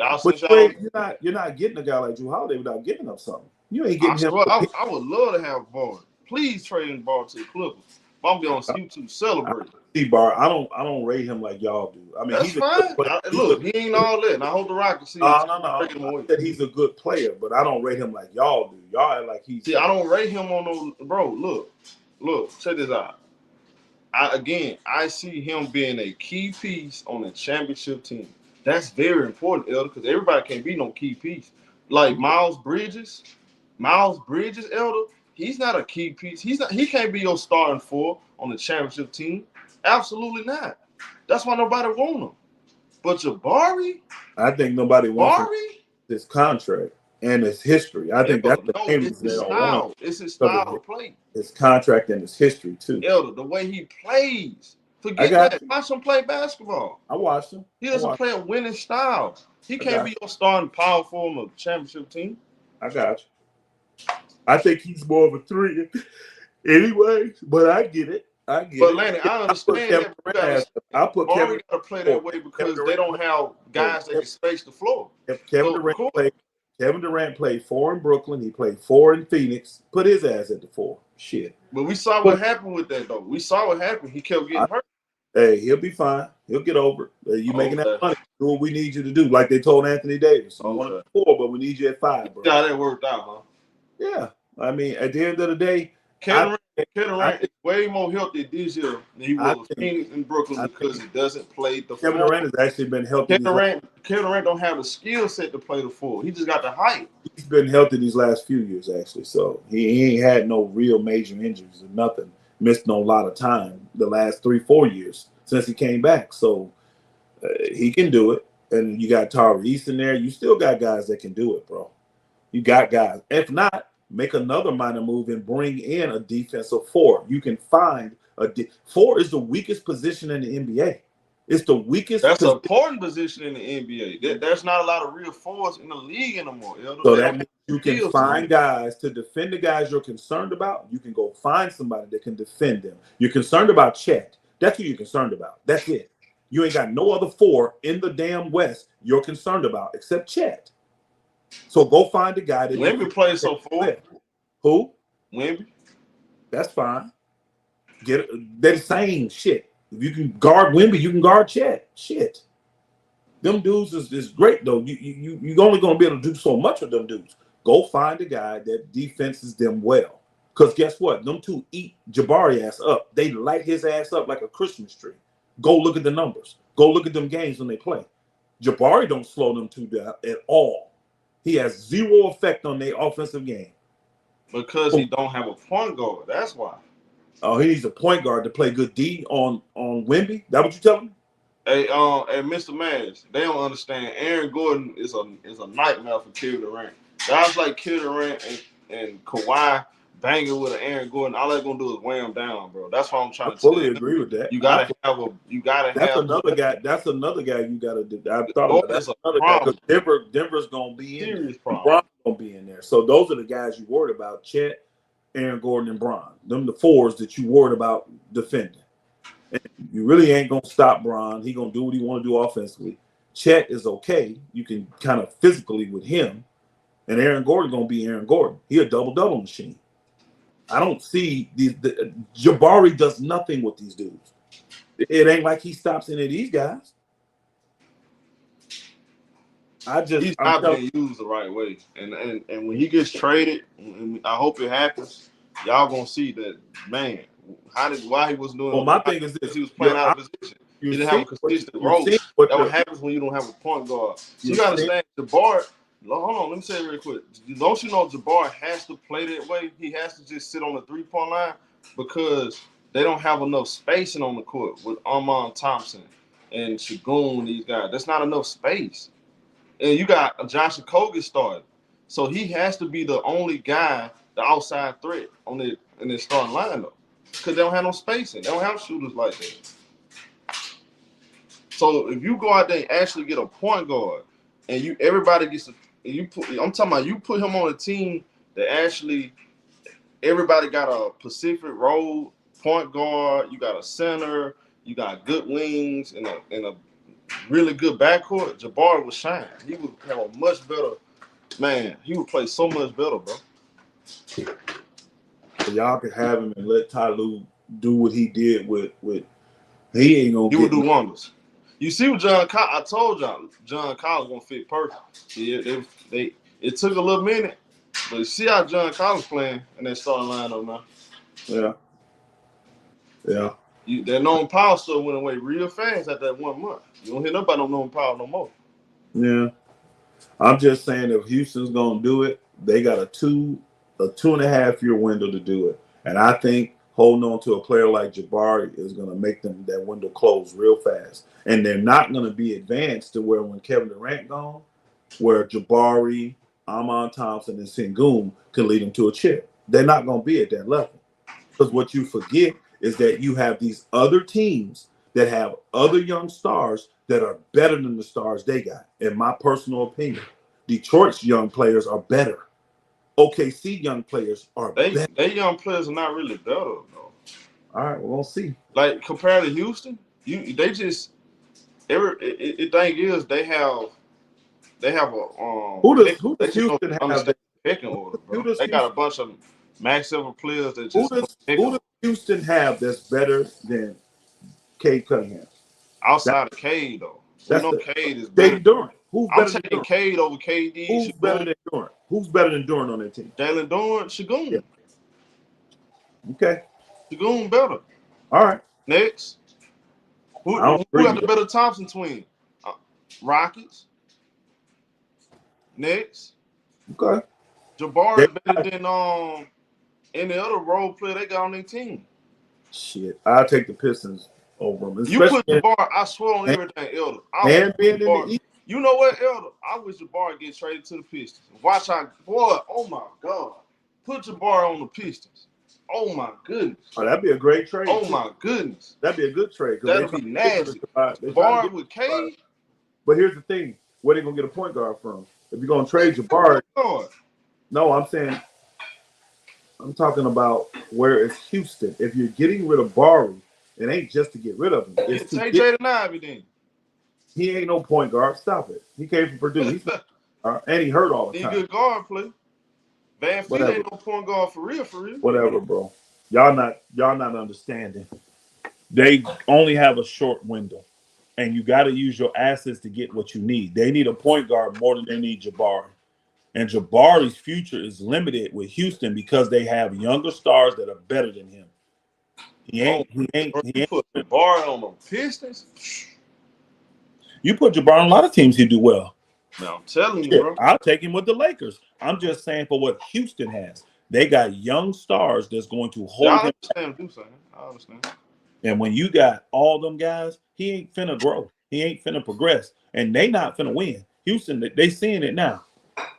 you're not getting a guy like Drew Holiday without giving up something. You ain't getting him. I would love to have Barr. Please trade him Barr to the Clippers. I'm be on YouTube celebrate. See, Barr, I don't rate him like y'all do. I mean, that's fine. Look, he ain't all that. And I hope the Rockets see. No. I said he's a good player, but I don't rate him like y'all do. Y'all act like he's. See, I don't rate him on no. Bro, look. Check this out. I see him being a key piece on a championship team. That's very important, Elder, because everybody can't be no key piece. Like Miles Bridges, Elder. He's not a key piece. He can't be your starting four on the championship team. Absolutely not. That's why nobody want him. But Jabari, I think nobody wants his contract and his history. I think that's the main reason they don't want him. It's his style of play. His contract and his history too. Elder, the way he plays. Forget that. Watch him play basketball. I watched him. He doesn't play a winning style. He can't be your starting power forward on a championship team. I got you. I think he's more of a three anyway, but I get it. But Lanny, I understand that. I put Kevin got to play that way because they don't have guys that can space the floor. If Kevin Durant played 4 in Brooklyn, he played 4 in Phoenix. Put his ass at the 4. Shit. But we saw what happened with that, though. We saw what happened. He kept getting hurt. Hey, he'll be fine. He'll get over it. You making that money. Do what we need you to do. Like they told Anthony Davis. You want at 4, but we need you at 5, bro. Yeah, that worked out, huh? Yeah. I mean, at the end of the day, Kevin Durant is way more healthy this year than he was in Brooklyn because he doesn't play the 4. Kevin Durant has actually been healthy. Kevin Durant don't have the skill set to play the 4. He just got the height. He's been healthy these last few years, actually. So he ain't had no real major injuries or nothing. Missed no lot of time the last 3-4 years since he came back. So he can do it. And you got Tyrese in there. You still got guys that can do it, bro. You got guys. If not, make another minor move and bring in a defensive 4. You can find 4 is the weakest position in the NBA. It's the weakest. That's an important position in the NBA. There's not a lot of real 4s in the league anymore. So that means you can find guys to defend the guys you're concerned about. You can go find somebody that can defend them. You're concerned about Chet. That's who you're concerned about. That's it. You ain't got no other 4 in the damn West you're concerned about except Chet. So go find a guy that Wemby plays so 4. Who? Wemby. That's fine. They're the same shit. If you can guard Wemby, you can guard Chet. Shit. Them dudes is great though. You're only gonna be able to do so much with them dudes. Go find a guy that defenses them well. Because guess what? Them two eat Jabari ass up. They light his ass up like a Christmas tree. Go look at the numbers. Go look at them games when they play. Jabari don't slow them two down at all. He has zero effect on their offensive game. Because he don't have a point guard. That's why. Oh, he needs a point guard to play good D on Wemby. That what you telling me? Hey, Mr. Mash, they don't understand. Aaron Gordon is a nightmare for Kevin Durant. Guys like Kevin Durant and Kawhi banging with an Aaron Gordon, all they're gonna do is wear him down, bro. That's why I'm trying to fully agree with that. You gotta have. That's another guy you gotta do. I thought about that's another guy because Denver's gonna be in there. Bron's gonna be in there. So those are the guys you worried about: Chet, Aaron Gordon, and Bron. Them the 4s that you worried about defending. And you really ain't gonna stop Bron. He gonna do what he want to do offensively. Chet is okay. You can kind of physically with him, and Aaron Gordon gonna be Aaron Gordon. He a double machine. I don't see Jabari does nothing with these dudes. It ain't like he stops any of these guys. He's not being used the right way, and when he gets traded, and I hope it happens. y'all gonna see that, man. Why he wasn't doing? Well, my thing is this: he was playing out of position. He didn't have a consistent role. That's what happens when you don't have a point guard. So you gotta understand, Jabbar. Hold on, let me say it real quick. Don't you know Jabbar has to play that way? He has to just sit on the 3-point line because they don't have enough spacing on the court with Armand Thompson and Shagun, these guys. That's not enough space. And you got Josh Okogie starting. So he has to be the only guy, the outside threat in their starting lineup. Because they don't have no spacing. They don't have shooters like that. So if you go out there and actually get a point guard and everybody gets I'm talking about you put him on a team that actually everybody got a Pacific Road point guard, you got a center, you got good wings and a really good backcourt, Jabbar would shine. He would have a much better man. He would play so much better, bro. So y'all can have him and let Ty Lue do what he did with he ain't gonna. He would do wonders. You see what John Collins, I told y'all, John Collins gonna fit perfect. It took a little minute, but you see how John Collins playing in that starting lineup now. Yeah. That known power stuff went away real fast at that 1 month. You don't hear nobody no known power no more. Yeah. I'm just saying if Houston's gonna do it, they got a 2.5 year window to do it. And I think holding on to a player like Jabari is gonna make them that window close real fast. And they're not gonna be advanced to where when Kevin Durant gone, where Jabari, Amon Thompson, and Sengun could lead them to a chip. They're not gonna be at that level. Because what you forget is that you have these other teams that have other young stars that are better than the stars they got. In my personal opinion, Detroit's young players are better. OKC young players are better. They young players are not really better though. All right, we'll see. Like compared to Houston, they just the thing is they have a who does Houston have? Pecking order, bro. They got a bunch of max level players that just who does Houston have that's better than Cade Cunningham? Outside of Cade though. Cade is better. Durant. I'm taking Cade over KD. Who's better than Durant? Who's better than Durant on that team? Jalen Durant, Shagun. Yeah. Okay. Shagun better. All right. Next. Who got the better Thompson twin? Rockets. Next. Okay. Jabbar is better than any other role player they got on their team. Shit. I'll take the Pistons over them. You put Jabbar, I swear on everything, Elder. And being in the East. You know what, Elder? I wish Jabbar get traded to the Pistons. Watch how, boy, oh my God. Put Jabbar on the Pistons. Oh my goodness. Oh, that'd be a great trade. Oh my goodness. That'd be a good trade. That'd be nasty. Jabbar with Cade. But here's the thing. Where they going to get a point guard from? If you're going to trade Jabbar. No, I'm talking about where it's Houston. If you're getting rid of Barry, it ain't just to get rid of him. It's to get everything. He ain't no point guard. Stop it. He came from Purdue. He's and he hurt all the time. He's a good guard play. Van Fleet ain't no point guard for real. Whatever, bro. Y'all not understanding. They only have a short window, and you got to use your assets to get what you need. They need a point guard more than they need Jabari. And Jabari's future is limited with Houston because they have younger stars that are better than him. He ain't put Jabari on the Pistons. You put Jabbar on a lot of teams, he'd do well. No, I'm telling you, bro. I'll take him with the Lakers. I'm just saying for what Houston has. They got young stars that's going to hold him. I understand. And when you got all them guys, he ain't finna grow. He ain't finna progress. And they not finna win. Houston, they seeing it now.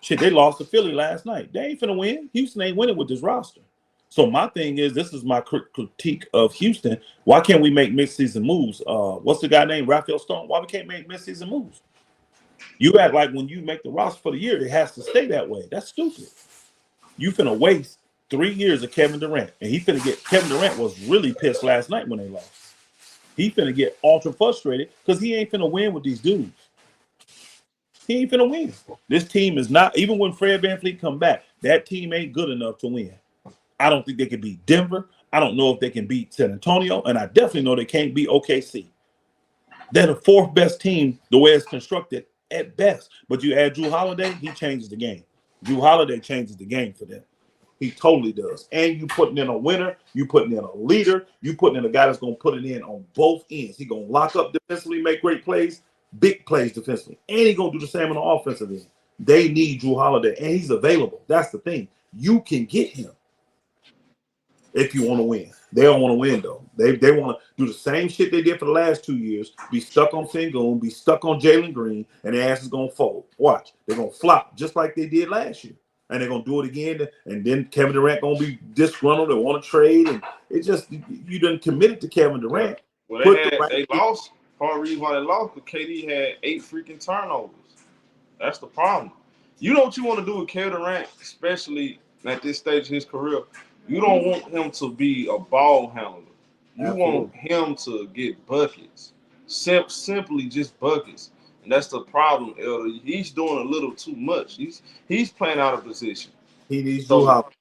Shit, they lost to Philly last night. They ain't finna win. Houston ain't winning with this roster. So my thing is, this is my critique of Houston. Why can't we make mid-season moves? What's the guy named Raphael Stone? Why we can't make mid-season moves? You act like when you make the roster for the year, it has to stay that way. That's stupid. You finna waste 3 years of Kevin Durant, and Kevin Durant was really pissed last night when they lost. He finna get ultra frustrated because he ain't finna win with these dudes. He ain't finna win. This team is not, even when Fred VanVleet come back, that team ain't good enough to win. I don't think they can beat Denver. I don't know if they can beat San Antonio, and I definitely know they can't beat OKC. They're the fourth best team the way it's constructed at best. But you add Drew Holiday, he changes the game. Drew Holiday changes the game for them. He totally does. And you putting in a winner, you putting in a leader, you putting in a guy that's going to put it in on both ends. He going to lock up defensively, make great plays, big plays defensively. And he going to do the same on the offensive end. They need Drew Holiday, and he's available. That's the thing. You can get him if you want to win. They don't want to win, though. They want to do the same shit they did for the last 2 years, be stuck on Sengun, be stuck on Jalen Green, and their ass is going to fold. Watch. They're going to flop just like they did last year. And they're going to do it again, and then Kevin Durant going to be disgruntled and want to trade. And it just, you done committed to Kevin Durant. Well, they lost. Part of the reason why they lost because KD had 8 freaking turnovers. That's the problem. You know what you want to do with Kevin Durant, especially at this stage of his career? You don't want him to be a ball handler. You want him to get buckets. Simply just buckets. And that's the problem, Elder. He's doing a little too much. He's playing out of position. He needs to help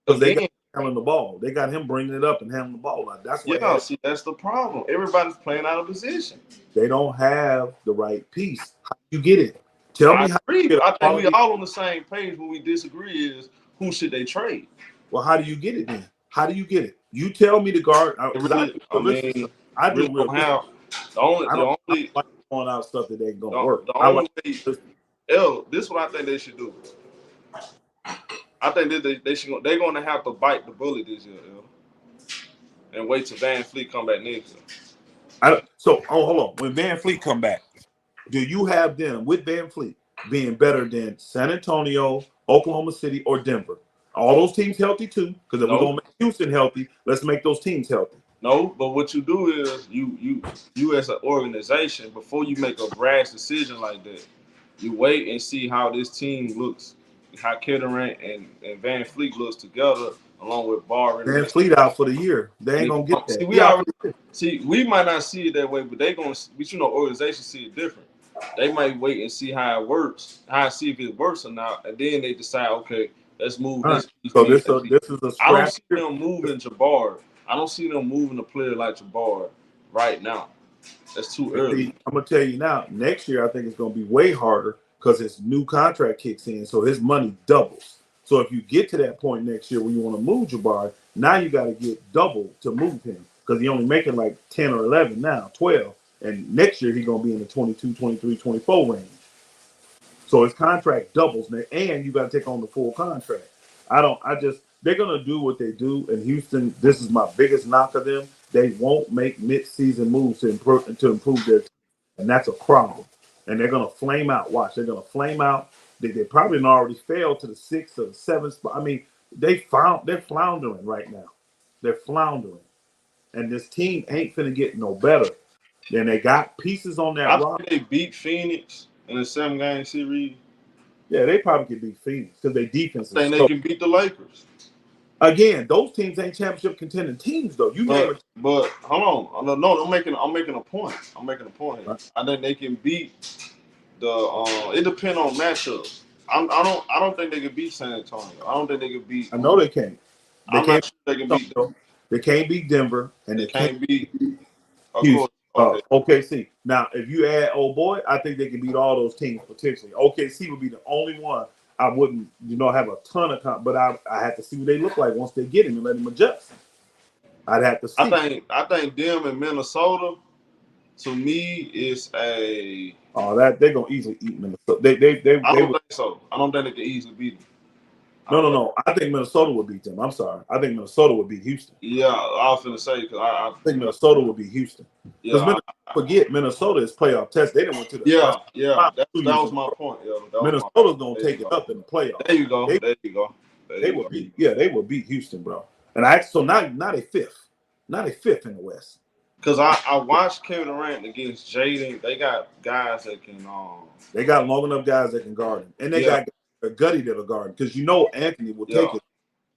because they got him handling the ball. They got him bringing it up and handling the ball. That's what see, that's the problem. Everybody's playing out of position. They don't have the right piece. How do you get it? Tell me how. I think we all on the same page. When we disagree is who should they trade? Well, how do you get it then? How do you get it? You tell me the guard. I do don't have the only like throwing out stuff that ain't gonna work. The only way, this is what I think they should do. I think they should. They're going to have to bite the bullet this year, and wait till Van Fleet come back next year. Hold on. When Van Fleet come back, do you have them with Van Fleet being better than San Antonio, Oklahoma City, or Denver? All those teams healthy too, because if we're gonna make Houston healthy, let's make those teams healthy. No, but what you do is you as an organization, before you make a brash decision like that, you wait and see how this team looks, how Kevin Durant and Van Fleet looks together, along with Barr. Van Fleet out for the year. They ain't gonna get that. We might not see it that way, but they gonna. But organizations see it different. They might wait and see how it works, see if it works or not, and then they decide, okay, let's move this. So this is a. I don't see them moving Jabbar. I don't see them moving a player like Jabbar right now. That's too early. I'm gonna tell you now. Next year, I think it's gonna be way harder because his new contract kicks in, so his money doubles. So if you get to that point next year when you want to move Jabbar, now you got to get double to move him because he's only making like 10 or 11 now, 12. And next year he's gonna be in the 22, 23, 24 range. So his contract doubles, and you got to take on the full contract. They're going to do what they do in Houston. This is my biggest knock of them. They won't make mid-season moves to improve their team, and that's a problem. And they're going to flame out. Watch, they're going to flame out. They probably already failed to the 6th or 7th spot. I mean, they're floundering right now. They're floundering. And this team ain't finna get no better. Then they got pieces on that roster. I think they beat Phoenix in a 7-game series. Yeah, they probably could beat Phoenix because their defense is. I think they can beat the Lakers. Again, those teams ain't championship contending teams, though. But hold on, no, I'm making a point. I'm making a point here. Right. I think they can beat the. It depends on matchups. I don't think they can beat San Antonio. I don't think they can beat. I know they can't. They can beat them. They can't beat Denver, and they can't beat Houston. OKC. Now, if you add old boy, I think they can beat all those teams potentially. OKC would be the only one I wouldn't, have a ton of but I have to see what they look like once they get him and let him adjust. I'd have to see. I think them in Minnesota, to me, is a. Oh, that they're gonna easily eat Minnesota. I don't think so. I don't think they can easily beat them. No. I think Minnesota would beat them. I'm sorry. I think Minnesota would beat Houston. Yeah, I was going to say because I think Minnesota would beat Houston. Because forget Minnesota is playoff test. They didn't went to the that was my point. Minnesota's gonna take it up in the playoffs. There you go. They will beat. Yeah, they will beat Houston, bro. And not a fifth in the West. Because I watched Kevin Durant against Jaden. They got guys that can. They got long enough guys that can guard him, and they got a gutty that'll guard him. Because Anthony will take it.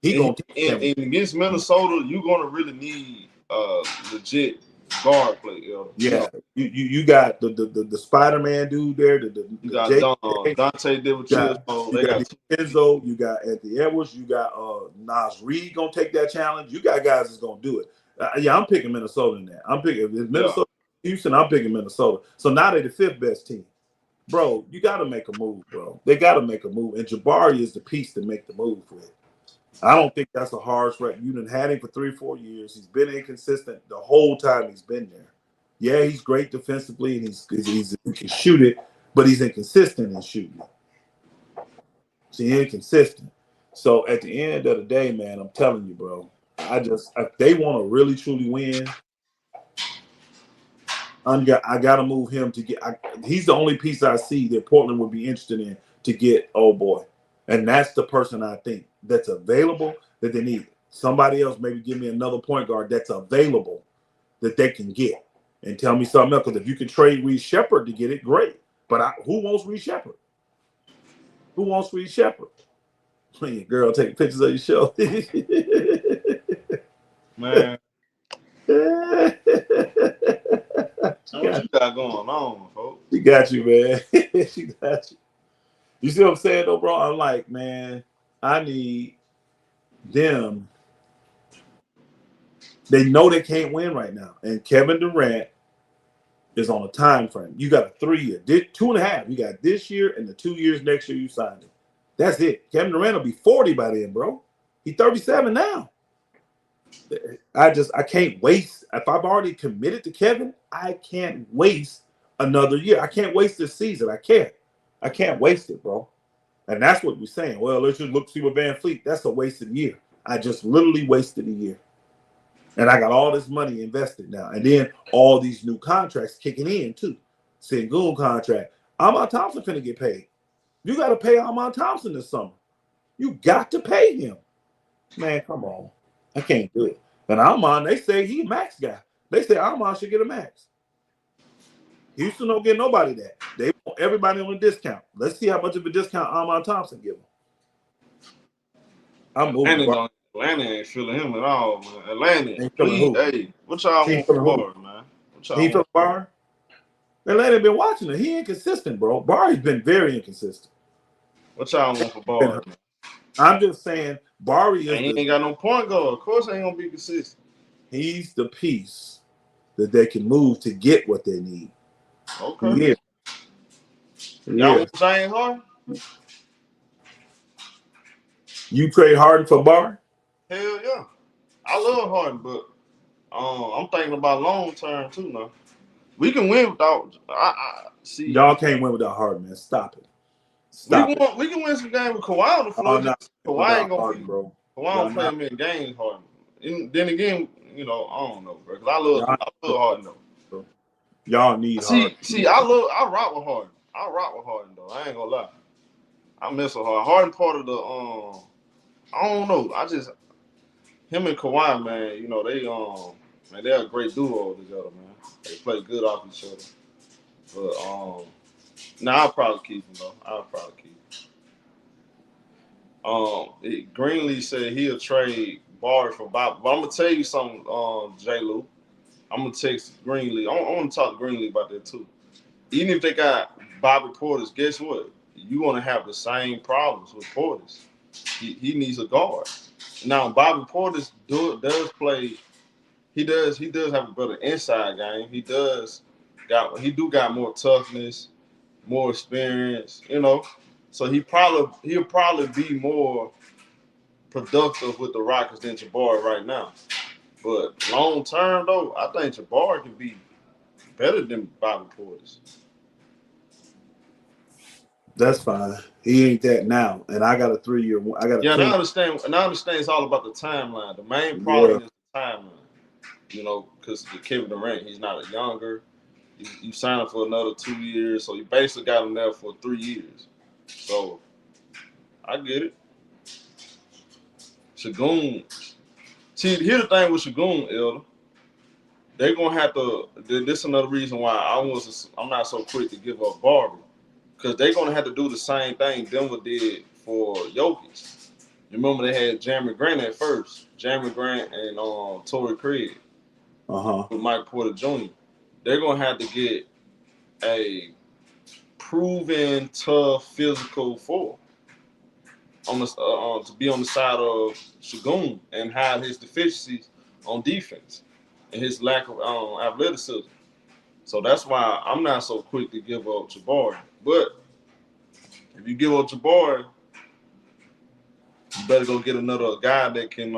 He gonna take it. And against Minnesota, you're gonna really need legit guard play. Yeah, you got the Spider-Man dude there. You got Dante DiVincenzo. You got Enzo. You got Anthony Edwards. You got Nas Reed gonna take that challenge. You got guys that's gonna do it. I'm picking Minnesota in that. I'm picking Minnesota, Houston. I'm picking Minnesota. So now they're the 5th best team, bro. You got to make a move, bro. They got to make a move, and Jabari is the piece to make the move with. I don't think that's a harsh rep. You done had him for 3-4 years. He's been inconsistent the whole time he's been there. Yeah, he's great defensively and he can shoot it, but he's inconsistent in shooting it. He's inconsistent. So at the end of the day, man, I'm telling you, bro, if they want to really truly win, I got to move him to get. He's the only piece I see that Portland would be interested in to get. Oh boy, and that's the person I think that's available that they need. Somebody else maybe give me another point guard that's available that they can get, and tell me something else. Because if you can trade Reed Shepherd to get it, great. But who wants Reed Shepherd? Who wants Reed Shepherd? Your girl taking pictures of your show. Man. What you got going on, folks? She got you, man. She got you. You see what I'm saying, though, bro? I'm like, man, I need them. They know they can't win right now. And Kevin Durant is on a time frame. You got a 3 year, 2.5. You got this year and the 2 years next year you signed him. That's it. Kevin Durant will be 40 by then, bro. He's 37 now. I can't waste. If I've already committed to Kevin, I can't waste another year. I can't waste this season. I can't waste it, bro. And that's what we're saying. Well, let's just see what Van Fleet. That's a wasted year. I just literally wasted a year. And I got all this money invested now. And then all these new contracts kicking in too. Sengun contract. Amon Thompson finna get paid. You got to pay Amon Thompson this summer. You got to pay him. Man, come on. I can't do it. And Amon, they say he's a max guy. They say Amon should get a max. Houston don't get nobody that. They want everybody on a discount. Let's see how much of a discount Amon Thompson give them. I'm moving. Atlanta ain't feeling him at all, man. Atlanta, Ain't feeling who? Hey, what y'all want for Barr, man? What y'all he feeling Barr? Atlanta been watching it. He inconsistent, bro. Barry's been very inconsistent. What y'all want for Barr? I'm just saying, Barry is. He ain't got no point guard. Of course, ain't gonna be consistent. He's the piece that they can move to get what they need. Okay. Y'all want James Harden? You trade Harden for Barr? Hell yeah. I love Harden, but I'm thinking about long term too now. We can win without. I see. Y'all can't win without Harden, man. Stop it. We can win some games with Kawhi on the floor. Kawhi ain't gonna be, bro. Kawhi don't play many games, Harden. And then again, I don't know, bro. Because I love Harden though. Y'all need Harden. See, I rock with Harden. I rock with Harden though. I ain't gonna lie. I miss a Harden. Harden part of the I don't know. Him and Kawhi, man, man, they're a great duo together, man. They play good off each other. But I'll probably keep him though. I'll probably keep him. Greenlee said he'll trade Barr for Bob. But I'm gonna tell you something, J. Lou. I'm gonna text Greenlee. I want to talk to Greenlee about that too. Even if they got Bobby Portis, guess what? You're gonna have the same problems with Portis. He needs a guard. Now Bobby Portis does play. He does have a better inside game. He got more toughness, more experience, So he'll probably be more productive with the Rockets than Jabari right now. But long term though, I think Jabari can be better than Bobby Portis. That's fine. He ain't that now, and I got a 3 year. I understand. And I understand it's all about the timeline. The main problem is the timeline. Because Kevin Durant, he's not a younger. You signed him for another 2 years, so you basically got him there for 3 years. So I get it. Shagun. See, here's the thing with Shagun, Elder. They're gonna have to. This is another reason why I'm not so quick to give up Barbie, because they're gonna have to do the same thing Denver did for Jokic. You remember they had Jeremy Grant at first, Jeremy Grant and Torrey Craig. With Mike Porter Jr. They're gonna have to get a proven tough physical forward on the to be on the side of Shagun and hide his deficiencies on defense and his lack of athleticism. So that's why I'm not so quick to give up Jabari. But if you give up Jabari, You better go get another guy that can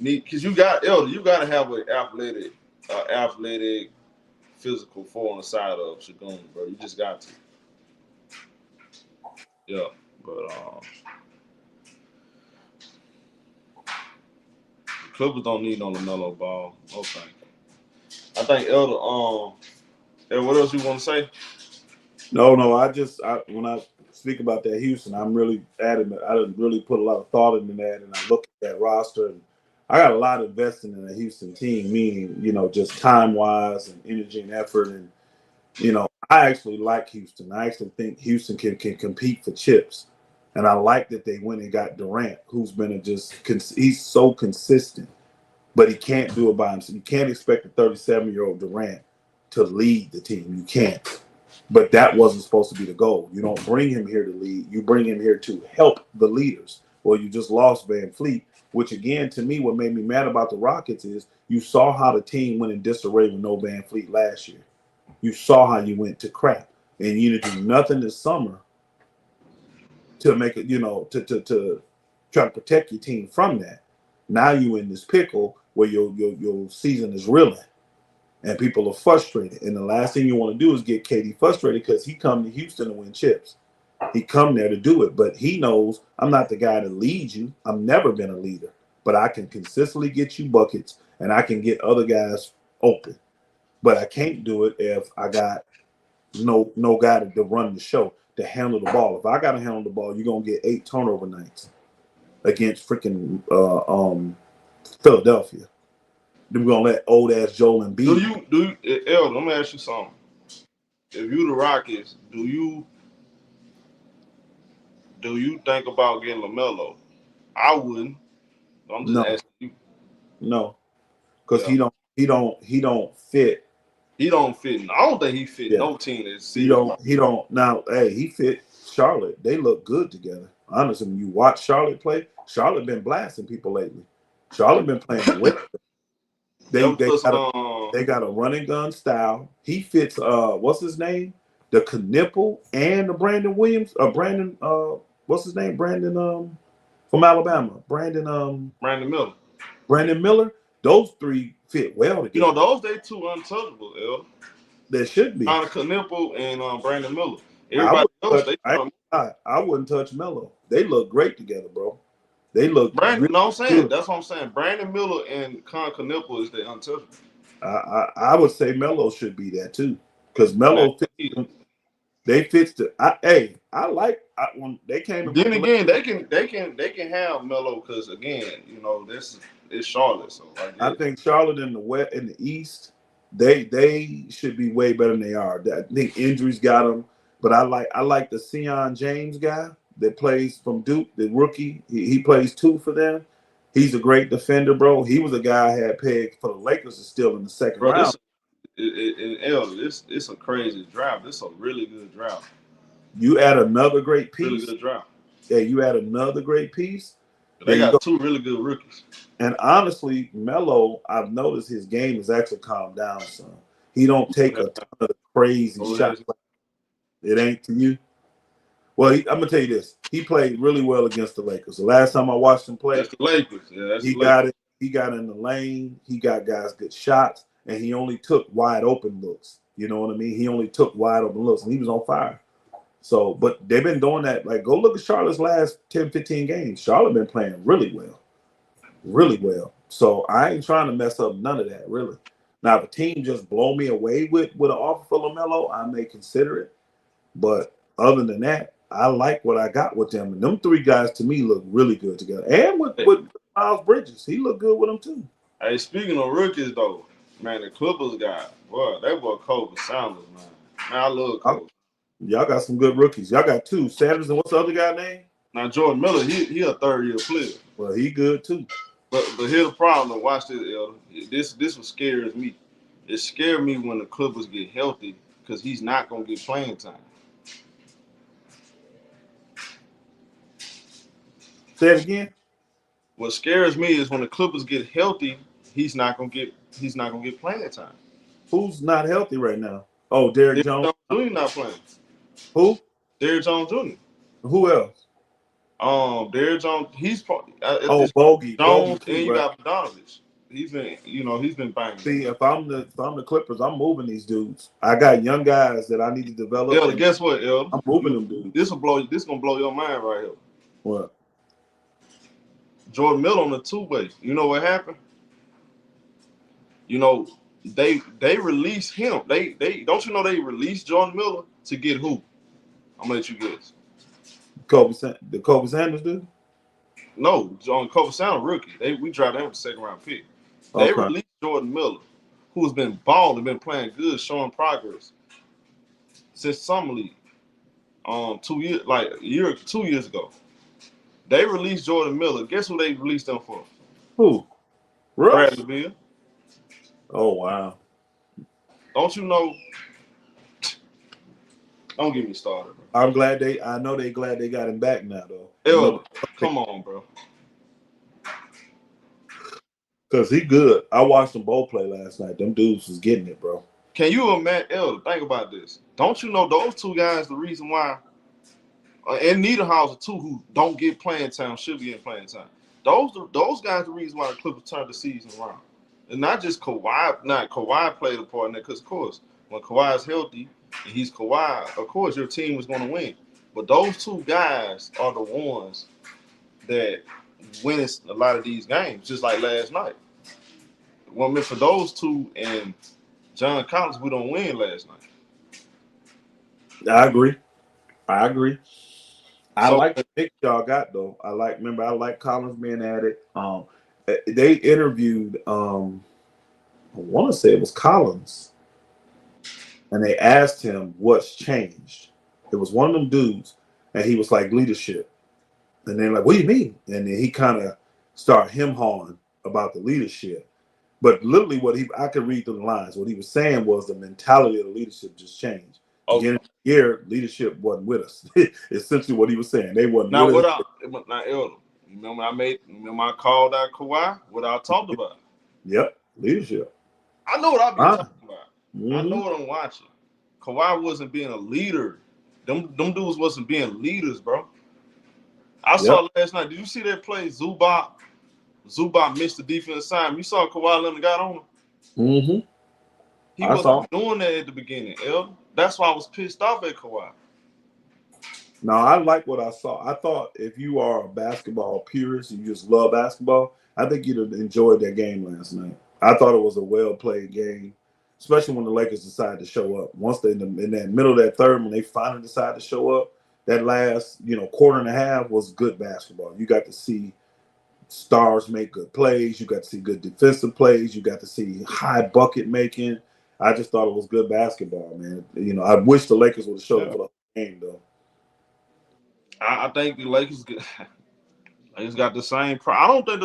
because you got Elder. You got to have an athletic, physical four on the side of Shagun, bro. You just got to. Yeah, but the Clippers don't need no LaMelo Ball. No thank you. I think Elder. And what else you want to say? No. When I speak about that Houston, I'm really adamant. I didn't really put a lot of thought into that, and I look at that roster, and I got a lot invested in the Houston team, meaning just time wise and energy and effort, and I actually like Houston. I actually think Houston can compete for chips, and I like that they went and got Durant, who's been he's so consistent, but he can't do it by himself. You can't expect a 37-year-old Durant to lead the team. You can't. But that wasn't supposed to be the goal. You don't bring him here to lead. You bring him here to help the leaders. Well, you just lost Van Fleet, which again, to me, what made me mad about the Rockets is you saw how the team went in disarray with no Van Fleet last year. You saw how you went to crap, and you didn't do nothing this summer to make it, to try to protect your team from that. Now you in this pickle where your season is reeling. And people are frustrated. And the last thing you want to do is get KD frustrated because he come to Houston to win chips. He come there to do it. But he knows I'm not the guy to lead you. I've never been a leader. But I can consistently get you buckets and I can get other guys open. But I can't do it if I got no guy to run the show, to handle the ball. If I got to handle the ball, you're going to get 8 turnover nights against freaking Philadelphia. Then we're gonna let old ass Joel Embiid. Do you Elder, let me ask you something. If you the Rockets, do you think about getting LaMelo? I wouldn't. I'm just asking you. No, because he don't fit. He don't fit. I don't think he fit no team that's He don't. Now, hey, he fit Charlotte. They look good together. Honestly, when you watch Charlotte play, Charlotte been blasting people lately. Charlotte been playing well. They got a run and gun style. He fits what's his name? The Knipple and the Brandon Williams. Brandon what's his name? Brandon from Alabama. Brandon Miller. Brandon Miller. Those three fit well together. Those they two untouchable, El. There should be. Knipple and Brandon Miller. Everybody I wouldn't touch Melo. They look great together, bro. They look. Brandon, no, I'm saying that's what I'm saying. Brandon Miller and Knipple is the untouchable. I would say Melo should be that too, because Melo they fits the. I like when they came. Then again, they can have Melo because again, this is Charlotte. So I think Charlotte in the East, they should be way better than they are. I think injuries got them, but I like the Sion James guy that plays from Duke, the rookie. He plays 2 for them. He's a great defender, bro. He was a guy I had pegged for the Lakers is still in the second round. It's a crazy draft. It's a really good draft. You add another great piece. Really good draft. Yeah, you add another great piece. They got 2 really good rookies. And honestly, Melo, I've noticed his game has actually calmed down some. He don't take a ton of crazy shots. It ain't to you. Well, I'm gonna tell you this. He played really well against the Lakers. The last time I watched him play, that's the Lakers. Yeah, that's he got it. He got in the lane. He got guys good shots, and he only took wide open looks. You know what I mean? He only took wide open looks, and he was on fire. So, but they've been doing that. Like, go look at Charlotte's last 10, 15 games. Charlotte been playing really well. Really well. So I ain't trying to mess up none of that, really. Now, if a team just blow me away with an offer for LaMelo, I may consider it. But other than that, I like what I got with them. And them 3 guys, to me, look really good together. And with Miles Bridges, he looked good with them, too. Hey, speaking of rookies, though, man, the Clippers guy, boy, that boy Kobe Sanders, man. Man, I love Kobe. Y'all got some good rookies. Y'all got 2. Sanders and what's the other guy name? Now, Jordan Miller, he a 3rd-year player. Well, he good, too. But here's the problem, though. Watch this, Elder. This what scares me. It scared me when the Clippers get healthy because he's not going to get playing time. Say it again. What scares me is when the Clippers get healthy, he's not gonna get playing time. Who's not healthy right now? Oh, Derrick Jones. Jr. not playing. Who? Derrick Jones Jr. Who else? Derrick Jones, Oh, Bogey Jones, and too, you right? got Bogdanovich. He's been banging. See, if I'm the Clippers, I'm moving these dudes. I got young guys that I need to develop. Elder, guess what, Elder? I'm moving them dudes. This gonna blow your mind right here. What? Jordan Miller on the two-way. You know what happened? You know, they released him. They don't you know they released Jordan Miller to get who? I'm gonna let you guess. The Kobe Sanders dude? No, John Kobe Sanders rookie. We drafted him a second-round pick. They released Jordan Miller, who's been balling, been playing good, showing progress since summer league. 2 years, like a year, 2 years ago. They released Jordan Miller. Guess who they released him for? Who? Russ? Bradley Beal. Oh wow! Don't you know? Don't get me started, bro. I'm glad I know they glad they got him back now, though. Come on, bro. Cause he good. I watched them both play last night. Them dudes was getting it, bro. Can you imagine? Elder, think about this. Don't you know those two guys? The reason why, and Niederhauser too, who don't get playing time, should be in playing time. Those guys, the reason why the Clippers turned the season around, and not just Kawhi. Not Kawhi played a part in that, because of course, when Kawhi is healthy and he's Kawhi, of course your team is going to win. But those two guys are the ones that win a lot of these games, just like last night. Well, for those two and John Collins, we don't win last night. I agree. I like the pick y'all got though. I like Collins being at it. They interviewed I want to say it was Collins, and they asked him what's changed. It was one of them dudes, and he was like leadership. And they're like, "What do you mean?" And then he kind of started him-hawing about the leadership. But literally, I could read through the lines. What he was saying was the mentality of the leadership just changed. Beginning of the year, leadership wasn't with us. Essentially, what he was saying, they wasn't with us. Now, Elder, remember I called out Kawhi? What I talked about? Yep, leadership. I know what I've been talking about. Mm-hmm. I know what I'm watching. Kawhi wasn't being a leader. Them dudes wasn't being leaders, bro. I saw last night. Did you see that play? Zubac missed the defense assignment. You saw Kawhi Leonard got on him. Mm-hmm. He wasn't doing that at the beginning, El. That's why I was pissed off at Kawhi. No, I like what I saw. I thought if you are a basketball purist and you just love basketball, I think you'd have enjoyed that game last night. I thought it was a well-played game, especially when the Lakers decided to show up. Once they in that middle of that third, when they finally decided to show up, that last quarter and a half was good basketball. You got to see stars make good plays. You got to see good defensive plays. You got to see high bucket making. I just thought it was good basketball, man. I wish the Lakers would have showed up for the game, though. I think the Lakers got the same. I don't think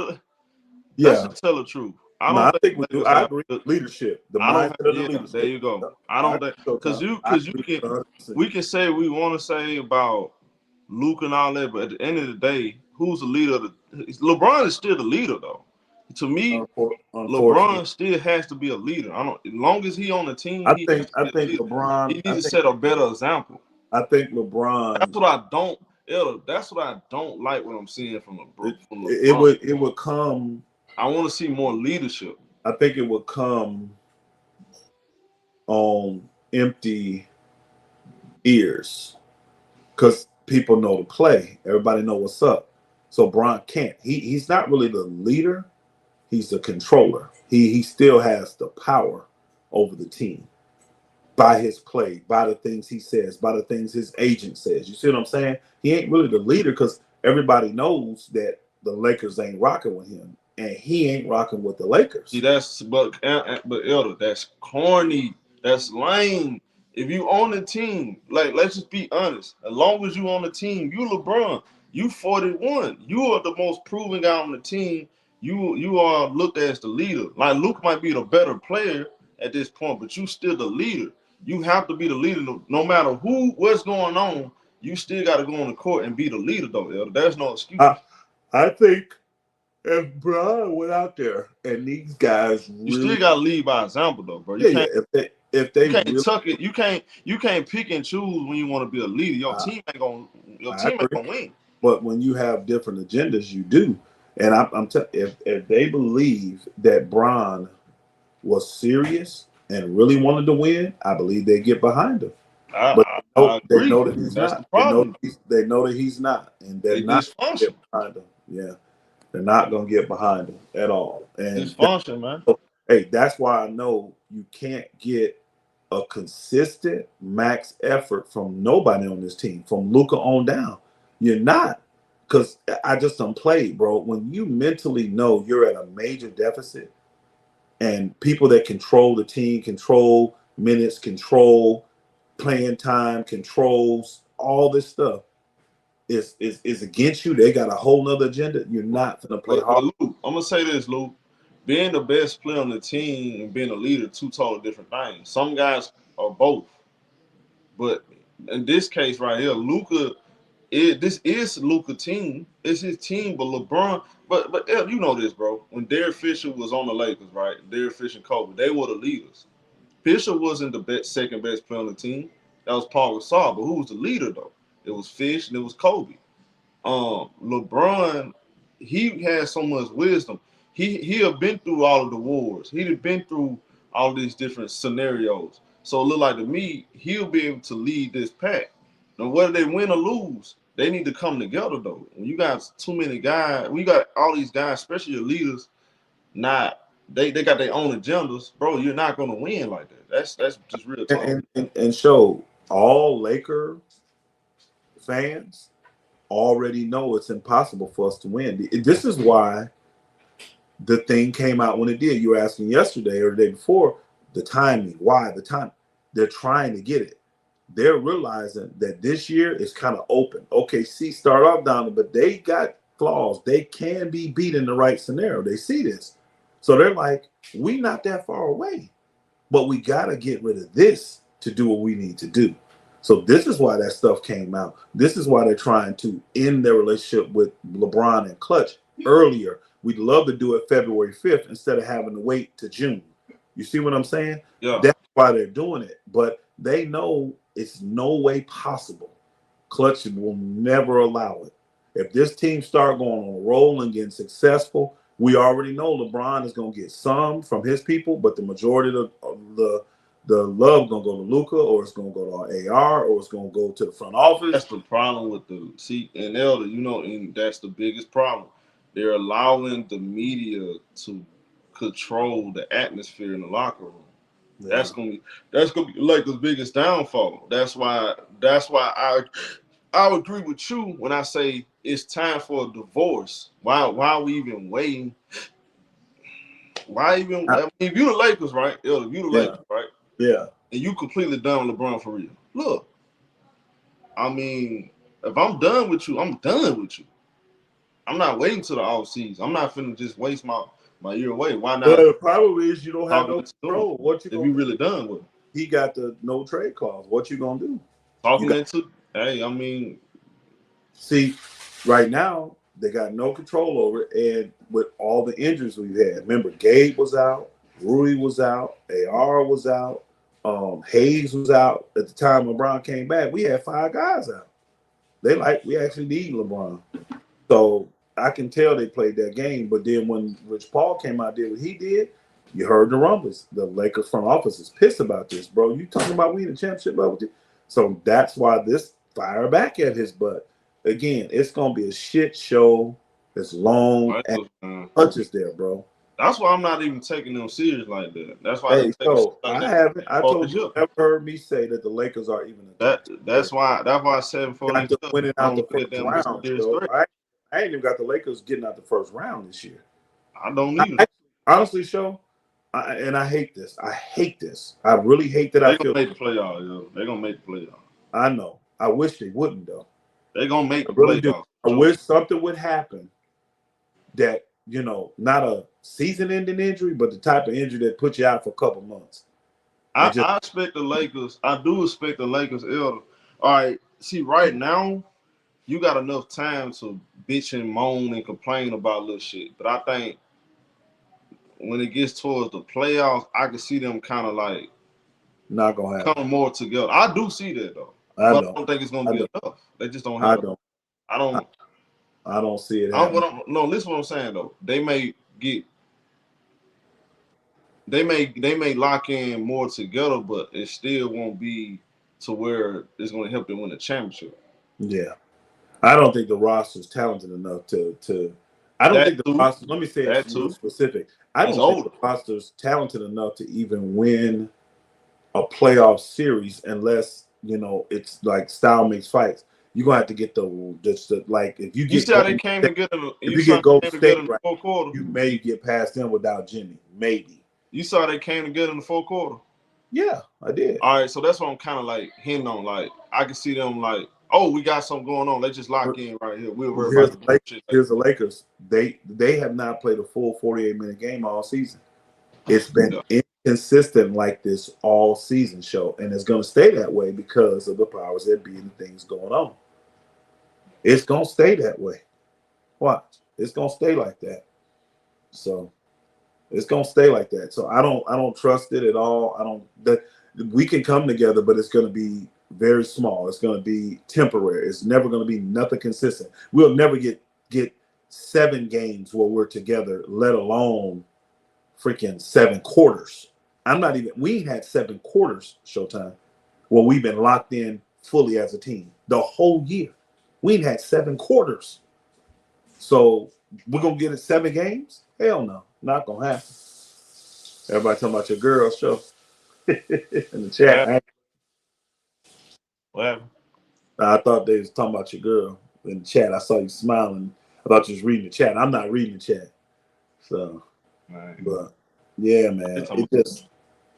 let's just tell the truth. I think we do. I agree with leadership. The mindset of the leadership. There you go. I don't think because we can say we want to say about Luka and all that, but at the end of the day, who's the leader? LeBron is still the leader, though. To me, LeBron still has to be a leader. As long as he on the team, I think LeBron. He needs to set a better example. I think LeBron. That's what I don't. That's what I don't like. What I'm seeing from LeBron. It would come. I want to see more leadership. I think it would come on empty ears because people know the play. Everybody know what's up. So Bron can't. He's not really the leader. He's the controller. He still has the power over the team by his play, by the things he says, by the things his agent says. You see what I'm saying? He ain't really the leader because everybody knows that the Lakers ain't rocking with him, and he ain't rocking with the Lakers. See, but Elder, that's corny. That's lame. If you on the team, let's just be honest. As long as you on the team, you LeBron. You 41. You are the most proven guy on the team. You are looked at as the leader. Like Luke might be the better player at this point, but you still the leader. You have to be the leader no matter what's going on. You still got to go on the court and be the leader, though, Elder. There's no excuse. I think if Bron went out there and these guys, you still got to lead by example, though, bro. If they you can't tuck it, you can't pick and choose when you want to be a leader. Your team ain't gonna win. But when you have different agendas, you do. And if they believe that Bron was serious and really wanted to win, I believe they get behind him. But I they agree. know that he's That's not. the problem. They know that he's not, and they're They not gonna dysfunction. get behind him. Yeah, they're not gonna get behind him at all. And Dysfunction, man. hey, that's why I know you can't get a consistent max effort from nobody on this team, from Luka on down. You're not, because I just don't play, bro. When you mentally know you're at a major deficit, and people that control the team, control minutes, control playing time, controls all this stuff is against you. They got a whole nother agenda. You're not gonna play hard. But Luke, I'm gonna say this, Luke. Being the best player on the team and being a leader, two totally different things. Some guys are both, but in this case right here, Luka, this is Luka team. It's his team, but LeBron. But you know this, bro. When Derek Fisher was on the Lakers, right? Derek Fisher and Kobe, they were the leaders. Fisher wasn't the second best player on the team. That was Paul Gasol. But who was the leader though? It was Fish and it was Kobe. LeBron, he has so much wisdom. He have been through all of the wars. He'd have been through all these different scenarios. So it look like to me, he'll be able to lead this pack. Now, whether they win or lose, they need to come together though. When you got too many guys, we got all these guys, especially your leaders, not they got their own agendas, bro. You're not gonna win like that. That's just real talk. And show all Laker fans already know it's impossible for us to win. This is why the thing came out when it did. You were asking yesterday or the day before, the timing. Why the time? They're trying to get it. They're realizing that this year is kind of open. OKC start off down, but they got flaws. They can be beat in the right scenario. They see this. So they're like, we not that far away, but we got to get rid of this to do what we need to do. So this is why that stuff came out. This is why they're trying to end their relationship with LeBron and Clutch earlier. We'd love to do it February 5th instead of having to wait to June. You see what I'm saying? Yeah. That's why they're doing it. But they know it's no way possible. Clutch will never allow it. If this team start going on a roll and getting successful, we already know LeBron is going to get some from his people, but the majority of the love going to go to Luka, or it's going to go to AR, or it's going to go to the front office. That's the problem with and Elder, and that's the biggest problem. They're allowing the media to control the atmosphere in the locker room. Yeah. That's gonna be Lakers' biggest downfall. That's why I agree with you when I say it's time for a divorce. Why are we even waiting? Why even? I mean, if you the Lakers, right? Elder, you the Lakers, right? Yeah. And you completely done with LeBron for real. Look, I mean, if I'm done with you, I'm done with you. I'm not waiting till the off season. I'm not finna just waste my year away. Why not? Well, the problem is you don't have no control. What you if you really done with him? He got the no trade clause. What you gonna do? Hey, I mean, see, right now they got no control over it, and with all the injuries we've had. Remember, Gabe was out, Rui was out, AR was out, Hayes was out. At the time LeBron came back, we had 5 guys out. We actually need LeBron. So I can tell they played that game. But then when Rich Paul came out, did what he did, you heard the rumbles. The Lakers front office is pissed about this, bro. You talking about winning the championship level? So that's why this fire back at his butt. Again, it's gonna be a shit show. It's long and punches there, bro. That's why I'm not even taking them serious like that. That's why I told you, never heard me say that the Lakers are even. That's why I said before they winning out the first round. I ain't even got the Lakers getting out the first round this year. I don't either. Honestly, and I hate this. I really hate that. They're gonna make the playoffs, yo. They're gonna make the playoffs. I know. I wish they wouldn't though. They're gonna make the playoffs. I wish something would happen that, not a season-ending injury, but the type of injury that puts you out for a couple months. I expect the Lakers. I do expect the Lakers. Elder. All right. See, right now, you got enough time to bitch and moan and complain about little shit. But I think when it gets towards the playoffs, I can see them kind of like not gonna happen. Come more together. I do see that though. I don't think it's gonna be enough. They just don't have. I don't. I don't see it happening. No, listen what I'm saying though. They may lock in more together, but it still won't be to where it's going to help them win the championship. Yeah, I don't think the roster's talented enough to. I don't think the roster. Let me say it real specific. I don't think the roster's talented enough to even win a playoff series unless it's like style makes fights. You're gonna have to get like if you get. You see how they came together. If you get Golden State right, you may get past them without Jimmy. Maybe. You saw they came together in the fourth quarter. Yeah, I did. All right, so that's what I'm kind of like hinting on. Like I can see them like, oh, we got something going on. Let's just lock in right here. Here's the Lakers. They have not played a full 48-minute game all season. It's been inconsistent like this all season, show, and it's going to stay that way because of the powers that be and the things going on. It's going to stay that way. Watch, it's going to stay like that. So. It's gonna stay like that. So I don't trust it at all. We can come together, but it's gonna be very small. It's gonna be temporary. It's never gonna be nothing consistent. We'll never get 7 games where we're together, let alone freaking 7 quarters. We ain't had 7 quarters, Showtime, where we've been locked in fully as a team the whole year. We ain't had 7 quarters. So we're gonna get it 7 games? Hell no. Not gonna happen. Everybody talking about your girl, show in the chat. What happened? I thought they was talking about your girl in the chat. I saw you smiling. I thought you was reading the chat. I'm not reading the chat. So, right. But yeah, man,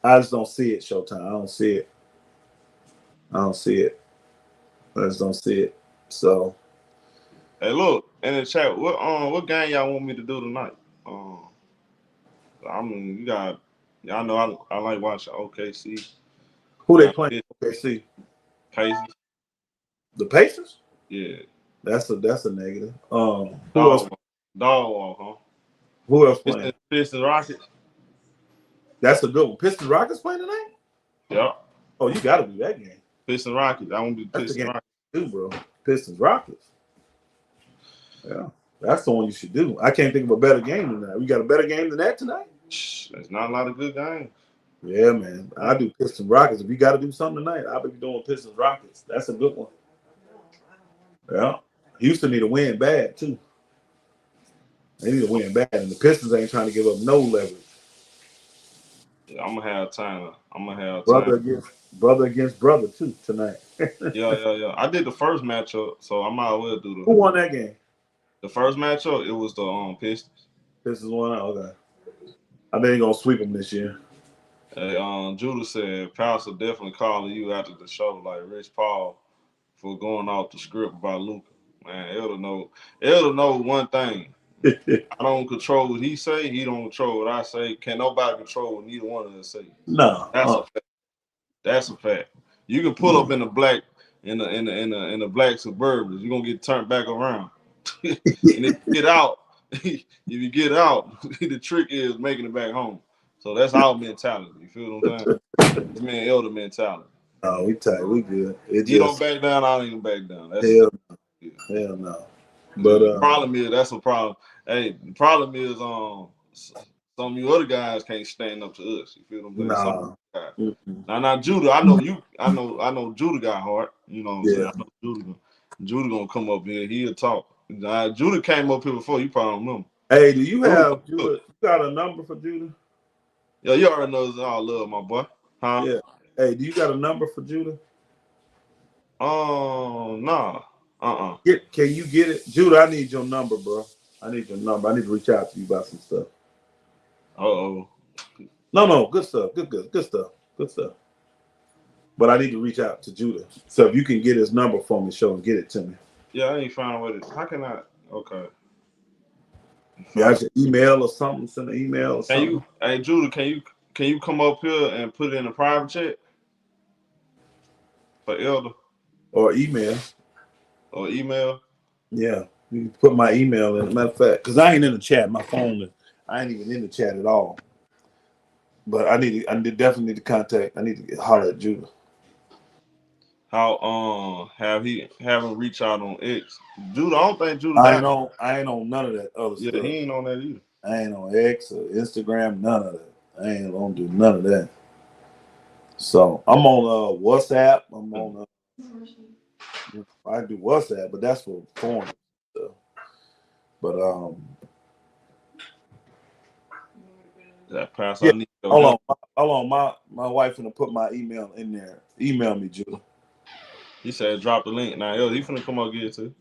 I just don't see it. Showtime. I don't see it. I just don't see it. So, hey, look in the chat. What game y'all want me to do tonight? I mean, y'all know I like watching OKC. Who they playing? OKC. Pacers. The Pacers? Yeah. That's a negative. Who else? Dog walk, huh? Who else playing? Pistons Rockets. That's a good one. Pistons Rockets playing tonight? Yeah. Oh, you got to do that game. Pistons Rockets. I want to do Pistons Rockets too, bro. Pistons Rockets. Yeah. That's the one you should do. I can't think of a better game than that. We got a better game than that tonight? There's not a lot of good games. Yeah, man. I do Pistons Rockets. If you got to do something tonight, I'll be doing Pistons Rockets. That's a good one. Yeah. Houston need to win bad, too. They need to win bad, and the Pistons ain't trying to give up no leverage. Yeah, I'm gonna have time. Brother against brother, too, tonight. Yeah. I did the first matchup, so I might as well do the. Who won that game? The first matchup, it was the Pistons. Pistons won out. Okay. I think gonna sweep them this year. Hey, Judah said Pastor definitely calling you after the show, like Rich Paul, for going off the script about Luka. Man, Elder know one thing. I don't control what he say. He don't control what I say. Can't nobody control what neither one of us say. No, that's a fact. That's a fact. You can pull up in the black in the black Suburbans. You're gonna get turned back around. And if you get out, the trick is making it back home. So that's our mentality. You feel what I'm saying? It's me and Elder mentality. Oh, we tight. We good. You don't back down, I don't even back down. That's hell no. But the problem is that's a problem. Hey, the problem is some of you other guys can't stand up to us. You feel what I'm saying? Now Judah, I know Judah got heart. You know what I'm saying? I know Judah gonna come up here. He'll talk. Judah came up here before. You probably don't remember. Hey, do you have Judah? You got a number for Judah? Yeah, you already know it's all love, my boy. Huh? Yeah. Hey, do you got a number for Judah? Nah. Can you get it? Judah, I need your number, bro. I need your number. I need to reach out to you about some stuff. Uh-oh. No, good stuff. Good stuff. But I need to reach out to Judah. So if you can get his number for me, show and get it to me. Yeah, I ain't found what it is. How can I? Okay. Yeah, I should email or something. Send an email or something. Hey, Judah, can you come up here and put it in a private chat for Elder? Or email. Yeah, you can put my email in. Matter of fact, because I ain't in the chat. My phone, I ain't even in the chat at all. But I definitely need to contact. I need to holler at Judah. How have him reach out on X? Judah, I don't think Judah. I ain't on none of that other Yeah, stuff. he ain't on that either. I ain't on X or Instagram, none of that. I ain't gonna do none of that. So I'm on WhatsApp. I'm on I do WhatsApp, but that's for foreign stuff. But That pass. yeah. I need to Hold on. My wife gonna put my email in there. Email me, Judah. He said drop the link. Now he finna come up get it too.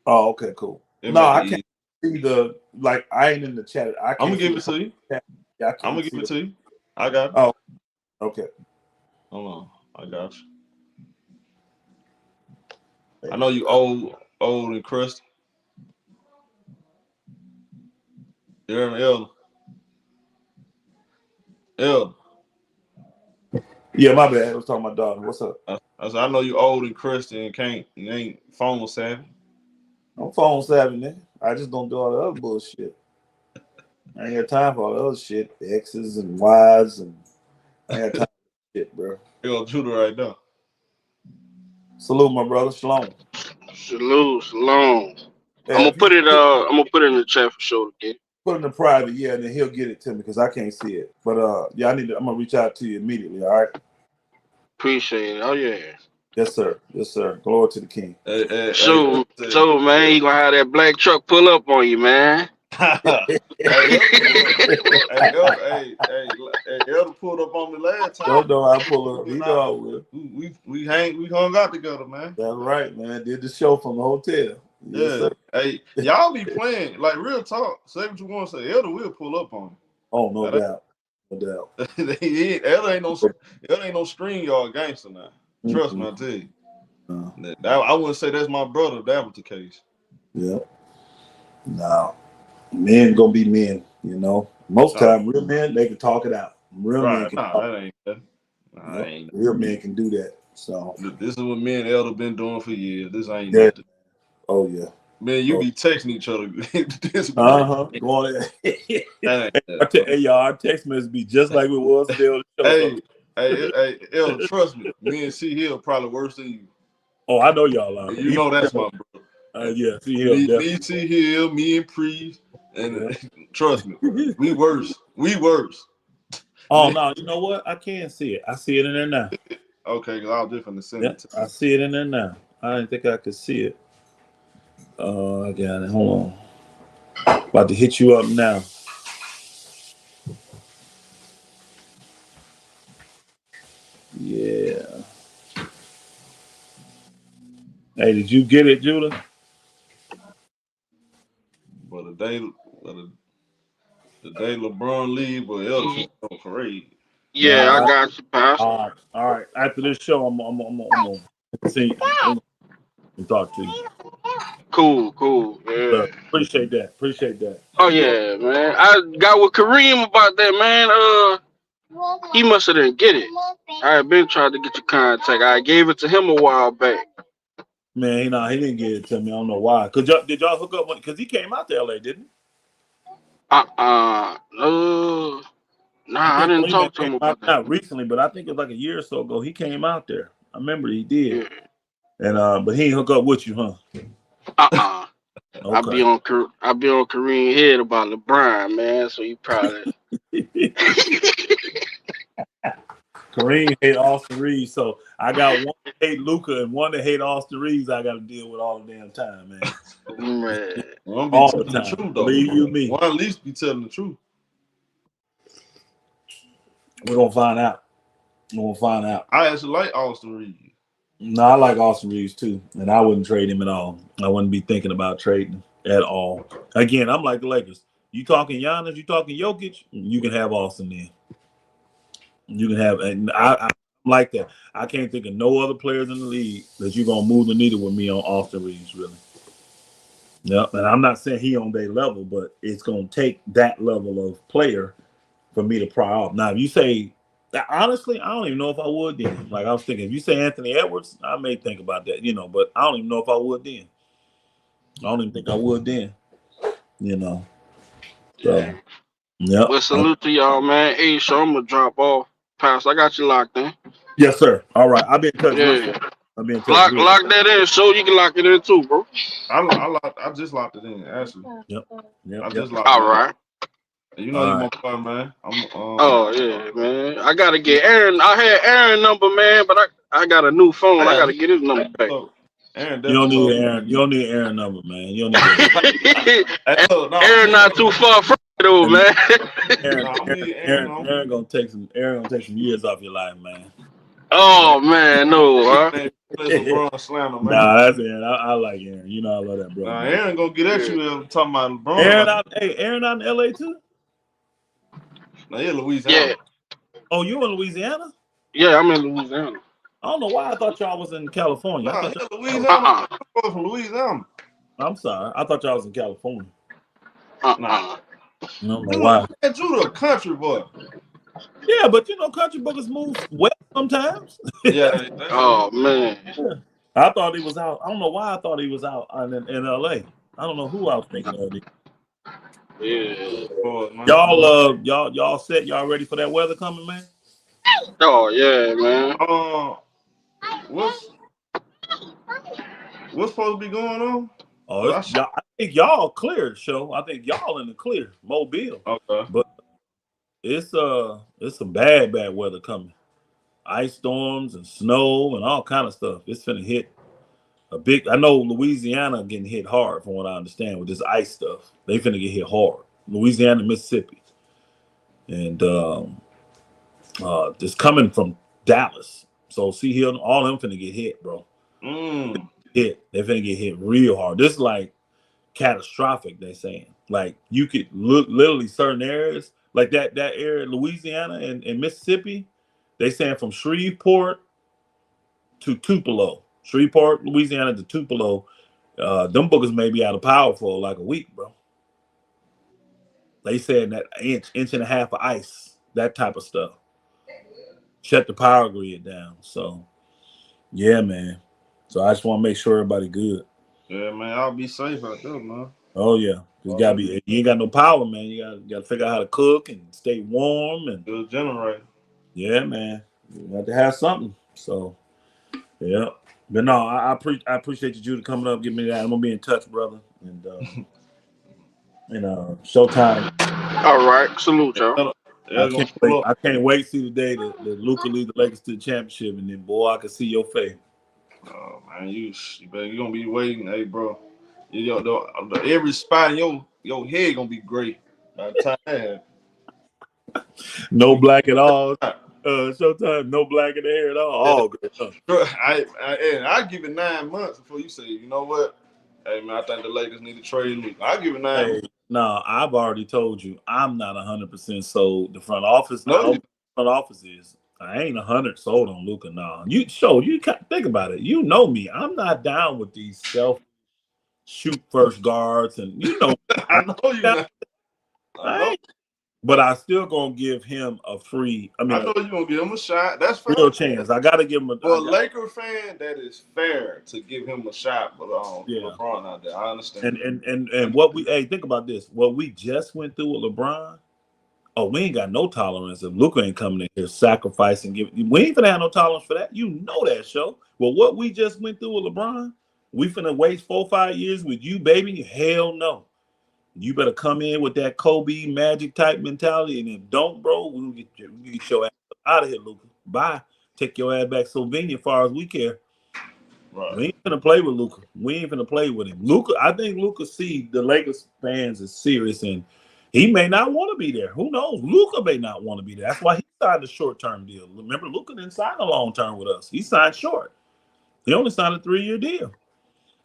Oh, okay, cool. No, I can't see I ain't in the chat. I'm gonna give it to you. Yeah, I'm gonna give it to you. I got it. Oh, okay. Hold on. I got you. I know you old and crusty. You hear me, Elder? Yeah, my bad. I was talking to my daughter. What's up? I said, I know you old and crusty and ain't phone savvy. I'm phone savvy, nigga. I just don't do all the other bullshit. I ain't got time for all the other shit. X's and Y's and I ain't got time for shit, bro. Yo, Judah right now. Salute, my brother. Shalom. Shalom. Yeah, I'm gonna put it in the chat for sure again. Put it in the private, yeah, and then he'll get it to me because I can't see it. But yeah, I'm gonna reach out to you immediately, all right? Appreciate it. Oh yeah. Yes, sir. Yes, sir. Glory to the King. So man, you gonna have that black truck pull up on you, man. Elder pulled up on me last time. No, I pull up. He know I will. We hung out together, man. That's right, man. Did the show from the hotel. Yes, sir. Hey, y'all be playing like real talk. Say what you want to say. Elder will pull up on you. Oh, no doubt. No doubt. Elder ain't no string yard gangster now. Trust me, I tell you. I wouldn't say that's my brother if that was the case. Yeah. No. Men gonna be men, you know. Most time, real men, they can talk it out. Real men can talk. That ain't that. Ain't real men can do that. So this is what me and Elder been doing for years. This ain't nothing. Oh yeah. Man, you be texting each other. Go on there. Hey, y'all, our text message be just like it was today. Hey, Elder, trust me. Me and C Hill probably worse than you. Oh, I know y'all are. You know that's my brother. Yeah, C Hill. Me, C Hill, me and Priest, and trust me, we worse. Oh no, you know what? I can see it. I see it in there now. Okay, because I was different to send it to I see it in there now. I didn't think I could see it. I got it. Hold on. About to hit you up now. Yeah. Hey, did you get it, Judah? But the day LeBron leave, but Elder on parade. Yeah, I got you, Pastor. All right. After this show, I'm gonna see and talk to you. Cool. Yeah. Appreciate that. Oh yeah, man. I got with Kareem about that, man. He must have didn't get it. I had been trying to get your contact. I gave it to him a while back. Man, he didn't get it to me. I don't know why. Did y'all hook up? Because he came out to LA, didn't he? No. Nah, I didn't talk to him about that. Not recently, but I think it was like a year or so ago. He came out there. I remember he did. Yeah. And but he ain't hook up with you, huh? Okay. I be on Kareem head about LeBron, man. So you probably Kareem hate Austin Reeves, so I got one to hate Luka and one to hate Austin Reeves. I got to deal with all the damn time, man. One be telling the truth, though. Believe you me. One at least be telling the truth. We're gonna find out. I actually like Austin Reeves. No, I like Austin Reeves too, and I wouldn't trade him at all. I wouldn't be thinking about trading at all. Again, I'm like the Lakers. You talking Giannis, you talking Jokic, you can have Austin then. You can have, and I'm like that. I can't think of no other players in the league that you're gonna move the needle with me on Austin Reeves, really. Yep, and I'm not saying he on their level, but it's gonna take that level of player for me to pry off. Now, if you say, honestly, I don't even know if I would then. Like I was thinking, if you say Anthony Edwards, I may think about that, but I don't even know if I would then. I don't even think I would then, So, yeah. Well, salute to y'all, man. Hey, so I'm gonna drop off. Pass, I got you locked in. Yes, sir. All right, I'll be in touch. Yeah. I'll be in touch. Lock that in, so you can lock it in too, bro. I just locked it in, actually. Yep. I just locked All it right. in. You know you my boy, man. Oh yeah, man. I gotta get Aaron. I had Aaron number, man, but I got a new phone. I gotta get his number back. Aaron You don't definitely need Aaron. You don't need Aaron number, man. You don't need that. Aaron not too far from it, though, man. Aaron gonna take some years off your life, man. Oh man, no, huh? Nah, that's Aaron. I like Aaron. You know I love that, bro. Nah, Aaron gonna get at you talking about LeBron. Aaron out in LA too? No, yeah, Louisiana. Yeah. Oh, you in Louisiana? Yeah, I'm in Louisiana. I don't know why I thought y'all was in California. Nah, I thought Louisiana. I'm from Louisiana. I'm sorry. I thought y'all was in California. Nah. I don't know why. You the country boy. Yeah, but you know, country bookers move west sometimes. Yeah. Oh man. Yeah. I thought he was out. I don't know why I thought he was out in LA. I don't know who I was thinking of. Yeah. Y'all set? Y'all ready for that weather coming, man? Oh yeah, man. What's supposed to be going on? Oh, I think y'all clear, show. I think y'all in the clear, Mobile. Okay. But it's some bad weather coming. Ice storms and snow and all kind of stuff. It's finna hit I know Louisiana getting hit hard from what I understand with this ice stuff. They finna get hit hard. Louisiana, Mississippi. And it's coming from Dallas. So see here, all of them finna get hit, bro. They're finna get hit real hard. This is like catastrophic, they saying. Like you could literally certain areas, like that area, Louisiana and Mississippi, they saying from Shreveport to Tupelo. Shreveport, Louisiana to Tupelo, them boogers may be out of power for like a week, bro. They said that inch and a half of ice, that type of stuff. Shut the power grid down. So, yeah, man. So I just want to make sure everybody good. Yeah, man. I'll be safe out there, man. Oh yeah, gotta be. You ain't got no power, man. You gotta figure out how to cook and stay warm and good generator. Yeah, man. You have to have something. So, yeah. But no, I appreciate you, Judah, coming up, giving me that. I'm gonna be in touch, brother. And showtime. All right, salute y'all. I can't wait to see the day that Luka leads the Lakers to the championship, and then boy, I can see your face. Oh man, you gonna be waiting, hey bro. Every spot in your head gonna be great by the time that happens. No black at all. Showtime, no black in the hair at all. All great. I give it 9 months before you say, you know what? Hey man, I think the Lakers need to trade Luka. I give it 9 months. No, I've already told you I'm not 100% sold. The front office, front office is. I ain't 100 sold on Luka. No, you can't think about it. You know me. I'm not down with these shoot first guards, and you know. I know you. But I still gonna give him a free. I know you're gonna give him a shot. That's fair. Real chance. I gotta give him a. For a Laker fan, that is fair to give him a shot. But LeBron out there, I understand. And what think about this. What we just went through with LeBron. Oh, we ain't got no tolerance if Luka ain't coming in here sacrificing. We ain't gonna have no tolerance for that. You know that, show. Well, what we just went through with LeBron, we finna waste 4-5 years with you, baby. Hell no. You better come in with that Kobe Magic type mentality, and if don't, bro, we'll get your ass out of here, Luka. Bye. Take your ass back Slovenia as far as we care. Right. We ain't gonna play with Luka. We ain't gonna play with him. Luka, I think Luka see the Lakers fans is serious, and he may not want to be there. Who knows? Luka may not want to be there. That's why he signed a short-term deal. Remember, Luka didn't sign a long-term with us. He signed short. He only signed a 3-year deal.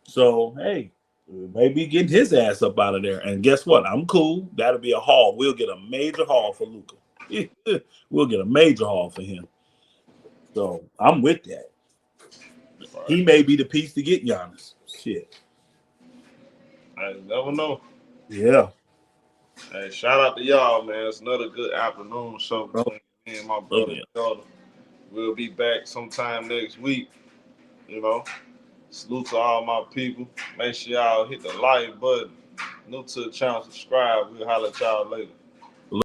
So, hey, maybe getting his ass up out of there. And guess what? I'm cool. That'll be a haul. We'll get a major haul for Luka. We'll get a major haul for him. So I'm with that. He may be the piece to get Giannis. Shit. I never know. Yeah. Hey, shout out to y'all, man. It's another good afternoon show between me and my brother. We'll be back sometime next week. You know. Salute to all my people. Make sure y'all hit the like button. New to the channel, subscribe. We'll holler at y'all later.